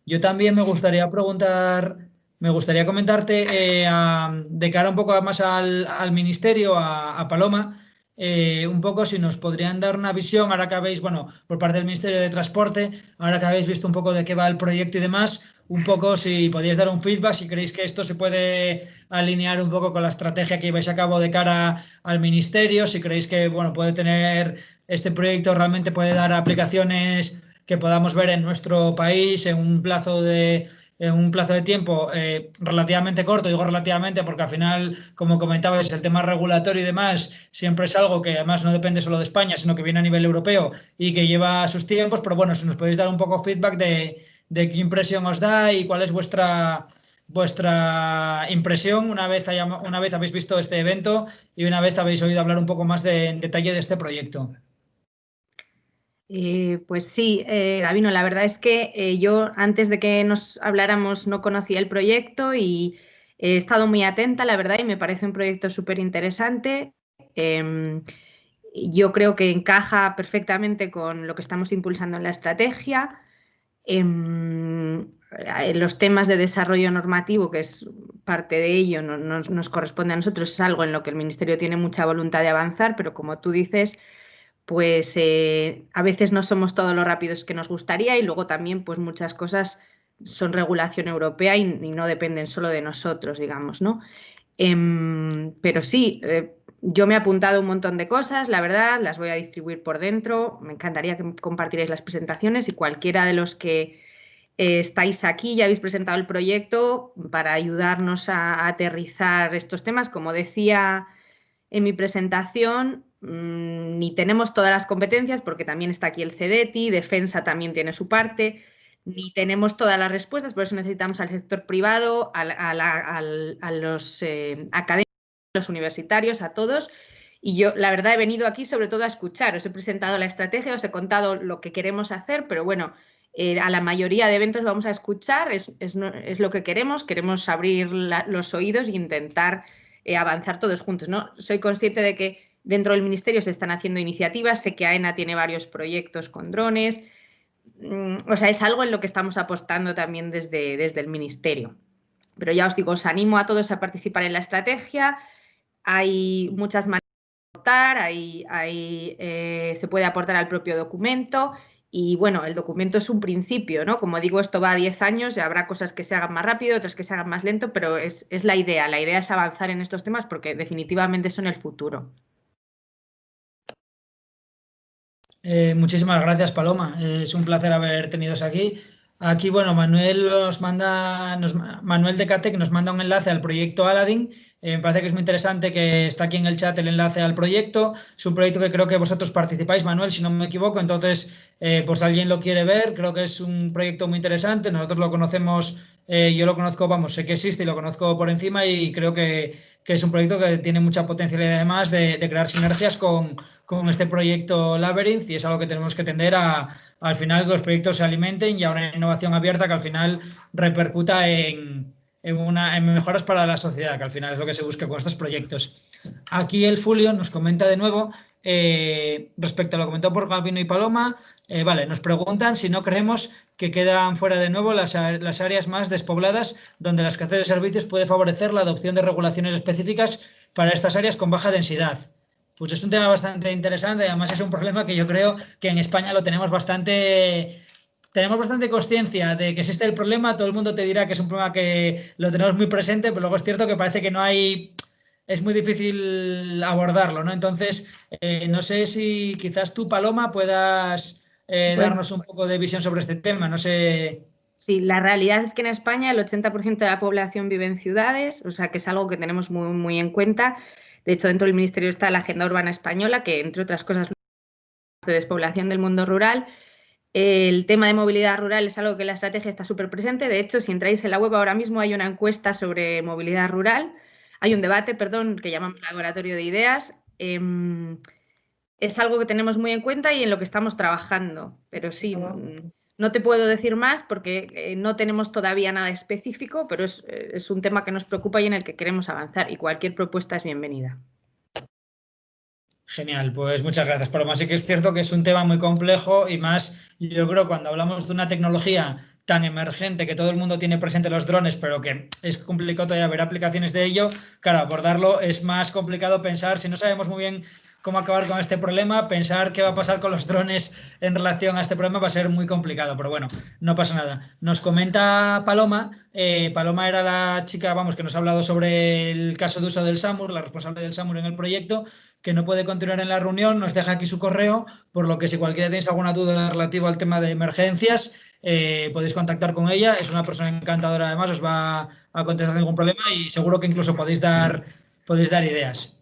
Yo también me gustaría comentarte de cara un poco más al Ministerio, a Paloma, un poco si nos podrían dar una visión, ahora que habéis, por parte del Ministerio de Transporte, ahora que habéis visto un poco de qué va el proyecto y demás, un poco si podíais dar un feedback, si creéis que esto se puede alinear un poco con la estrategia que lleváis a cabo de cara al Ministerio, si creéis que, puede tener este proyecto, realmente puede dar aplicaciones que podamos ver en nuestro país en un plazo de en un plazo de tiempo relativamente corto. Digo relativamente porque al final, como comentabais, el tema regulatorio y demás siempre es algo que además no depende solo de España, sino que viene a nivel europeo y que lleva sus tiempos. Pero bueno, si nos podéis dar un poco feedback de qué impresión os da y cuál es vuestra impresión una vez habéis visto este evento y una vez habéis oído hablar un poco más en detalle de este proyecto. Pues sí, Gabino, la verdad es que yo antes de que nos habláramos no conocía el proyecto y he estado muy atenta, la verdad, y me parece un proyecto súper interesante. Yo creo que encaja perfectamente con lo que estamos impulsando en la estrategia. Los temas de desarrollo normativo, que es parte de ello, nos corresponde a nosotros, es algo en lo que el Ministerio tiene mucha voluntad de avanzar, pero como tú dices, pues a veces no somos todo lo rápidos que nos gustaría y luego también pues muchas cosas son regulación europea y no dependen solo de nosotros, digamos, ¿no? Pero sí, yo me he apuntado un montón de cosas, la verdad, las voy a distribuir por dentro. Me encantaría que compartierais las presentaciones y cualquiera de los que estáis aquí ya habéis presentado el proyecto para ayudarnos a aterrizar estos temas. Como decía en mi presentación, ni tenemos todas las competencias porque también está aquí el CEDETI, Defensa también tiene su parte, ni tenemos todas las respuestas, por eso necesitamos al sector privado, a los académicos, a los universitarios, a todos. Y yo, la verdad, he venido aquí sobre todo a escuchar. Os he presentado la estrategia, os he contado lo que queremos hacer, pero bueno, a la mayoría de eventos vamos a escuchar, es lo que queremos abrir los oídos e intentar avanzar todos juntos, ¿no? Soy consciente de que dentro del Ministerio se están haciendo iniciativas, sé que AENA tiene varios proyectos con drones, o sea, es algo en lo que estamos apostando también desde el Ministerio. Pero ya os digo, os animo a todos a participar en la estrategia, hay muchas maneras de aportar, se puede aportar al propio documento. Y bueno, el documento es un principio, ¿no? Como digo, esto va a 10 años y habrá cosas que se hagan más rápido, otras que se hagan más lento, pero es la idea. La idea es avanzar en estos temas porque definitivamente son el futuro. Muchísimas gracias, Paloma. Es un placer haber tenidos aquí. Aquí, bueno, Manuel Manuel de Catec nos manda un enlace al proyecto Aladdin. Me parece que es muy interesante que está aquí en el chat el enlace al proyecto. Es un proyecto que creo que vosotros participáis, Manuel, si no me equivoco. Entonces, pues si alguien lo quiere ver, creo que es un proyecto muy interesante. Nosotros lo conocemos, yo lo conozco, vamos, sé que existe y lo conozco por encima y creo que es un proyecto que tiene mucha potencialidad además de crear sinergias con este proyecto Labyrinth y es algo que tenemos que tender al final que los proyectos se alimenten y a una innovación abierta que al final repercuta en mejoras para la sociedad, que al final es lo que se busca con estos proyectos. Aquí el Fulio nos comenta de nuevo, respecto a lo comentado por Gabino y Paloma, vale, nos preguntan si no creemos que quedan fuera de nuevo las áreas más despobladas donde la escasez de servicios puede favorecer la adopción de regulaciones específicas para estas áreas con baja densidad. Pues es un tema bastante interesante y además es un problema que yo creo que en España lo tenemos bastante consciencia de que existe el problema, todo el mundo te dirá que es un problema que lo tenemos muy presente, pero luego es cierto que parece que es muy difícil abordarlo, ¿no? Entonces, no sé si quizás tú, Paloma, puedas darnos un poco de visión sobre este tema, no sé. Sí, la realidad es que en España el 80% de la población vive en ciudades, o sea que es algo que tenemos muy, muy en cuenta. De hecho, dentro del Ministerio está la Agenda Urbana Española, que entre otras cosas de despoblación del mundo rural. El tema de movilidad rural es algo que en la estrategia está súper presente. De hecho, si entráis en la web ahora mismo hay una encuesta sobre movilidad rural. Hay un debate, perdón, que llamamos Laboratorio de Ideas. Es algo que tenemos muy en cuenta y en lo que estamos trabajando. Pero sí, no te puedo decir más porque no tenemos todavía nada específico, pero es un tema que nos preocupa y en el que queremos avanzar y cualquier propuesta es bienvenida. Genial, pues muchas gracias, Paloma. Sí que es cierto que es un tema muy complejo y más, yo creo, cuando hablamos de una tecnología tan emergente que todo el mundo tiene presente los drones, pero que es complicado todavía ver aplicaciones de ello, claro, abordarlo es más complicado pensar, si no sabemos muy bien cómo acabar con este problema, pensar qué va a pasar con los drones en relación a este problema va a ser muy complicado, pero bueno, no pasa nada. Nos comenta Paloma, Paloma era la chica, vamos, que nos ha hablado sobre el caso de uso del SAMUR, la responsable del SAMUR en el proyecto, que no puede continuar en la reunión, nos deja aquí su correo, por lo que si cualquiera tenéis alguna duda relativa al tema de emergencias, podéis contactar con ella. Es una persona encantadora, además, os va a contestar sin ningún problema y seguro que incluso podéis dar ideas.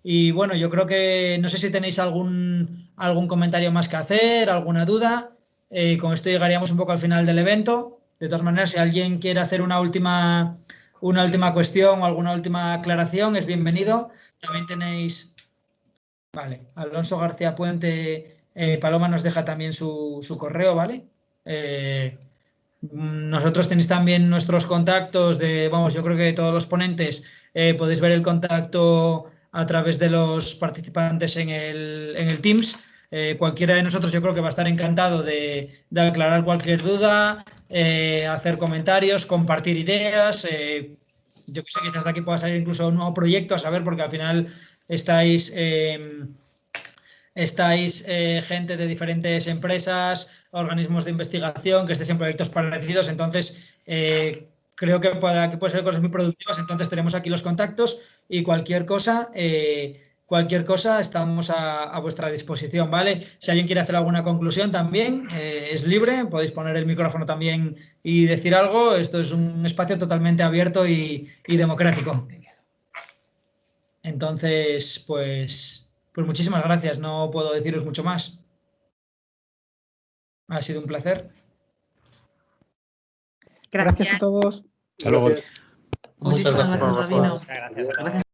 Y bueno, yo creo que no sé si tenéis algún comentario más que hacer, alguna duda. Con esto llegaríamos un poco al final del evento. De todas maneras, si alguien quiere hacer una última cuestión o alguna última aclaración, es bienvenido. También tenéis... Vale, Alonso García Puente, Paloma nos deja también su correo, ¿vale? Nosotros tenéis también nuestros contactos yo creo que todos los ponentes podéis ver el contacto a través de los participantes en el Teams. Cualquiera de nosotros yo creo que va a estar encantado de aclarar cualquier duda, hacer comentarios, compartir ideas. Yo que sé, quizás de aquí pueda salir incluso un nuevo proyecto, a saber, porque al final estáis gente de diferentes empresas, organismos de investigación, que estéis en proyectos parecidos, entonces creo que puede ser cosas muy productivas. Entonces tenemos aquí los contactos y cualquier cosa estamos a vuestra disposición, ¿vale? Si alguien quiere hacer alguna conclusión también, es libre, podéis poner el micrófono también y decir algo. Esto es un espacio totalmente abierto y democrático. Entonces, pues muchísimas gracias, no puedo deciros mucho más. Ha sido un placer. Gracias a todos. Hasta luego. Muchas gracias. Gabino. Gracias.